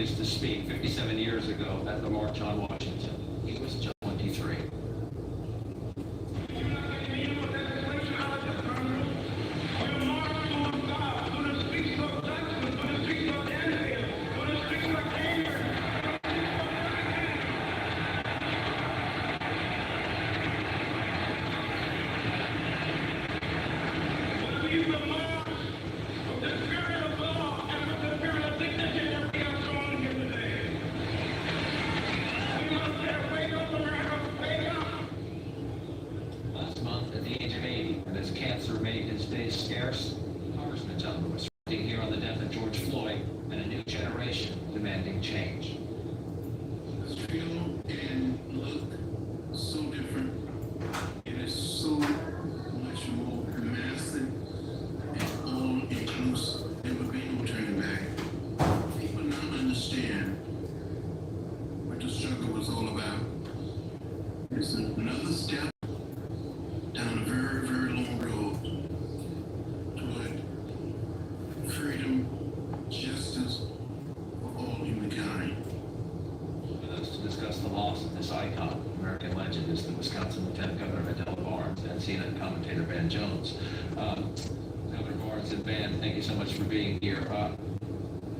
used to speak 57 years ago at the March on Washington. He was just 23. Last month, at the age of 80, and as cancer made his days scarce, Congressman John Lewis writing here on the death of George Floyd and a new generation demanding change. Feel and look so different. It is so much more massive and all inclusive. There would be no turning back. People now understand what the struggle was all about. It's another step down a very, very long road toward freedom, justice for all humankind. With us to discuss the loss of this icon, American legend, is the Wisconsin Lieutenant Governor Mandela Barnes and CNN commentator Van Jones. Governor Barnes and Van, thank you so much for being here.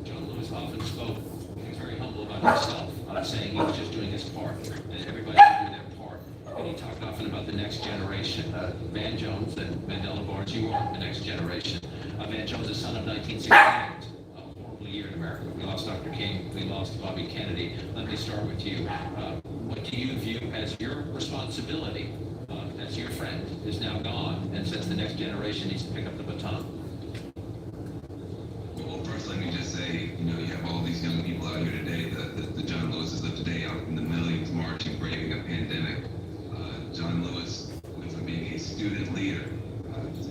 John Lewis often spoke, he was very humble about himself, saying he was just doing his part, and everybody should do their part. And he talked often about the next generation. Van Jones and Mandela Barnes, you are the next generation. Van Jones is son of 1968. A horrible year in America. We lost Dr. King, we lost Bobby Kennedy. Let me start with you. What do you view as your responsibility as your friend is now gone and says the next generation needs to pick up the baton? Well, first, let me just say, you know, you have all these young people out here today, the John Lewis's of today out in the millions marching, braving a pandemic. John Lewis went from being a student leader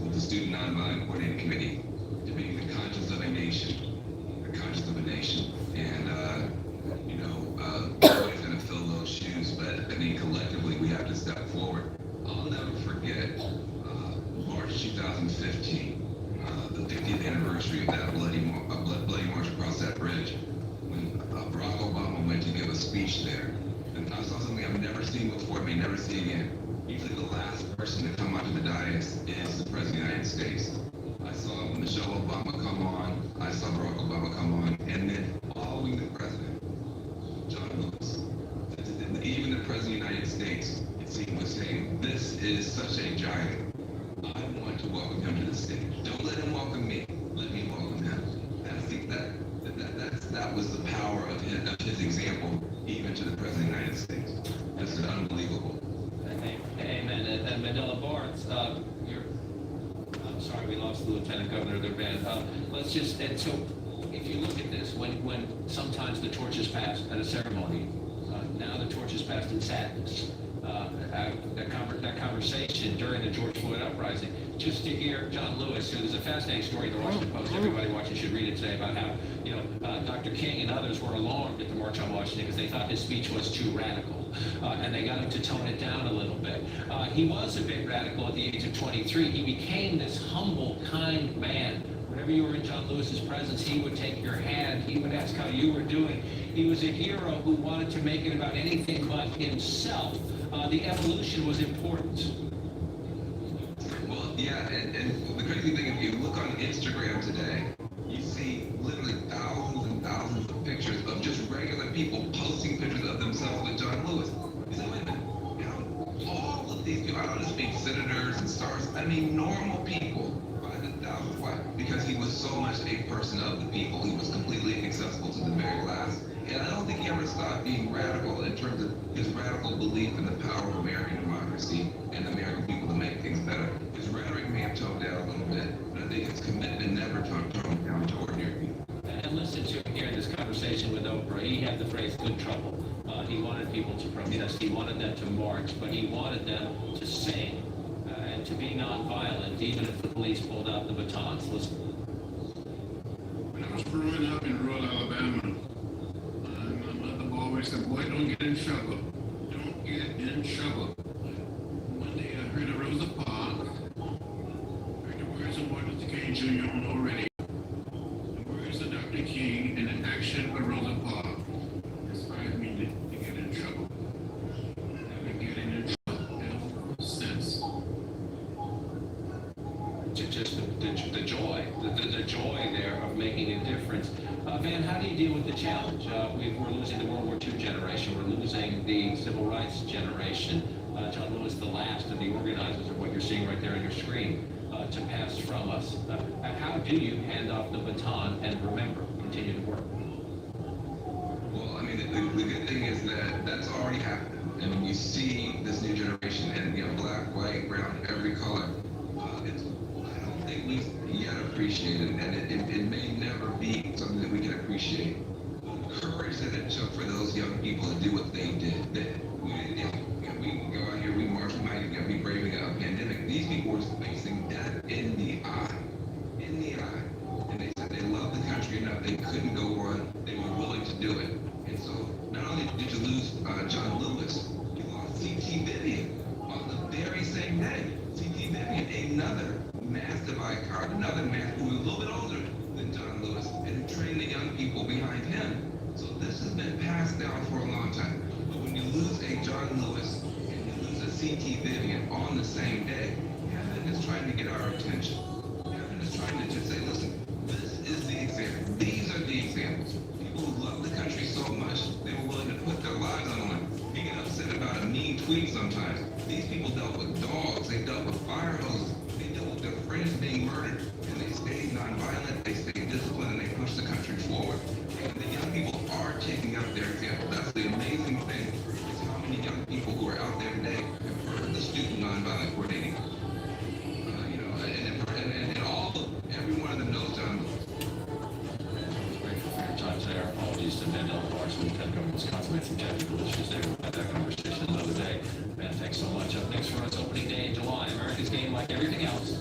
with the Student Nonviolent Coordinating Committee to being the conscience of a nation, And, nobody's going to fill those shoes, but I think collectively we have to step forward. I'll never forget March 2015. The 50th anniversary of that bloody march across that bridge, when Barack Obama went to give a speech there. And I saw something I've never seen before, may never see again. Usually the last person to come onto the dais is the President of the United States. I saw Michelle Obama come on, I saw Barack Obama come on, and then following the President, John Lewis. Even the President of the United States, it seemed, was saying, this is such a giant. I want to welcome him to the stage. Don't let him welcome me. Let me welcome him. And I think that was the power of his example, even to the President of the United States. This is unbelievable. Amen. And Mandela Barnes, I'm sorry we lost the Lieutenant Governor of their band. So if you look at this, when sometimes the torch is passed at a ceremony, now the torch is passed in sadness. That conversation during the George Floyd uprising, just to hear John Lewis, who there's a fascinating story in the Washington Post, everybody watching should read it today, about how, Dr. King and others were alarmed at the March on Washington because they thought his speech was too radical, and they got him to tone it down a little bit. He was a bit radical at the age of 23. He became this humble, kind man. Whenever you were in John Lewis's presence, he would take your hand. He would ask how you were doing. He was a hero who wanted to make it about anything but himself. The evolution was important. Well, yeah, and the crazy thing, if you look on Instagram today, you see literally thousands and thousands of pictures of just regular people posting pictures of themselves with John Lewis. You say, wait a minute, all of these people, I don't just mean senators and stars, I mean normal people, by the thousands. Why? Because he was so much a person of the people. He was completely inaccessible to the very last. And I don't think he ever stopped being radical in terms of his radical belief in the power of American democracy and the American people to make things better. His rhetoric may have toned down a little bit, but I think his commitment never toned down to ordinary people. And listen to him here in this conversation with Oprah. He had the phrase "good trouble." He wanted people to protest. He wanted them to march, but he wanted them to sing and to be nonviolent, even if the police pulled out the batons. Listen. When I was growing up in rural Alabama, my mother always said, boy, don't get in trouble. Don't get in trouble. One day I heard of Rosa Parks, heard the words of Martin Luther King Jr. on already, the words of Dr. King, and the action of Rosa Parks. the joy there of making a difference. Van, how do you deal with the challenge? We're losing the World War II generation. We're losing the civil rights generation. John Lewis, the last of the organizers of what you're seeing right there on your screen, to pass from us. How do you hand off the baton and remember, continue to work? Well, I mean, the good thing is that that's already happened. And we see this new generation, and black, white, brown, every color. I don't think we've yet appreciated, and it may never be something that we can appreciate. The courage that it took for those young people to do what they did. We can go out here, we march, we might be braving a pandemic. These people were facing death in the eye. In the eye. And they said they loved the country enough, they couldn't go on, they were willing to do it. And so, not only did you lose John Lewis, you lost C.T. Vivian on the very same day. C.T. Vivian, another massive icon, another man who was a little bit older than John Lewis, and trained the young people behind him. So this has been passed down for a long time. But when you lose a John Lewis and you lose a C.T. Vivian on the same day, heaven is trying to get our attention. Heaven is trying to just say, listen, this is the example. These are the examples. People who love the country so much, they were willing to put their lives on the line. They get upset about a mean tweet sometimes. These people dealt with dogs, they dealt with fire hoses, they dealt with their friends being murdered, and they stayed nonviolent, they stayed disciplined, and they pushed the country forward. And the young people are taking up their example. That's the amazing thing, is how many young people who are out there today have heard the student nonviolent coordinating. And all of every one of them knows John Lewis. Grateful for your time there. Apologies to Mandela Larson, Petco, Wisconsin, had some technical issues there. We'll have that conversation another day. Man, thanks so much. Up next for us, opening day in July. America's game like everything else.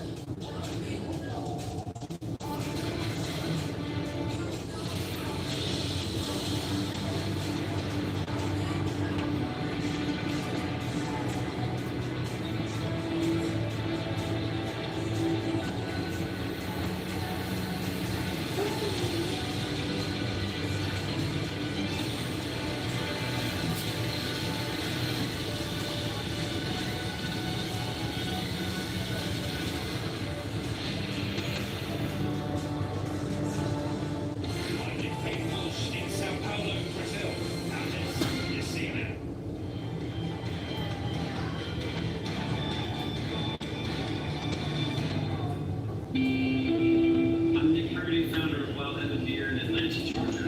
I'm Nick Purdy, founder of Wild Heaven Beer in Atlanta, Georgia.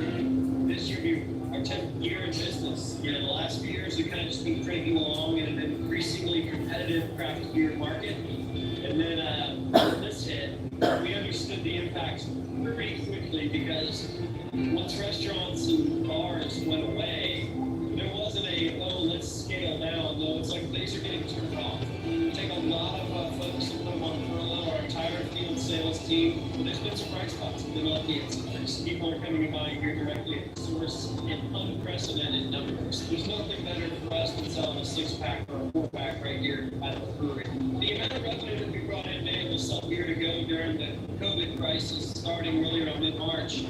This year will be our 10th year in business. The last few years we've kind of just been cranking along in an increasingly competitive craft beer market. And then when this hit, we understood the impact pretty quickly because once restaurants and bars went away, there wasn't let's scale down. No, it's like things are getting turned off. We take a lot of folks and put them on furlough, our entire field sales team. But there's been some bright spots. We've been lucky. People are coming and buying here directly at the source in unprecedented numbers. There's nothing better for us than selling a 6-pack or a 4-pack right here at the brewery. The amount of revenue that we brought in being able to sell beer to go during the COVID crisis starting really around mid-March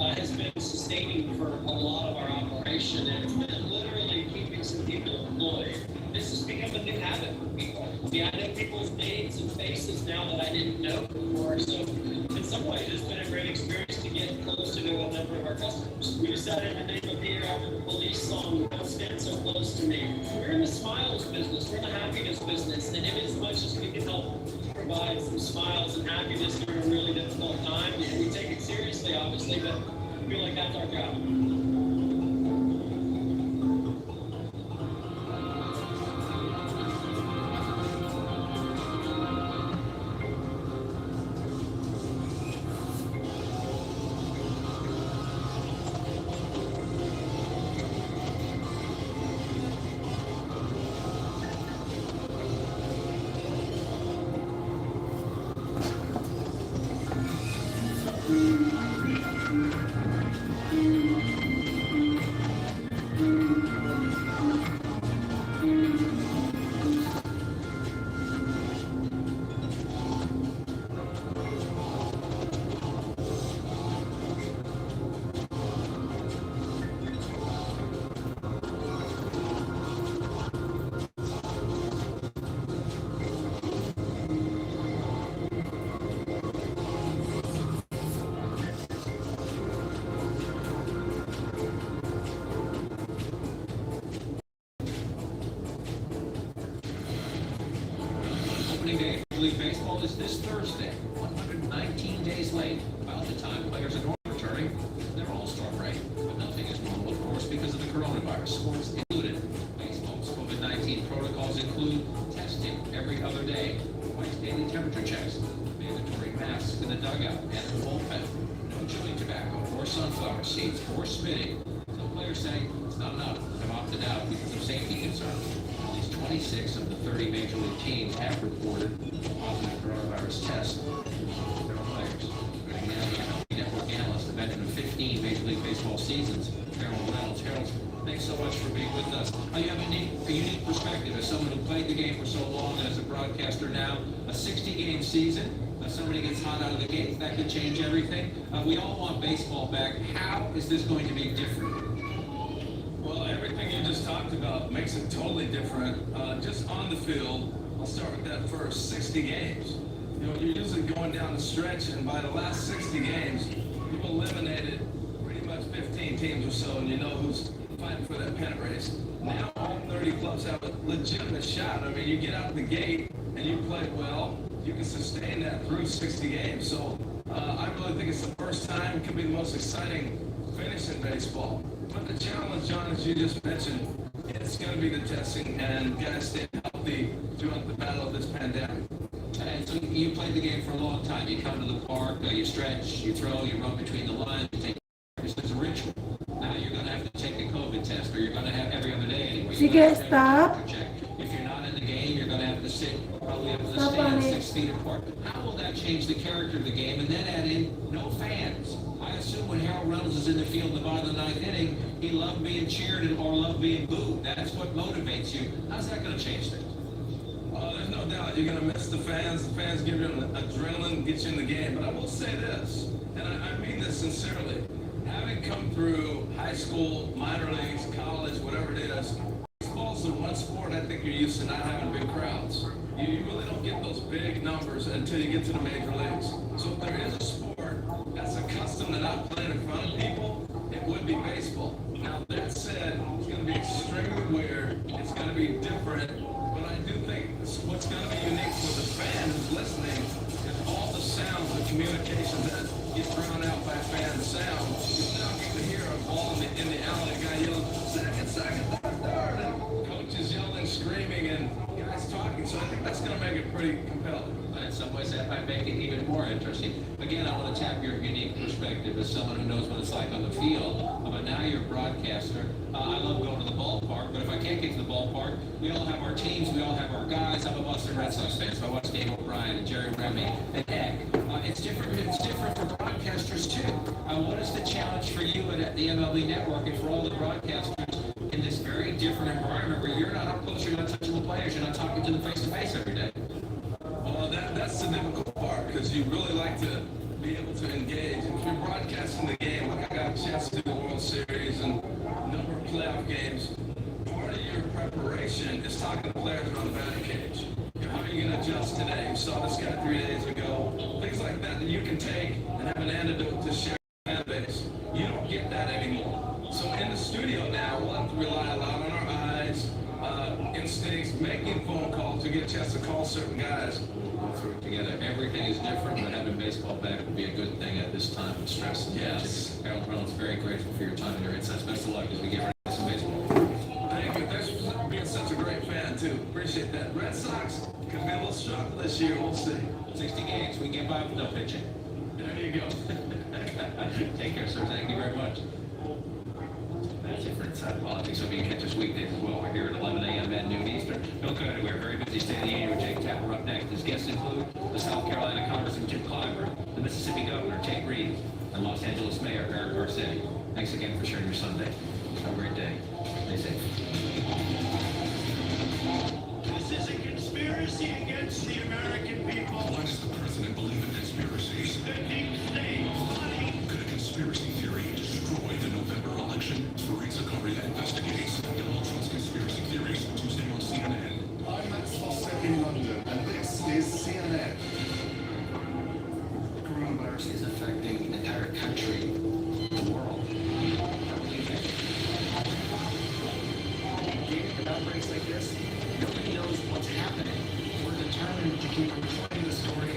has been sustaining for a lot of our operation, and it's been literally keeping some people employed. This has become a new habit for people. I know people's names and faces now that I didn't know before, so in some ways it's been a great experience to get closer to a number of our customers. We decided to name a beer after the Police song, Don't Stand So Close to Me. We're in the smiles business, we're in the happiness business, and in as much as we can help provide some smiles and happiness during a really difficult time, and we take it seriously, obviously, but I feel like that's our job. was this Thursday, 119 days late, about the time players are returning their All-Star break. But nothing is normal, of course, because of the coronavirus. Sports included. Baseball's COVID-19 protocols include testing every other day, twice daily temperature checks, mandatory masks in the dugout and the bullpen, no chewing tobacco or sunflower seeds or spitting. Some players say it's not enough. They've opted out because of safety concerns. At least 26 of the 30 major league teams have reported positive coronavirus tests. Their players. Joining now the MLB Network analyst, a veteran of 15 Major League Baseball seasons, Harold Reynolds. Harold, thanks so much for being with us. You have a unique perspective as someone who played the game for so long and as a broadcaster now. A 60-game season. Somebody gets hot out of the gate, that could change everything. We all want baseball back. How is this going to be different? Well, everything you just talked about makes it totally different. Just on the field, I'll start with that first, 60 games. You know, you're usually going down the stretch, and by the last 60 games, you've eliminated pretty much 15 teams or so, and you know who's fighting for that pennant race. Now all 30 clubs have a legitimate shot. I mean, you get out the gate and you play well, you can sustain that through 60 games. So I really think it's the first time, it could be the most exciting finish in baseball. But the challenge, John, as you just mentioned, it's going to be the testing and guys stay healthy throughout the battle of this pandemic. And so you played the game for a long time. You come to the park, you stretch, you throw, you run between the lines, you take it's a ritual. Now you're going to have to take a COVID test, or you're going to have every other day anyway. Sige, stop. If you're not in the game, you're going to have to sit, probably have to stand 6 feet apart. How will that change the character of the game? And then add in no fans. I assume when Harold Reynolds is in the field in the bottom of the 9th inning, he loved being cheered or loved being booed. That's what motivates you. How's that going to change things? There's no doubt you're going to miss the fans. The fans give you an adrenaline, get you in the game. But I will say this, and I mean this sincerely. Having come through high school, minor leagues, college, whatever it is, baseball's the one sport I think you're used to not having big crowds. You really don't get those big numbers until you get to the major leagues. So if there is a sport that's accustomed to not playing in front of people, it would be baseball. Now that said, it's going to be extremely weird. It's going to be different. But I do think what's going to be unique for the fan who's listening is all the sounds, the communications that get drowned out by fan sound. You'll now get to hear a ball in the alley, a guy yelling, second, third, and coaches yelling, screaming, and guys talking. So I think that's going to make it pretty compelling. In some ways, that might make it even more interesting. Again, I want to tap your unique perspective as someone who knows what it's like on the field. But now you're a broadcaster. I love going to the ballpark, but if I can't get to the ballpark, we all have our teams, we all have our guys. I'm a Boston Red Sox fan, so I watch Dave O'Brien and Jerry Remy and Eck. It's different for broadcasters too. What is the challenge for you at the MLB Network and for all the broadcasters in this very different environment where you're not up close, you're not touching the players, you're not talking to them face-to-face every day? Well, that's the difficult part, because you really like to be able to engage. If you're broadcasting the game, like I got a chance to do the World Series and a number of playoff games, part of your preparation is talking to players around the batting cage. How are you going to adjust today? You saw this guy 3 days ago. Things like that you can take and have an antidote to share with the fan base. You don't get that anymore. So in the studio now, we'll have to rely a lot on our eyes, instincts, making phone calls to get a chance to call certain guys. Go through it together. Everything is different, but having baseball back would be a good thing at this time of stress and tension. Harold Reynolds, very grateful for your time and your insights. Best of luck as we get ready for some baseball. Thank you. Thanks for being such a great fan, too. Appreciate that. Red Sox could be a little struggle this year. We'll see. 60 games. We can get by with no pitching. There you go. Take care, sir. Thank you very much. That's it for Inside Politics. Hope you can catch us weekdays as well. We're here at 11 a.m. and noon Eastern. Don't go anywhere. Very busy State of the Union with Jake Tapper up next. His guests include the South Carolina Congressman Jim Clyburn, the Mississippi Governor Tate Reeves, and Los Angeles Mayor Eric Garcetti. Thanks again for sharing your Sunday. Have a great day. Stay safe. This is a conspiracy against the American people. Why does the president believe in conspiracies? The deep state money. Could a conspiracy theory destroy the November election? Teresa Correa investigates Donald Trump's conspiracy theories Tuesday on CNN. I'm Maxwell Sick in London, and this is CNN. The coronavirus is affecting the entire country, the world. Dealing with outbreaks like this, nobody knows what's happening. We're determined to keep reporting the story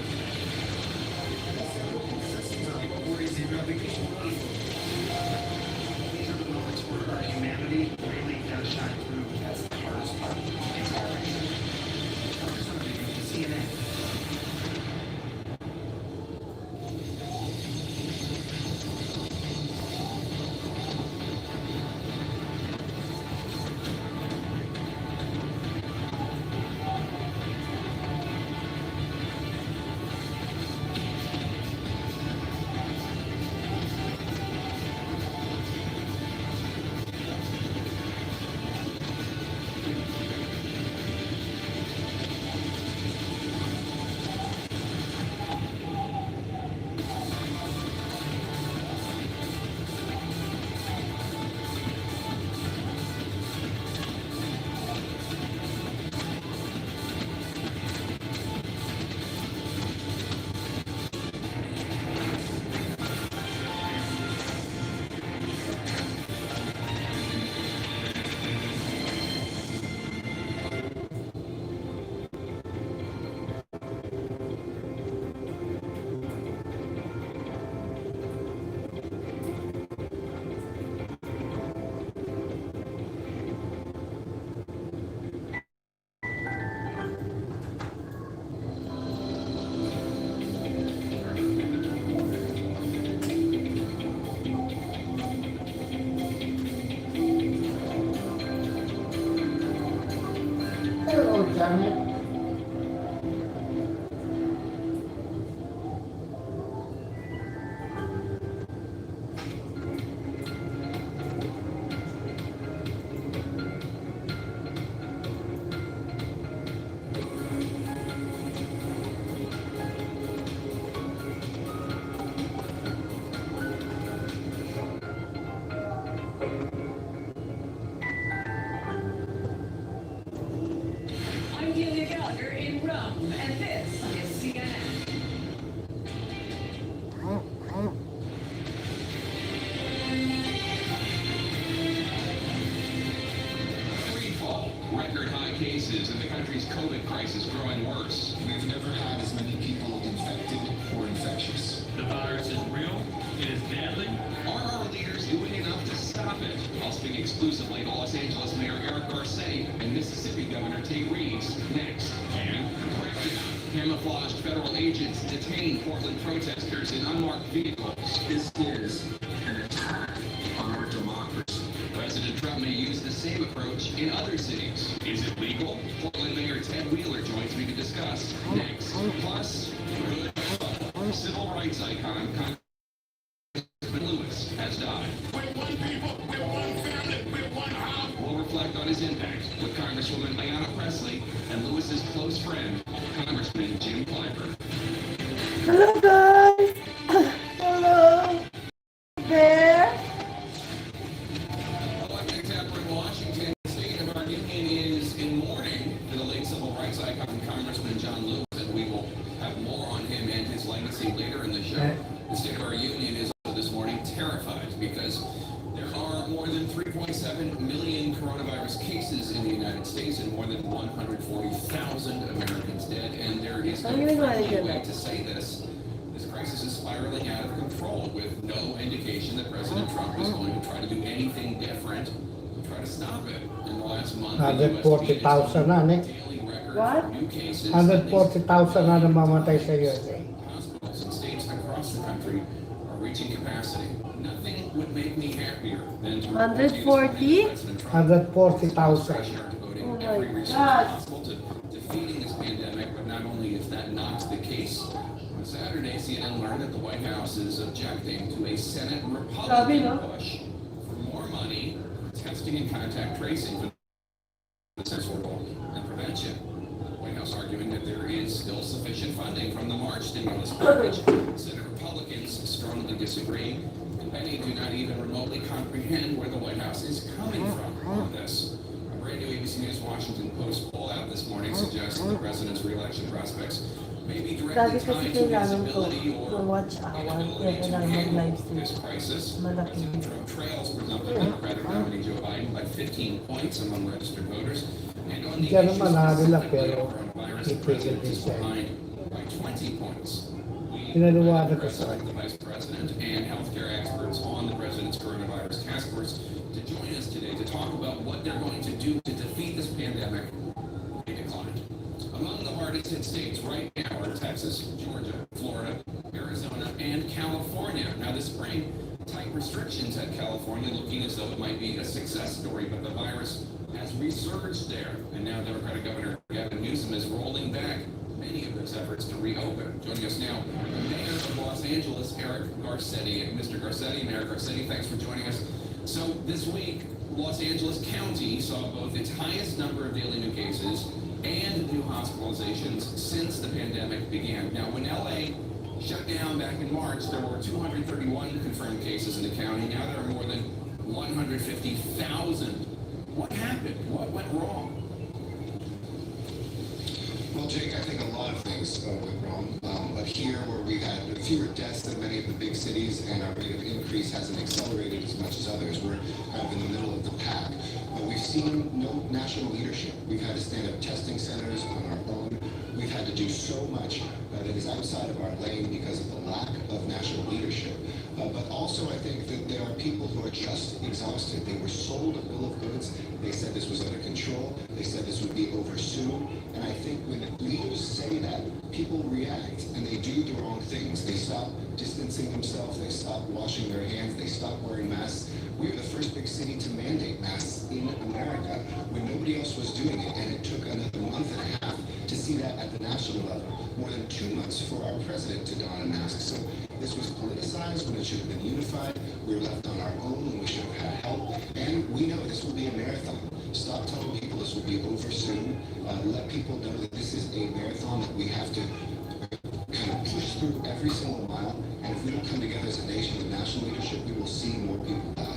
gamit. I'm Delia Gallagher in Rome, and this is CNN. Free fall, record high cases, and the country's COVID crisis growing worse. We've never had as many people infected or infectious. The virus is real. It is deadly. Are our leaders doing enough to stop it? I'll speak exclusively to Los Angeles Mayor Eric Garcetti and Mississippi Governor Tate Reeves next. And crackdown. Camouflaged federal agents detain Portland protesters in unmarked vehicles. This is an attack on our democracy. President Trump may use the same approach in other cities. Is it legal? Portland Mayor Ted Wheeler joins me to discuss next. Plus, good civil rights icon Congressman Lewis has died. We're one people, we're one family, we're one house. We'll reflect on his impact with Congresswoman Ayanna Pressley and Lewis's close friend, Congressman Jim Clyburn. Hello guys! Hello! There! Electric Tapper in Washington, the state of our union is in mourning for the late civil rights icon, Congressman John Lewis, and we will have more on him and his legacy later in the show. The state of our union is also this morning terrified because there are more than 3.7 million coronavirus cases in the United States and more than 140,000 Americans dead, and there is no friendly way to say this. This crisis is spiraling out of control with no indication that President Trump is going to try to do anything different to try to stop it. In the last month, the US 140,000 na, ne? daily record What? for new cases. 140,000 na namamatay sa USA. Hospitals and states across the country are reaching capacity. Nothing would make me happier than to 140? 140,000. devoting Oh every my resource God. possible to defeating this pandemic. But not only is that not the case, on Saturday, CNN learned that the White House is objecting to a Senate Republican push for more money for testing and contact tracing for the central role and prevention. The White House arguing that there is still sufficient funding from the March stimulus package. Senate Republicans strongly disagree, and many do not even remotely comprehend where the White House is coming from on this. A brand new ABC News Washington Post poll out this morning suggests the president's re-election prospects may be directly Sabi kasi tied to his kailangan ko ability or watch hour. inability Kaya to kailangan handle mag-live stream. this crisis. Malaki. President Trump trails presumptive Democratic nominee Joe Biden by 15 points among registered voters. And on the Diyan issues naman nila specifically pero of coronavirus, the ipigil president din is siya. behind by 20 points. Pinaliwanag ko sa The Vice President and healthcare experts on the President's Coronavirus Task Force to join us today to talk about what they're going to do to defeat this pandemic. They declined. Among the hardest hit states right now are Texas, Georgia, Florida, Arizona, and California. Now this spring, tight restrictions had California looking as though it might be a success story, but the virus has resurged there. And now Democratic Governor Gavin Newsom is rolling back many of those efforts to reopen. Joining us now, Mayor of Los Angeles, Eric Garcetti. Mr. Garcetti, Mayor Garcetti, thanks for joining us. So this week, Los Angeles County saw both its highest number of daily new cases and new hospitalizations since the pandemic began. Now, when LA shut down back in March, there were 231 confirmed cases in the county. Now there are more than 150,000. What happened? What went wrong? Well, Jake, I think a lot of things went wrong. But here, where we've had fewer deaths than many of the big cities, and our rate of increase hasn't accelerated as much as others, we're kind of in the middle of the pack. But we've seen no national leadership. We've had to stand up testing centers on our own. We've had to do so much that is outside of our lane because of the lack of national leadership. But also I think that there are people who are just exhausted. They were sold a bill of goods. They said this was under control. They said this would be over soon. And I think when leaders say that, people react and they do the wrong things. They stop distancing themselves. They stop washing their hands. They stop wearing masks. We were the first big city to mandate masks in America when nobody else was doing it. And it took another month and a half to see that at the national level. More than 2 months for our president to don a mask. So this was politicized when it should have been unified. We were left on our own when we should have had help. And we know this will be a marathon. Stop telling people this will be over soon. Let people know that this is a marathon that we have to kind of push through every single mile. And if we don't come together as a nation with national leadership, we will see more people die.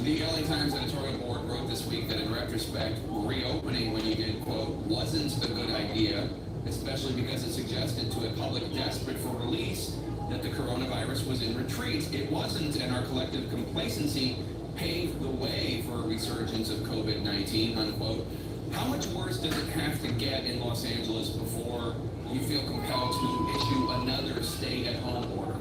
The LA Times editorial board wrote this week that in retrospect, reopening when you did, quote, wasn't a good idea, especially because it suggested to a public desperate for release that the coronavirus was in retreat. It wasn't, and our collective complacency paved the way for a resurgence of COVID-19, unquote. How much worse does it have to get in Los Angeles before you feel compelled to issue another stay-at-home order?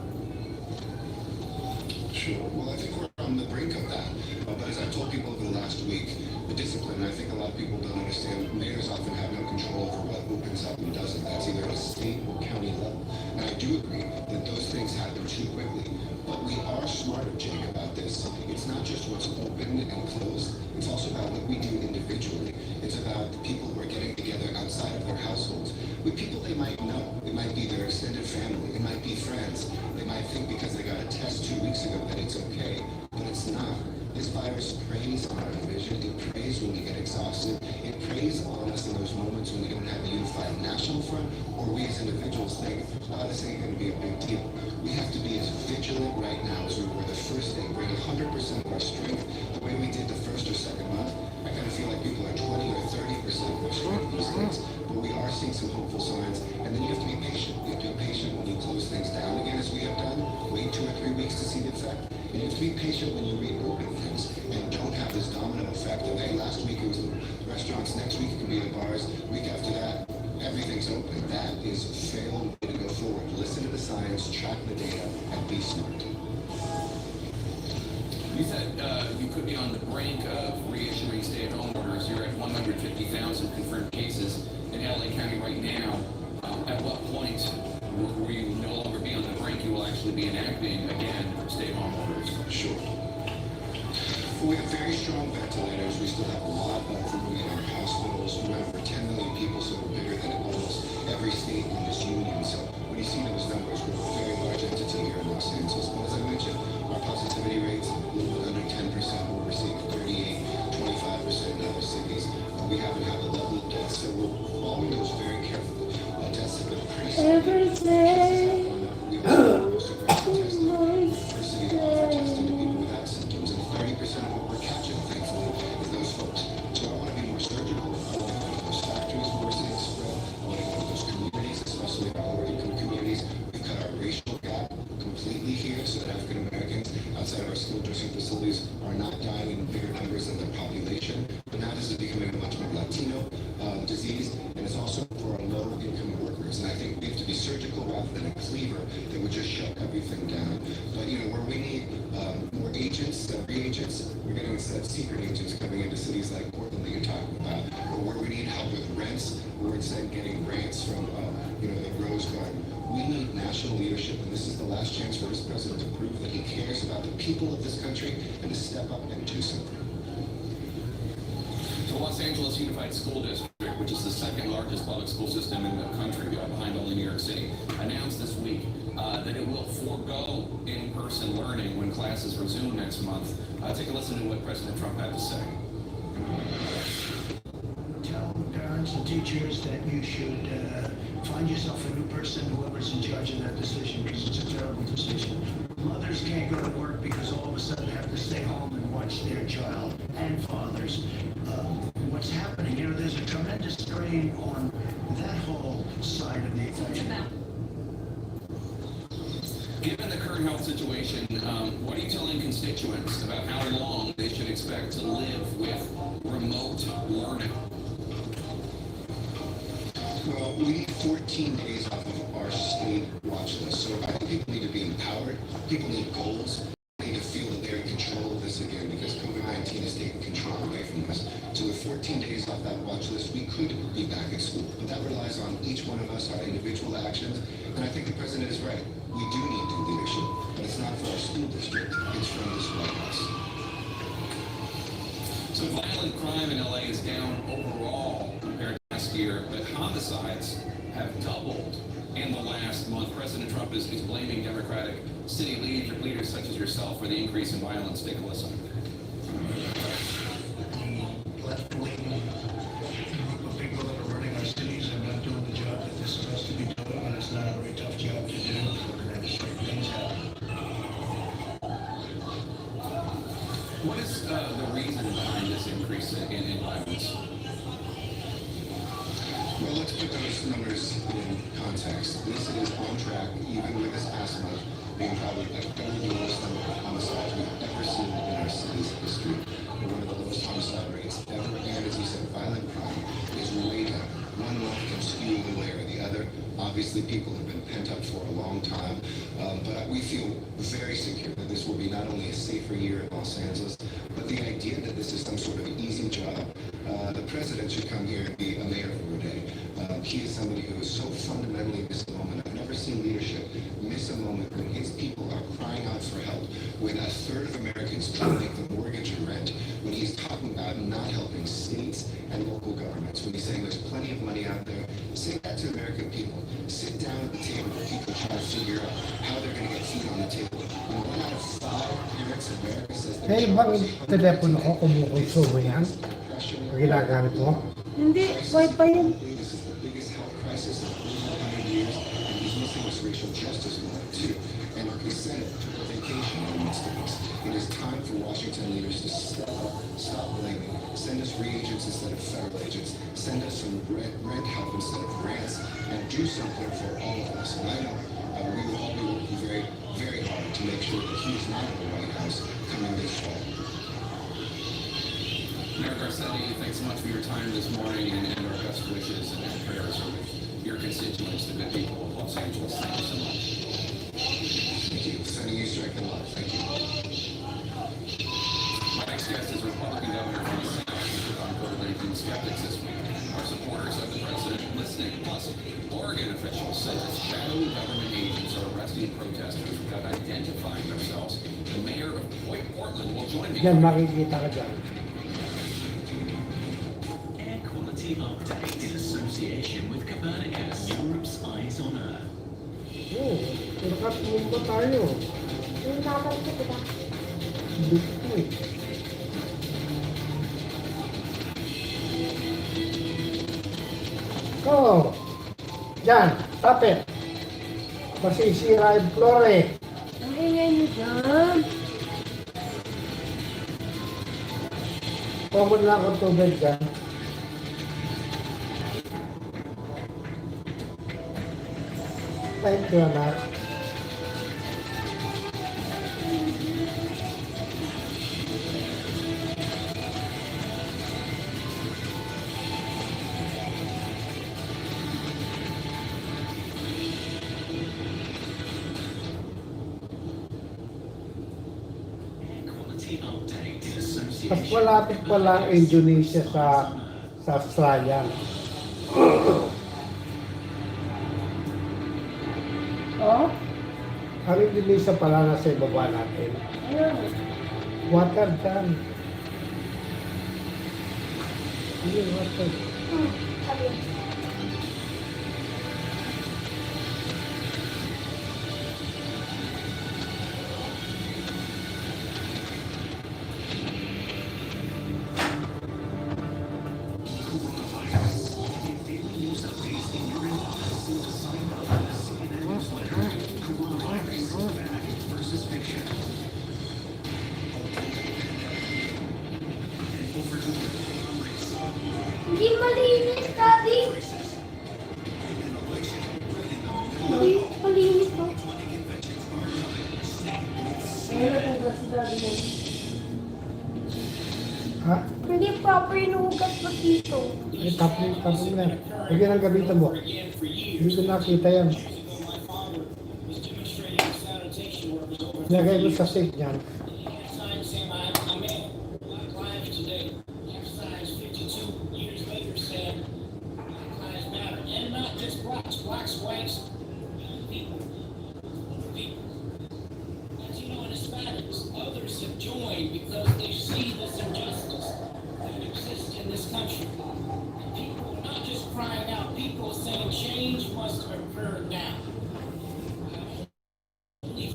Sure. Well, I think we're on the brink of that. But as I've told people over the last week, the discipline, I think a lot of people don't understand, mayors often have no control over what opens up and doesn't. That's either at a state or county level. And I do agree that those things happen too quickly. But we are smarter, Jake, about this. It's not just what's open and closed. It's also about what we do individually. It's about the people who are getting together outside of their households with people they might know. It might be their extended family. It might be friends. They might think because they got a test 2 weeks ago that it's okay, but it's not. This virus preys on our division. It preys when we get exhausted. It preys on us in those moments when we don't have a unified national front, or we as individuals think, oh, this ain't going to be a big deal. We have to be as vigilant right now as we were the first day, bring 100% of our strength the way we did the first or second month. I kind of feel like people are 20 or 30% of their strength these days, but we are seeing some hopeful signs. And then you have to be patient. You have to be patient when you close things down again, as we have done. Wait 2 or 3 weeks to see the effect. And you have to be patient when you reopen things and don't have this domino effect of, hey, last week it was in restaurants, next week it can be in bars, week after that, everything's open. That is a failed way to go forward. Listen to the science, track the data, and be smart. You said you could be on the brink of reissuing stay-at-home orders. You're at 150,000 confirmed cases in LA County right now. At what point will you no longer be on the brink? You will actually be enacting, again, stay-at-home orders? Sure. We have very strong ventilators. We still have a lot of room in our hospitals. We have over 10 million people, so we're bigger than almost every state in this union. So when you see those numbers, we're a very large entity here in Los Angeles. But as I mentioned, our positivity rate's a little bit under 10%. We're seeing 38, 25% in other cities. We haven't had the level of deaths, so we're following those very carefully. Deaths have been pretty Every day. We also most of our testing. First city to offer testing to people without symptoms, and 30% of what we're catching, thankfully, is those folks. So I want to be more surgical. I want to go to those factories where we're seeing spread. I want to go to those communities, especially our lower income communities. We've cut our racial gap completely here so that African Americans outside of our skilled nursing facilities are not dying in bigger numbers than their population. But now this is becoming a much more Latino disease, and it's also for our low income workers. And I think we have to be surgical rather than a cleaver that would just shut everything down. But where we need more agents, reagents, we're getting instead secret agents coming into cities like Portland that you're talking about, or where we need help with rents, we're instead getting grants from the Rose Garden. We need national leadership, and this is the last chance for this president to prove that he cares about the people of this country and to step up and do something. The Los Angeles Unified School District, which is the second largest public school system in the country, behind only New York City, announced this week that it will forego in-person learning when classes resume next month. Take a listen to what President Trump had to say. Tell parents and teachers that you should find yourself a new person, whoever's in charge of that decision, because it's a terrible decision. Mothers can't go to work because all of a sudden have to stay home and watch their child, and fathers. What's happening, there's a tremendous strain on that whole side of the equation. Given the current health situation, what are you telling constituents about how long they should expect to live with remote learning? Well, we need 14 days off of our state watch list, so I think people need to be People need goals. They need to feel that they're in control of this again because COVID-19 has taken control away from us. So with 14 days off that watch list, we could be back at school. But that relies on each one of us, our individual actions. And I think the president is right. We do need new leadership, but it's not for our school district. It's from this White House. So violent crime in LA is down overall compared to last year, but homicides have doubled in the last month. President Trump is blaming Democratic city leaders such as yourself for the increase in violence. Take a listen. Left-wing group of people that are running our cities are not doing the job that they're supposed to be doing, and it's not a very tough job to do. We're going to have to straighten things out. What is the reason behind this increase in violence? Well, let's put those numbers in context. This is on track, even with this past month, being probably the third lowest number of homicides we've ever seen in our city's history. We're one of the lowest homicide rates ever, and as you said, violent crime is way down. One month can skew one way or the other. Obviously, people have been pent up for a long time, but we feel very secure that this will be not only a safer year in Los Angeles, but the idea that this is some sort of easy job. The president should come here and be a mayor for a day. He is somebody who is so fundamentally missed a moment. I've never seen leadership miss a moment when his people are crying out for help, when a third of Americans can't make the mortgage and rent, when he's talking about not helping states and local governments, when he's saying there's plenty of money out there. Say that to American people. Sit down at the table with people trying to figure out how they're going to get food on the table. When 1 out of 5 parents in America says Eh, bakit telepono ko kumukonsumo yan? Ginagamit mo? Hindi, wifi yan. This is the biggest health crisis in 300 years, and he's missing this racial justice moment too. And the Senate took a vacation in the midst of this. It is time for Washington leaders to step up, stop blaming, send us reagents instead of federal agents, send us some rent help instead of grants, and do something for all of us. And I know we will all be working very, very hard to make sure that he is not in the White House coming this fall. Mayor Garcetti, thanks so much for your time this morning and our best wishes and prayers for your constituents, the good people of Los Angeles. Thank you so much. Thank you. Sending you strength and love. Thank you. My next guest is Republican Governor from the South on COVID-19 skeptics this week. Our supporters of the president listening. Plus, Oregon officials say that shadowy government agents are arresting protesters without identifying themselves. The mayor of Portland will join me. Yan, makikita ka dyan. Air quality update in association with Copernicus, Europe's eyes on Earth. Oo, turkat mo ba tayo? Yung dapat ko ba? Dito ko eh. Oo. Yan, tapit. Masisira yung flore. Ang ingay niyo dyan. Common lang ang tubig dyan. Thank you, anak. Mas malapit pala ang Indonesia sa Australia. Oh? Ang Indonesia pala nasa ibaba natin. Water dyan. Hindi, water. Hindi malinis, Daddy. Hindi malinis to. Ha? Hindi proper inuugat mo dito. Eh, tapos na. Lagyan ang gamitan mo. Hindi ko nakita yan. My father was demonstrating sanitation workers over Lagay mo sa sink niyan. Signs saying I'm in. Black lives today. Next signs 52 years later said Black lives matter. And not just blacks, whites, people. People. Latino and Hispanics. Others have joined because they see this injustice that exists in this country. And people are not just crying out, people are saying change must occur now.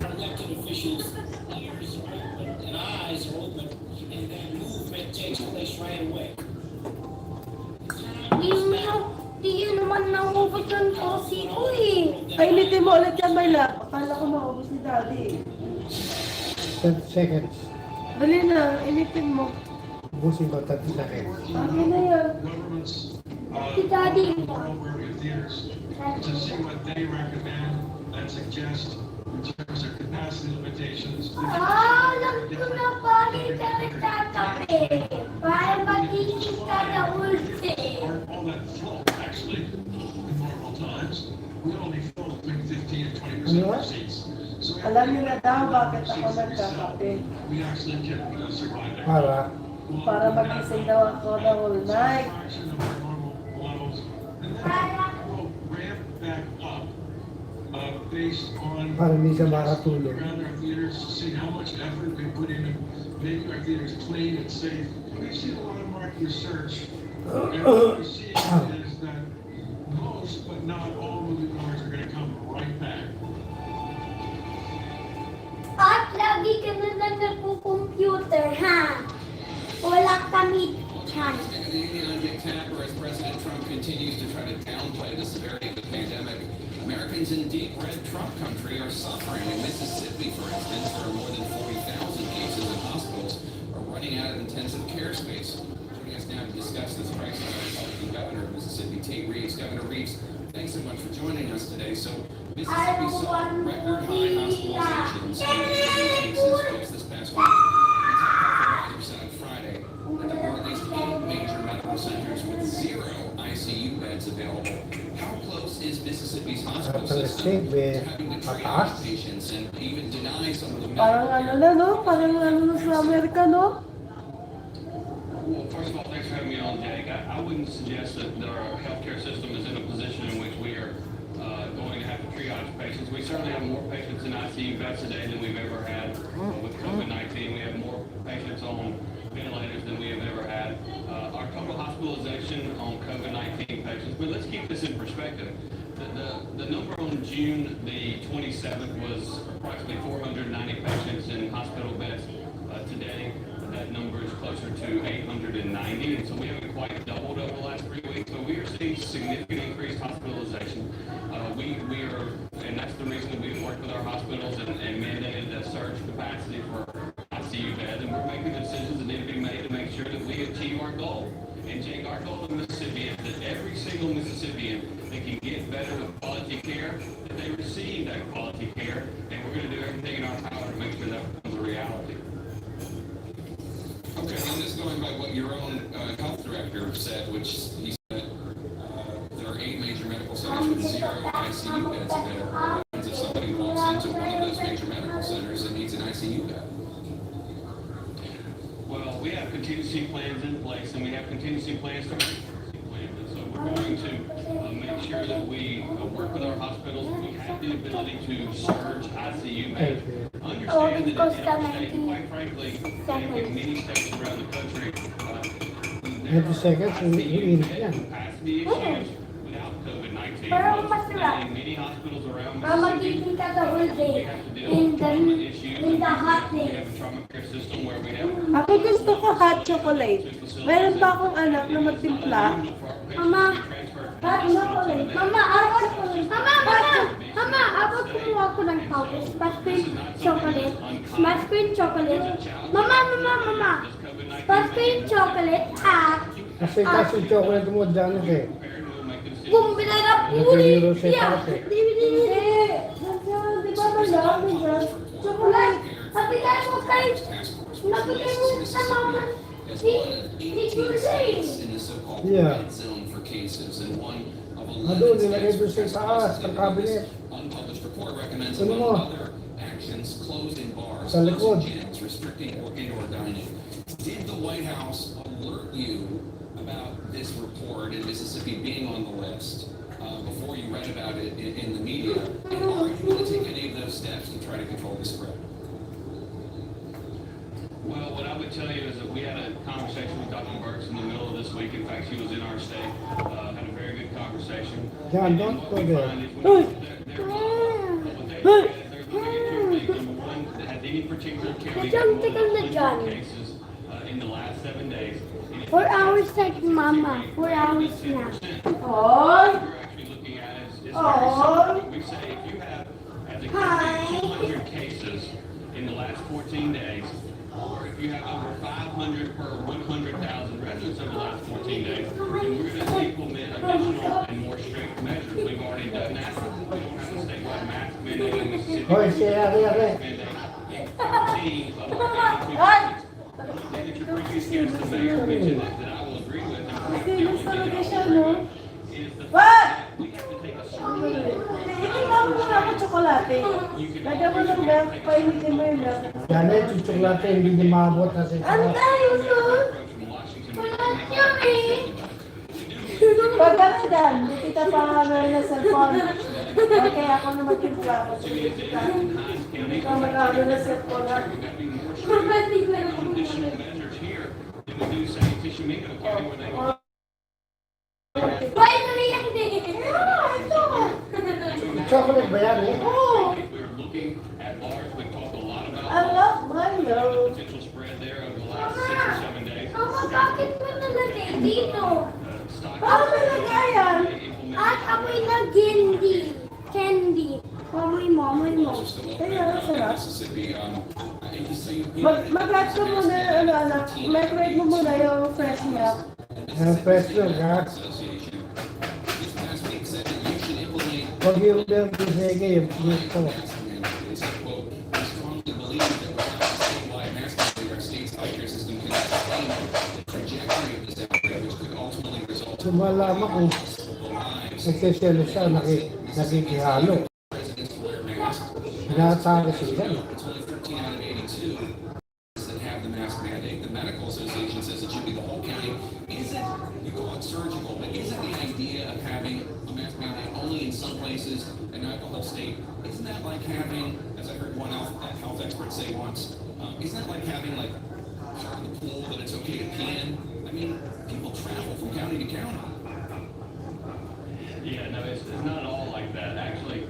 Our elected officials' ears are open and eyes are open, and that movement takes place right away. Di yun naman naubos ng tosi ko eh. Kainitin mo ulit yan, Myla. Akala ko maubos ni Daddy. 30 seconds. Dali na, initin mo. Ubusin ko 30 seconds. Sabi na yan. Governments, Si Daddy. world where we have theaters, to see what they recommend and suggest in terms of capacity limitations. Alam ko na pali ka nagtatabi. Para magising ka na ulti. All that flow, actually, in normal times, we only fill between 15 and 20% of seats. So we have Alam niyo na daw bakit ako nagkakape. we actually can survive there. Para magising daw ako the whole night. Fraction of our normal levels. And then we'll ramp back up based on Para hindi siya makatulog. around our theaters to see how much effort we put into making our theaters clean and safe. We've seen a lot of market research. And what we see is that most, but not all movie cars are going to come right back. At lagi ka na lang nagpo-computer, ha? Wala kami chan. And the Indian Tapper, as President Trump continues to try to downplay the severity of the pandemic, Americans in deep red Trump country are suffering. In Mississippi, for instance, where more than 40,000 cases in hospitals are running out of intensive care space. Joining us now to discuss this crisis, Republican Governor of Mississippi, Tate Reeves. Governor Reeves, thanks so much for joining us today. So, Mississippi saw record high hospitalizations and cases just this past week. Advisors said on Friday that there were at least 8 major medical centers with 0 ICU beds available. How close is Mississippi's hospital system to having to triage patients and even deny some of the Parang ano na, no? Parang ano na sa Amerika, no? Well, first of all, thanks for having me on, Jake. I wouldn't suggest that our healthcare system is in a position in which we are going to have to triage patients. We certainly have more patients in ICU beds today than we've ever had with COVID-19. We have more patients on ventilators than we have ever had. Our total hospitalization on COVID-19 patients, but let's keep this in perspective. The number on June the 27th was approximately 490 patients in hospital beds. Today, that number is closer to 890, and so we haven't quite doubled over the last 3 weeks. So we are seeing significant increased hospitalization. We are, and that's the reason that we've worked with our hospitals and mandated that surge capacity for ICU beds, and we're making the decisions that need to be made to make sure that we achieve our goal. And Jake, our goal in Mississippi is that every single Mississippian that can get better with quality care, that they receive that quality care, and we're going to do everything in our power to make sure that becomes a reality. Okay, and this going by what your own health director said, which he said there are 8 major medical centers with 0 ICU beds available. What happens if somebody walks into one of those major medical centers and needs an ICU bed? Well, we have contingency plans in place, and we have contingency plans to and so we're going to make sure that we work with our hospitals. We have the ability to surge ICU beds. Understand that in our state, quite frankly, in many states around the country, 30 seconds, umiinit yan. capacity issues without COVID-19. Pero masarap. In many hospitals around Mamagising ka the whole day. In the hot we day. have a trauma care system where we have Ako gusto ko hot chocolate. Meron pa akong anak na magtimpla. Mama, hot chocolate. Mama, ako kumuha ko ng powder. Smash cream chocolate. Smash cream chocolate. Mama. Smash cream chocolate at Kasi chocolate mo dyan eh. bumili na puri. Yeah. Di ba malaki? Chocolate. Nabigay mo sa mama. Yeah. Zone for cases and one of Doon, nilagay doon sa taas, sa cabinet. Unpublished report recommends Ano mo? among other actions closing bars, Sa likod. closing gyms, restricting indoor dining. Did the White House alert you about this report in Mississippi being on the list before you read about it in the media? And are you going to take any of those steps to try to control the spread? Well, what I would tell you is that we had a conversation with Dr. Burks in the middle of this week. In fact, she was in our state, had a very good conversation. John, don't go there. Has any particular county Don't take on the John. cases in the last 7 days? 4 hours like mama. 4 hours now. What we're actually looking at is very simple. We say if you have, as a county, 200 cases in the last 14 days, or if you have over 500 per 100,000 residents over the last 14 days, then we're going to implement additional and more strict measures. We've already done that. We don't have a statewide mask mandate in Mississippi. Hoy, siya, Mandate in 14 of our 52 states. One thing that your previous guest, the mayor, mentioned that I will agree with, and is the fact that we have to take a certain Janet, yung tsokolate, hindi niya maabot na sa Pagkakadan, di kita pangalan na cellphone. Okay, ako na magtimpla ako. Hindi ka magkano na cellphone. additional measures here than we do, say, in Tishomingo County, where they don't. Chocolate ba yan eh? We're looking at bars. We talked a lot about I love Mario. potential spread there over the last 6 or 7 days. Mama, bakit mo nalagay dito? Paano nalagay yan? At amoy na candy. Amoy mo. Kaya sarap. Mississippi, Mag-latch ka muna, anak. Microwave mo muna yung fresh milk. Fresh milk, ha? Huwag yung milk disege, yung milk ko. Sumalaman kung nagsiselo siya, nakikihalo. Pinatake sila. That have the mask mandate. The medical association says it should be the whole county. Isn't, you call it surgical, but isn't the idea of having a mask mandate only in some places and not the whole state? Isn't that like having, as I heard one health expert say once, isn't that like having like in the pool that it's okay to pee in? I mean, people travel from county to county. Yeah, no, it's not all like that. Actually,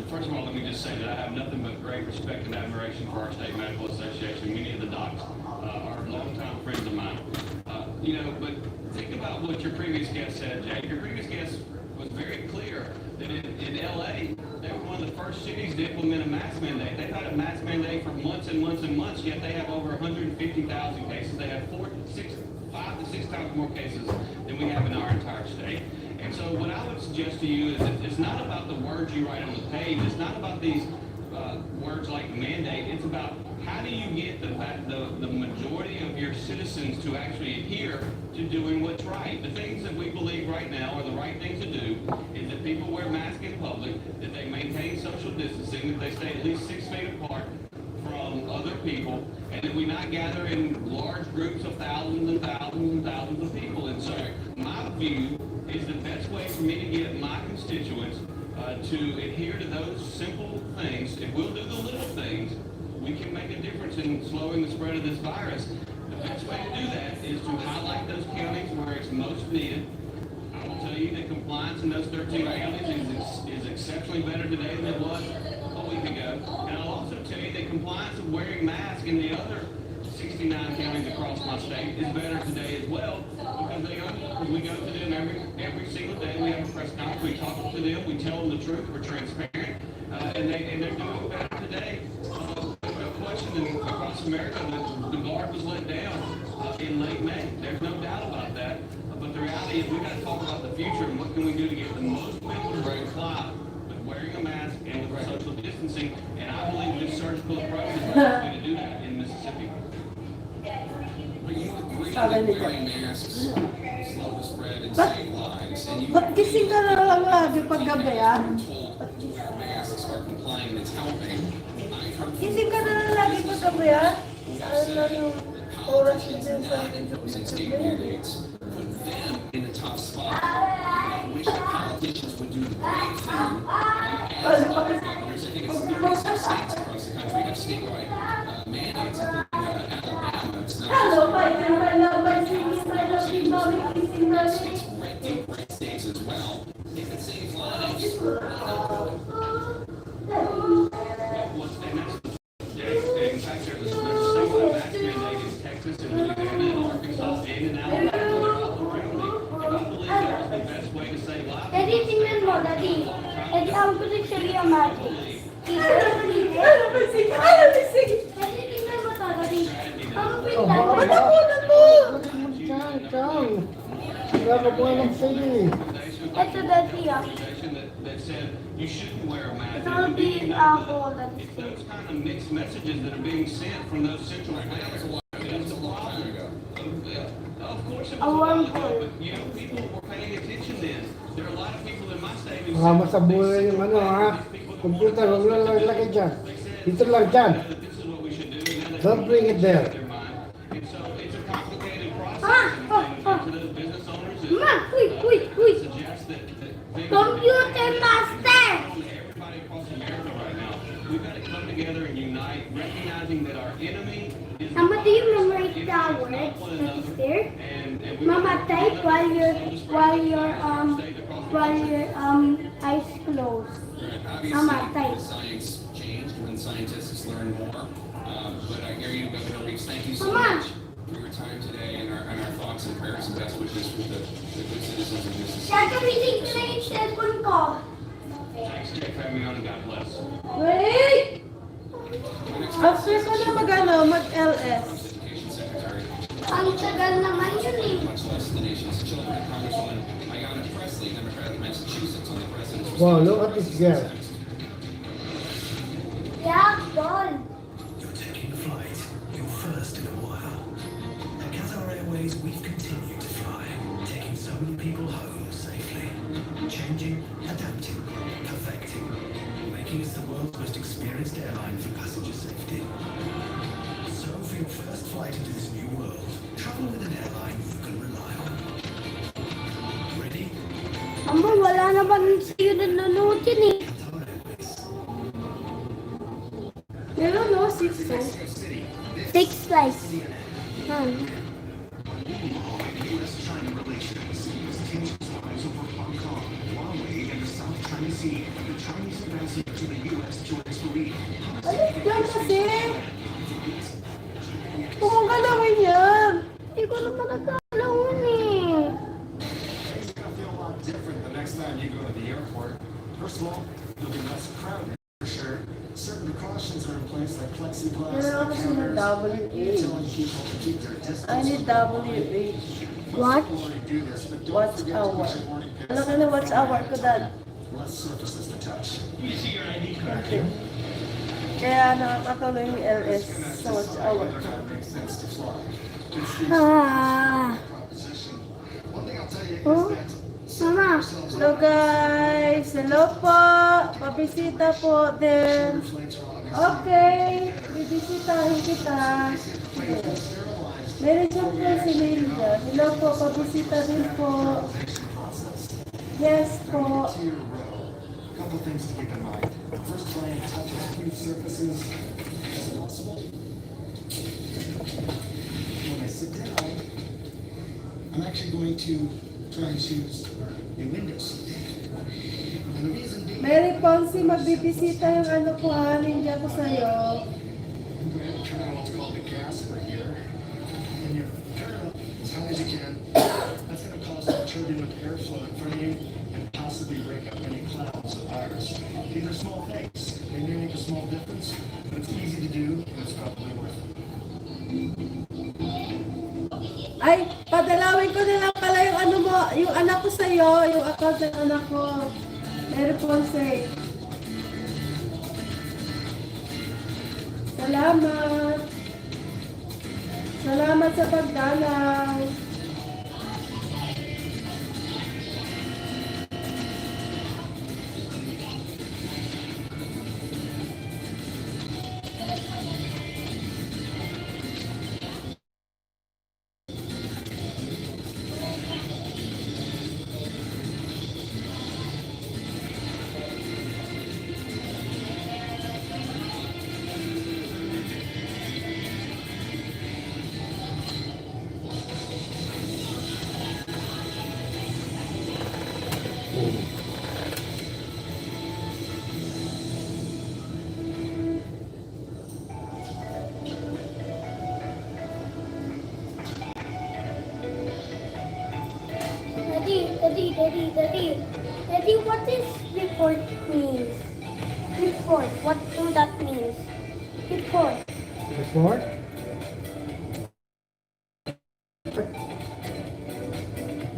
first of all, let me just say that I have nothing but great respect and admiration for our state medical association. Many of the docs are longtime friends of mine. But think about what your previous guest said, Jay. Your previous guest was very clear that in LA, they were one of the first cities to implement a mask mandate. They've had a mask mandate for months and months and months, yet they have over 150,000 cases. They have 5 to 6 times more cases than we have in our entire state. And so what I would suggest to you is that it's not about the words you write on the page. It's not about these words like mandate. It's about how do you get the majority of your citizens to actually adhere to doing what's right. The things that we believe right now are the right things to do is that people wear masks in public, that they maintain social distancing, that they stay at least 6 feet apart from other people, and that we not gather in large groups of thousands and thousands and thousands of people. And so my view is the best way for me to get my constituents to adhere to those simple things. If we'll do the little things, we can make a difference in slowing the spread of this virus. The best way to do that is to highlight those counties where it's most needed. I will tell you that compliance in those 13 counties is exceptionally better today than it was a week ago. And I'll also tell you that compliance of wearing masks in the other 69 counties across my state is better today as well, because we go to them every single day. We have a press conference, we talk to them, we tell them the truth, we're transparent, and they're doing better today. No question, across America, the guard was let down in late May. There's no doubt about that. But the reality is we've got to talk about the future and what can we do to get the most people to comply with wearing a mask and with social distancing. And I believe this surgical approach is the best way to do that in Mississippi. Ba't gising ka na lang lagi pag gabi, ah? Gising ka na lang lagi ko sa kuya. Saan lang yung oras nila sa state mandates put them in a tough spot. I wish the politicians would do the right thing. There's, I think it's 36 states across the country have statewide mandates. Alabama, it's not just red states as well. If it saves lives, In fact, there's a similar vax mandate in Texas and Louisiana and Arkansas and in Alabama. They're all around me. And I believe that is the best way to save lives. Daddy, tingnan mo, Daddy. Daddy, ang picture yung magic. Daddy, tingnan mo to, Daddy. Ang Oh, pinag- Wala ka po ng sige. Ito, Daddy, ah. That said you shouldn't wear a mask. Ito ang ako, Daddy. It's those kind of mixed messages that are being sent from those central banks. Of course it was a while ago, but you know, people were paying attention then. There are a lot of people in my state who Mga masabuhay yung ano ha. Computer, huwag lang lagay dyan. Dito lang dyan. Don't bring it there. And so it's a complicated process. Ah, To those business owners, Ma, uy. suggest that Computer master! everybody across America right now, we've got to come together and unite, recognizing that our enemy is Mama, do you memorize the words that is there? Mama, type while your eyes closed. Mama, type. Science changed when scientists learn more. But I hear you, Governor Reeves. Thank you so Mama. much for your time today and our thoughts and prayers and best wishes with the good citizens of Mississippi. Gagamitin ko na yung cellphone ko. Thanks, Jeff, for having me on, and God bless. Wait! After ko na mag-LS. Ang tagal naman yun eh. Much less the nation's children. Congresswoman Ayanna Pressley, Democrat of Massachusetts, on the president's Wow, look at this girl. Yeah, done. You're taking flight, your first in a while. At Qatar Airways, we've continued to fly, taking so many people home safely. Changing, adapting, perfecting, making us the world's most experienced airline for passenger safety. So for your first flight into this new world, travel with an airline you can rely on. Ready? Amo, wala naman sa'yo nanonood yun eh. Meron no, 6 flights. 6 flights. U.S.-China relations. Tensions rise over Hong Kong, Huawei, and the South China Sea. The Chinese ambassador to the U.S. joins Korea. Alis dyan kasi! Kung ang galawin yan! Hindi ko naman nagkalawan eh. It's gonna feel a lot different the next time you go to the airport. First of all, you'll be less crowded, for sure. Certain precautions are in place like plexiglass, Meron ako sila counters, WH. telling people to keep their distance. I need WH. What? Watch hour. Alam ka na watch hour ko, Dad. Less surfaces to touch. Okay. Kaya nakakatuloy yung LS sa watch hour. Makes sense to fly. Ah. Oh, Mama. Hello guys! Hello po! Pabisita po din. Okay, bibisitahin kita. Meron siya po si Linda. Hello po, pabisita din po. Yes po. Couple things to keep in mind. First, try and touch as few surfaces as possible. When I sit down, I'm actually going to try and choose a window seat. And the reason being, Mary Ponce, magbibisita yung ano ko ha, ninja ko sa'yo. I'm going to turn on what's called the gas right here. And you turn it up as high as you can. That's going to cause some turbulent airflow in front of you and possibly break up any clouds of iris. These are small things. They may make a small difference, but it's easy to do and it's probably worth it. Ay, padalawin ko na lang pala yung ano mo, yung anak ko sa'yo, yung account ng anak ko. Mary Ponce. Salamat. Salamat sa pagdalaw. Daddy, what is report means? Report, what do that mean? Report. Report?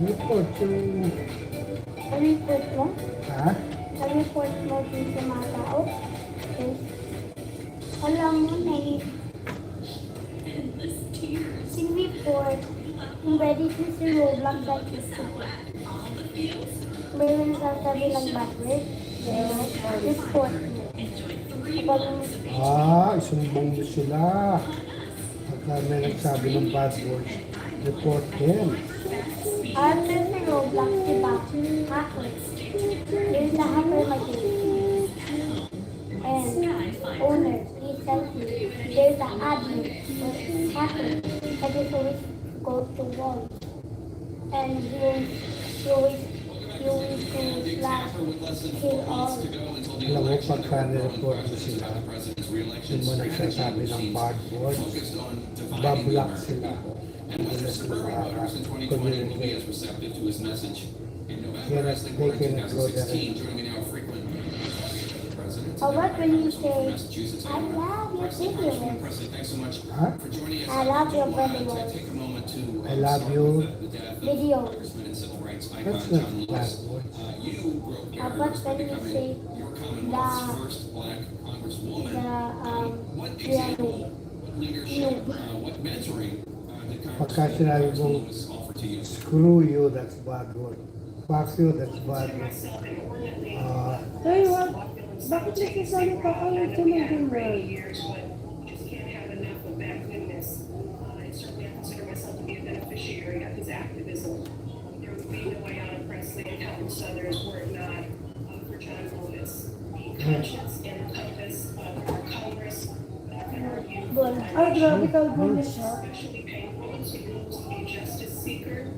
Report yung... Report mo? Ha? Report mo din sa mga tao? Yes. Alam mo na in report, kung pwede din si Roblox like isa. May nagsasabi ng bad word? Yes. Report mo. Isumbong mo sila. Pagka may nagsabi ng bad words, report them. After si Roblox, diba? Hacker. There's a hacker machine. And owner, he's selfie. There's a admin, hacker, that is always go to wall. And he always to slash kill all. Alam mo, pagka nireport mo sila, yung mo nagsasabi ng bad words, bablock sila. Hindi na sila makaka-communicate. They cannot go there. How about when you say, I love your video? Huh? I love your video. I love you. Video. That's not bad words. How about when you say, Pagka sinabi mong screw you, that's bad word. Fuck you, that's bad word. Hey, what? Bakit nagsasabi pa kayo ito ng ganyan? Just can't have enough of that goodness. And certainly I consider myself to be a beneficiary of his activism. There would be no Ayanna Pressley and countless others were it not for John Lewis. The conscience and the compass of our Congress can argue especially painful to lose a justice seeker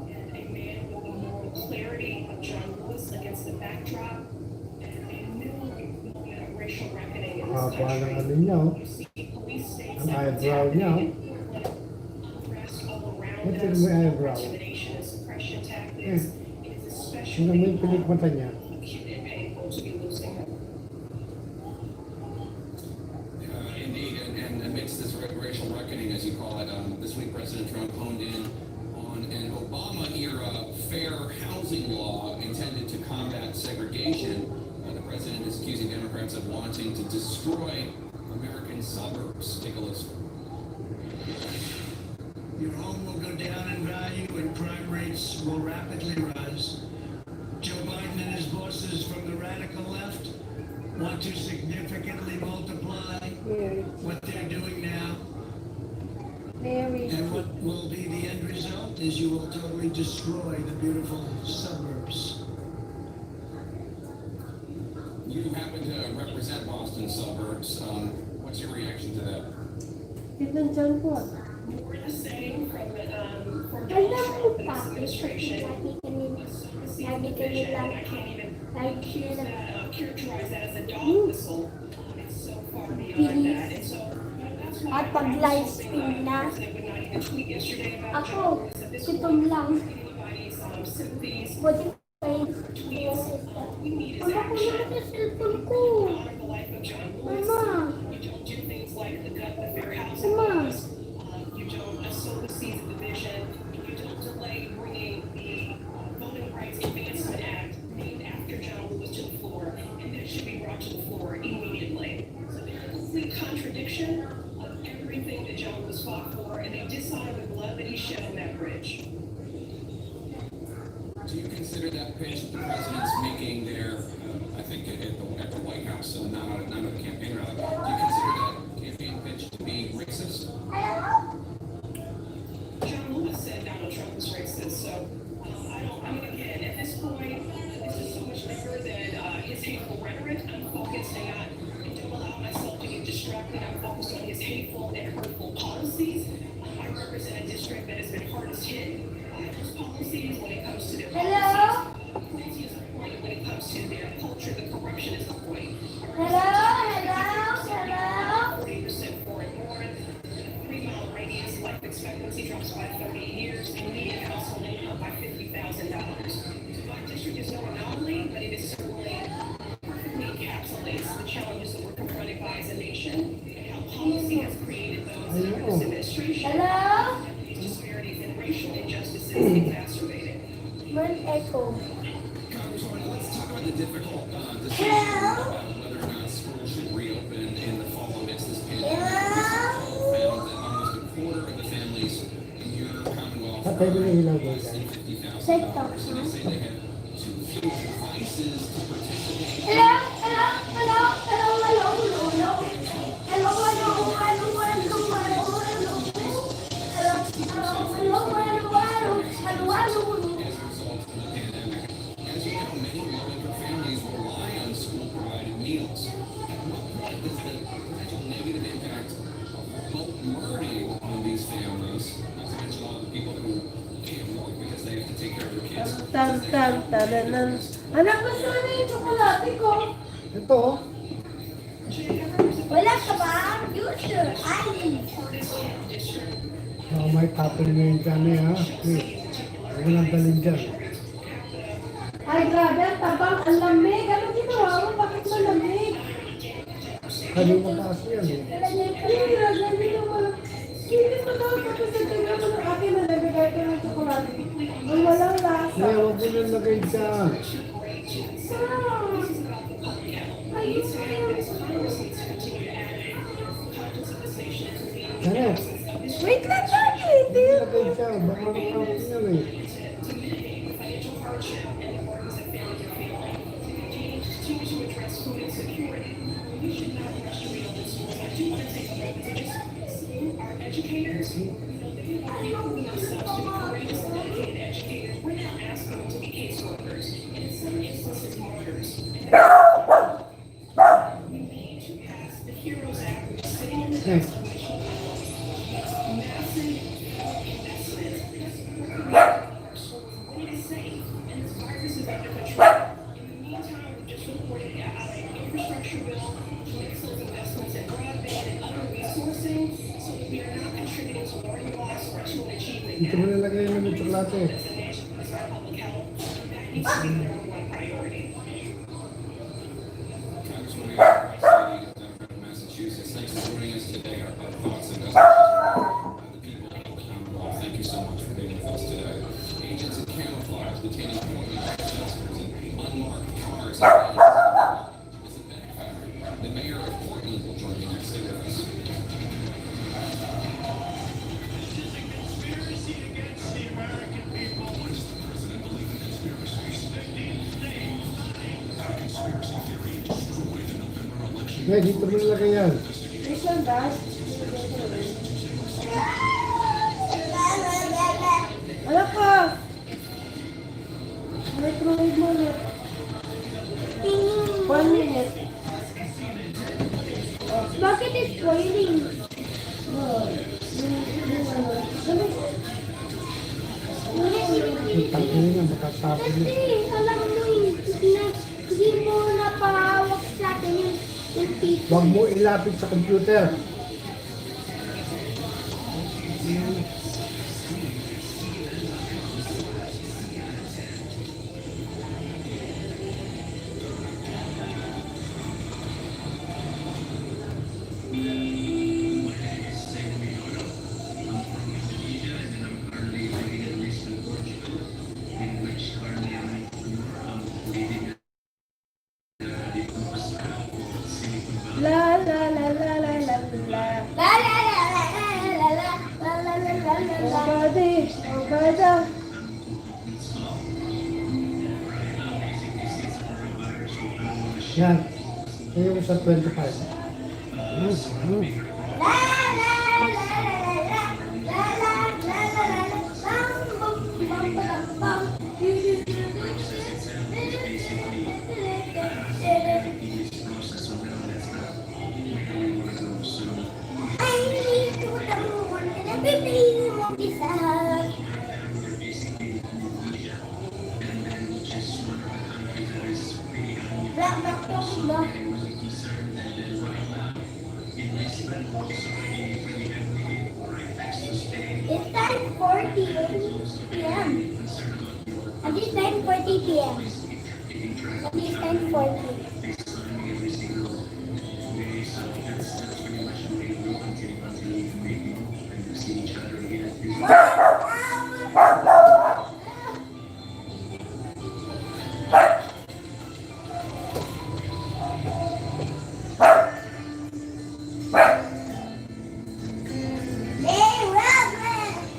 and a man with the moral clarity of John Lewis against the backdrop and a new racial reckoning in this Paano country. ano niya, oh. Ang eyebrow niya, oh. Ba't yung may eyebrow? Ano mo yung pinikmata niya? Indeed, and amidst this racial reckoning, as you call it, this week President Trump honed in on an Obama-era fair housing law intended to combat segregation. The president is accusing Democrats of wanting to destroy American suburbs. Take a listen. Your home will go down in value and crime rates will rapidly rise. Joe Biden and his bosses from the radical left want to significantly multiply what they're doing now. And what will be the end result is you will totally destroy the beautiful suburbs. You happen to represent Boston suburbs. What's your reaction to that? Kitang dyan po. We're the same from Donald Trump and his administration. I can't even characterize that as a dog whistle. It's so far beyond that. And so that's why At pag live stream na, ako, gutom lang. Buti pa yung wala ko naman sa cellphone ko. Mama. Mama. You don't sow the seeds of division. You don't delay bringing the Voting Rights Advancement Act named after John Lewis to the floor, and that should be brought to the floor immediately. So there's a complete contradiction of everything that John Lewis fought for, and they dishonor the blood that he shed on that bridge. Do you consider that pitch that the president's making there, I think at the White House, not at a campaign rally, do you consider that campaign pitch to be racist? John Lewis said Donald Trump was racist, so again, at this point, this is so much bigger than his hateful rhetoric. I'm focused and I don't allow myself to get distracted. I'm focused on his hateful and hurtful policies. I represent a district that has been hardest hit by those policies when it comes to their policies. Crazy is the point when it comes to their culture. The corruption is the point. Hello. 40% foreign born. 3-mile radius life expectancy drops by 30 years, and median household income by $50,000. this certainly perfectly encapsulates the challenges that we're confronted by as a nation, and how policy has created those in this administration. Hello? Disparities and racial injustices exacerbated. One echo. Congresswoman, let's talk about the difficult decision Hello? about whether or not schools should reopen in the fall amidst this pandemic. Hello? Found that almost a quarter of the families in your Commonwealth At tayo na ilaw guys. TikTok. they say they have too few devices to participate. Hello? Hello? Hello? Hello? Hello? Hello? Hello? Hello? Hello? Hello? As you know, many low-income families rely on school-provided meals. At what point does the potential negative impact of bulk learning on these families, not to mention all the people who can't work because they have to take care of their kids? Anak, gusto mo na yung tsokolate ko? Ito, Wala ka ba? Future. may topping na yung dyan ha. Huwag mo nang dalhin dyan. Ay, grabe, ang tabang, ang lamig. Ano ginawa mo? Bakit malamig? Kanina kasi yan eh. Hindi mo daw tapos sa tingnan mo ng akin na nabigay ko ng tsokolate. Ang walang lasa. May huwag mo nang lagay dyan. Ano? Wait lang tayo, hindi. Lagay dyan. Baka nakakawin yan eh. Dito mo nalagay yung mga tsokolate. Congresswoman Massachusetts, thanks for joining us today. Our thoughts and messages are the people of the Commonwealth. Thank you so much for being with us today. Agents in camouflage detaining appointment protesters in unmarked cars. The mayor of Portland will join me next day with us. Hey, dito mo nalagay yan. Listen, guys. Wala ka. Microwave mo ulit. 1 minute. Bakit it's boiling? Yung tangkili na, matatapon na. Kasi alam mo hindi mo napahawak sa atin yung tito. Huwag mo ilapit sa computer. La la la la la la la. La la la la la la la la la la la la. Pwede. Pwede. Yan. Ito yung sa 25. It's 9:40 p.m. And it's 9:40 p.m. At least I'm 40. FaceTime every single day, so that's pretty much the way we want to meet people and see each other again. Hey, Robert!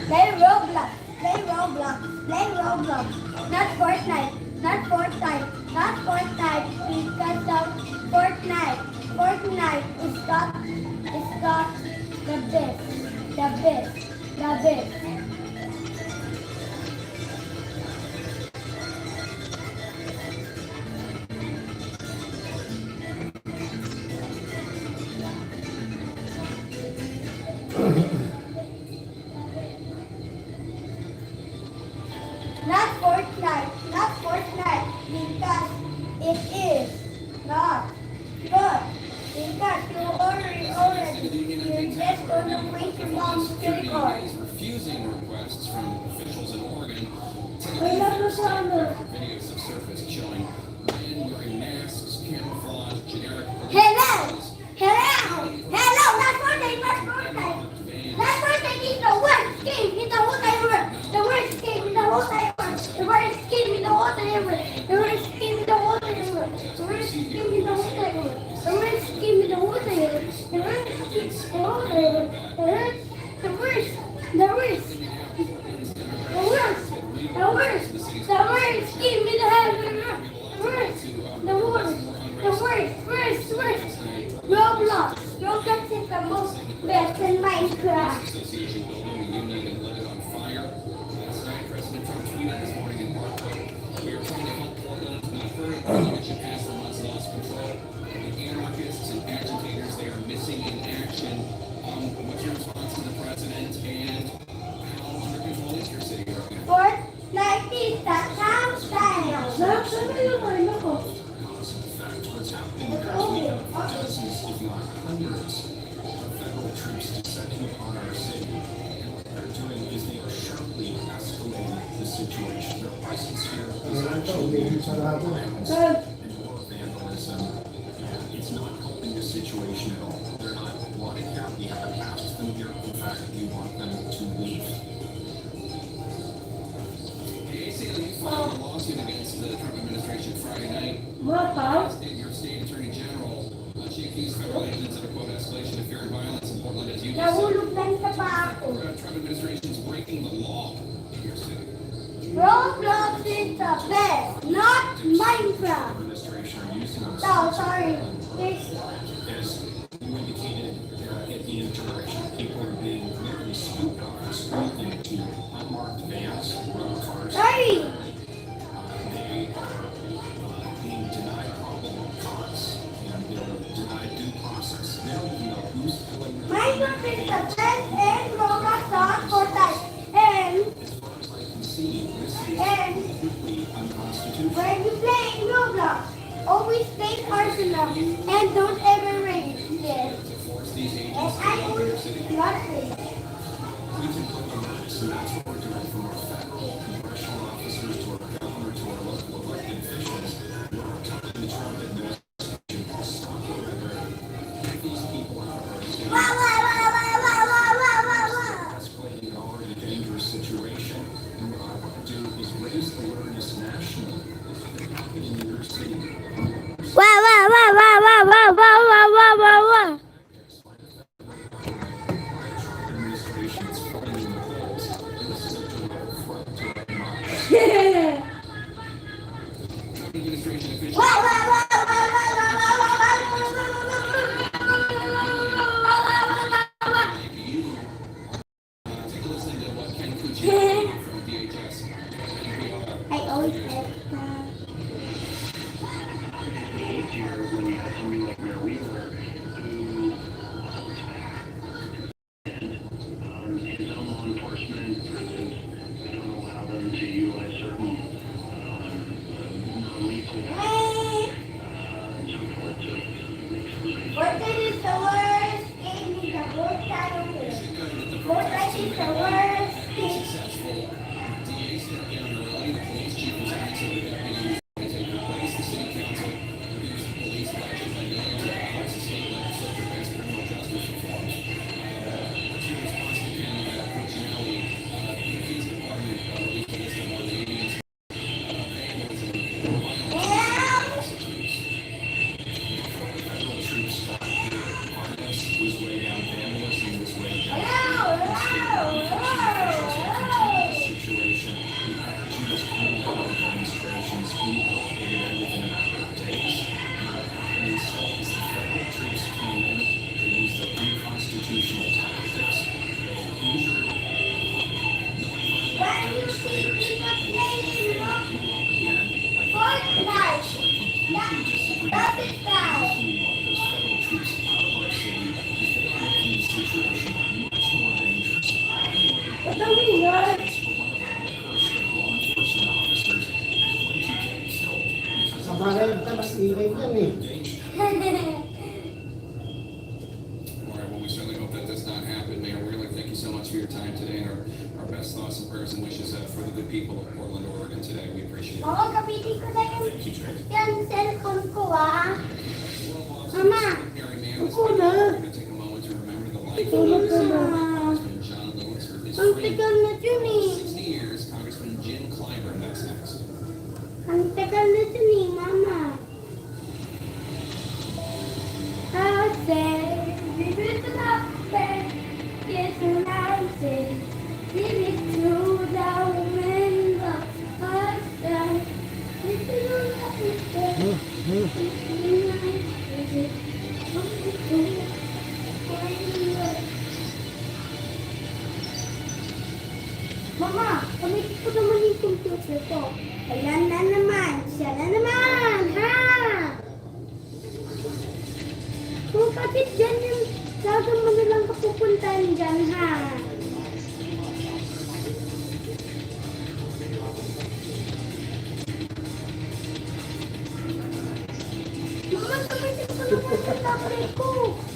Play Roblox. Play Roblox. Play Roblox. Not Fortnite. Not Fortnite. Not Fortnite. Because of Fortnite. Fortnite is got the best. The best. The best. Not Fortnite, not Fortnite, because it is not good. Because you already, you're just gonna break your mom's credit card. Refusing requests from officials in Oregon. Videos have surfaced showing men wearing masks, camouflage, generic. Hello! Hello! Hello! Not Fortnite! Not Fortnite! Not Fortnite is the worst game in the whole ever! The worst game in the whole ever! The worst game in the whole ever! The worst game in the whole ever! The worst game in the whole ever! The worst game in the whole ever! The worst game in the whole ever! The worst! The worst! The worst! The worst! The worst game in the ever! The worst! The worst! The worst! Roblox! Roblox is the most best in Minecraft. Association building, the union and lit it on fire. Last night, President Trump tweeted this morning in Marco, "We are trying to help Portland not hurt, which had passed the months lost control. The anarchists and agitators, they are missing in action." What's your response to the president and how under control is your city right now? Fortnite is the town style. What's happening there is we have dozens, if not hundreds, of federal troops descending upon our city. And what they're doing is they are sharply escalating the situation. Their presence here is actually violence and more vandalism. And it's not helping the situation at all. They're not wanted here. We haven't asked them here. In fact, we want them to leave. The ACLU filed a lawsuit against the Trump administration Friday night. Your state attorney general accused federal agents of a quote escalation of fear and violence in Portland as you said. Nahulog lang sa paa ko. Trump administration is breaking the law in your city. Roblox is the best, not Minecraft. Administration are using us. Oh, sorry. It's As you indicated at the introduction, people are being literally scooped off the street into unmarked vans, rental cars. sorry. They are being denied probable cause and they're denied due process. They don't even know who's killing them. Minecraft is the best and Roblox not Fortnite. And As far as I can see, this is And- completely unconstitutional. when you play Roblox, always play Arsenal and don't ever raise this. Force these And agents to I leave will your city. not raise. We can put them on, so that's what we're doing from our federal congressional officers to our governor to our local elected officials. We're telling the Trump administration to stop over there. Get these people out of our state. Wow, wow, wow, wow, wow, wow, wow, wow, wow. Escalating an already dangerous situation. And what I want to do is raise awareness nationally of what's happening in your city. Wow, wow, wow, wow, wow, wow, wow, wow, wow, wow, wow. is the worst thing. Successful DA stepped down early. The police chief resigned, so the deputy was going to take her place. The city council reduced the police budget by millions of dollars. The state legislature passed criminal justice reforms. In response to Canada, Cuccinelli, the police department released a list of more than 80 vandalism, prostitutes. Federal troops fought here. Violence was way down. Vandalism was way down. Situation. We just cleaned up our demonstrations. We located everything in a matter of days. And so as the federal troops came in, they used the unconstitutional tactics. They injured demonstrators. They Fortnite. so I completely disagree. That's it, guys. We want those federal troops out of our city because they are making the situation much more dangerous. What do we learn? Sabagay ka, mas ingay yan eh. All right, well, we certainly hope that does not happen, Mayor Wheeler. Thank you so much for your time today, and our best thoughts and prayers and wishes for the good people of Portland, Oregon today. We appreciate it. Oo, gamitin ko na yung cellphone ko Mama, ako na. Tulog ka na. Ang tagal na yun eh. 60 years, Congressman Jim Clyburn, that's next. Ang tagal na yun eh, Mama. I say, give it to the best. Yes, and I say, give it to the wind of us. If you don't have it there, Mama, gamitin ko naman yung computer ko. Ayan na naman. Siya na naman. Ha? Kung kapit dyan yung lagam mo na lang kapupuntahan dyan, ha? Mama, gamitin ko naman yung tablet ko.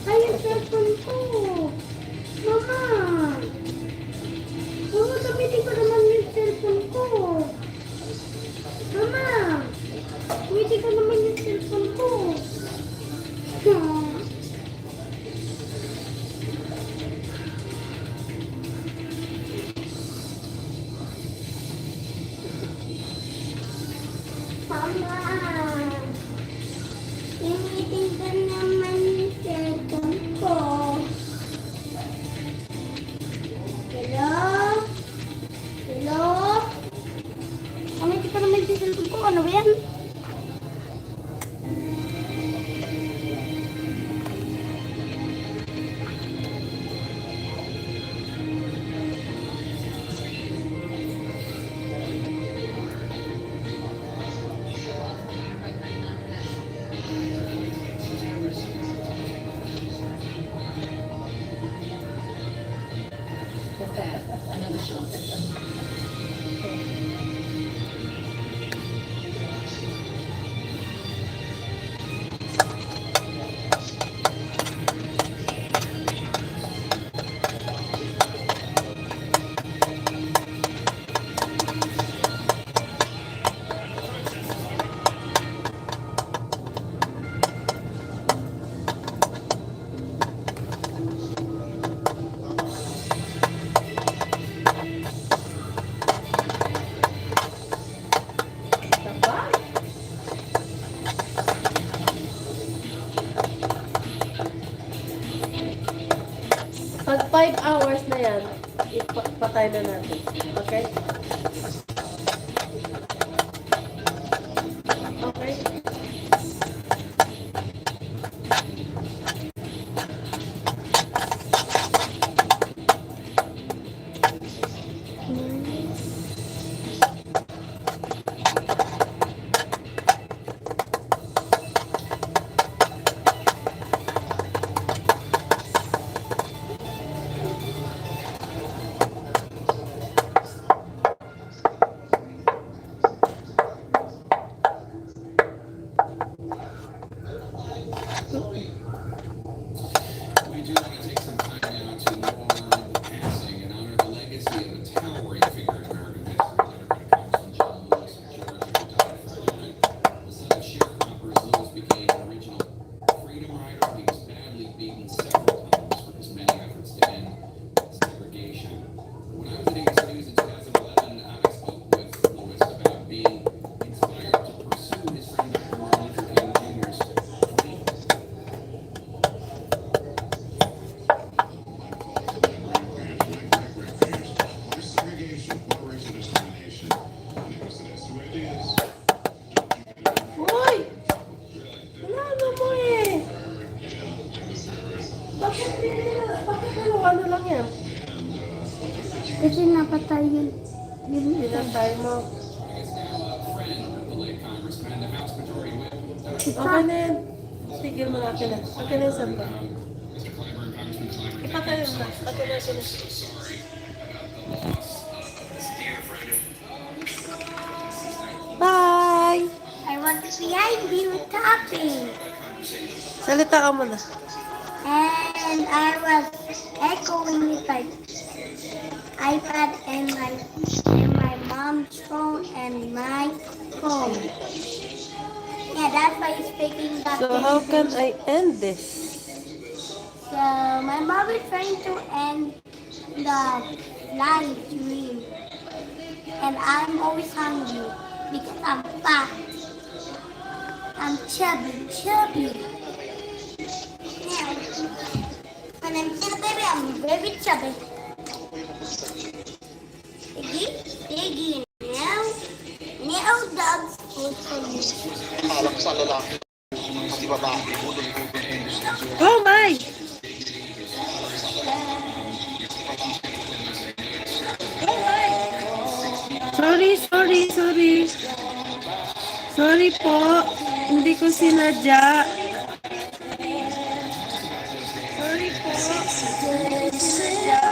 Ay, yung cellphone ko. Mama. Mama, gamitin ko naman yung cellphone ko. Mama, gamitin ko naman yung cellphone ko. Mama, gamitin ko naman yung cellphone ko. Hello? Hello? Gamitin ko naman yung cellphone ko. Ano ba yan? Pag 5 hours na yan, ipatay na natin. Okay? Okay? towering figure in American history. Congressman John Lewis of Georgia, who died Friday night. The son of sharecroppers, Lewis became an original freedom rider. He was badly beaten several times for his many efforts to end segregation. When I was at ABC News in 2011, I spoke with Lewis about being inspired to pursue his friend Dr. Martin Luther King Jr.'s dream. Uy! Wala na mo eh. Bakit ano lang yan? Kasi napatay yun. Pinatay mo. The late Congressman, the House Majority Whip, Okay na yan. Tigil mo na akin na. Akin na yung sampa. Mr. Clyburn, Congressman Clyburn. Ipatay mo na. Akin na, akin na. So sorry about the loss of this dear friend. Bye! I want to be you tapping. Salita ka muna. And I was echoing with my iPad and my mom's phone and my phone. Yeah, that's why it's speaking that. So how can I end this? So my mom is trying to end the live stream. And I'm always hungry because I'm fat. I'm chubby. Now, when I'm still a baby, I'm very chubby. Piggy, now dogs food for me. Alam sa lalaki, pati babae, Oh my! Sorry. Sorry po. Hindi ko sinadya. Sorry po. Hindi ko sinadya.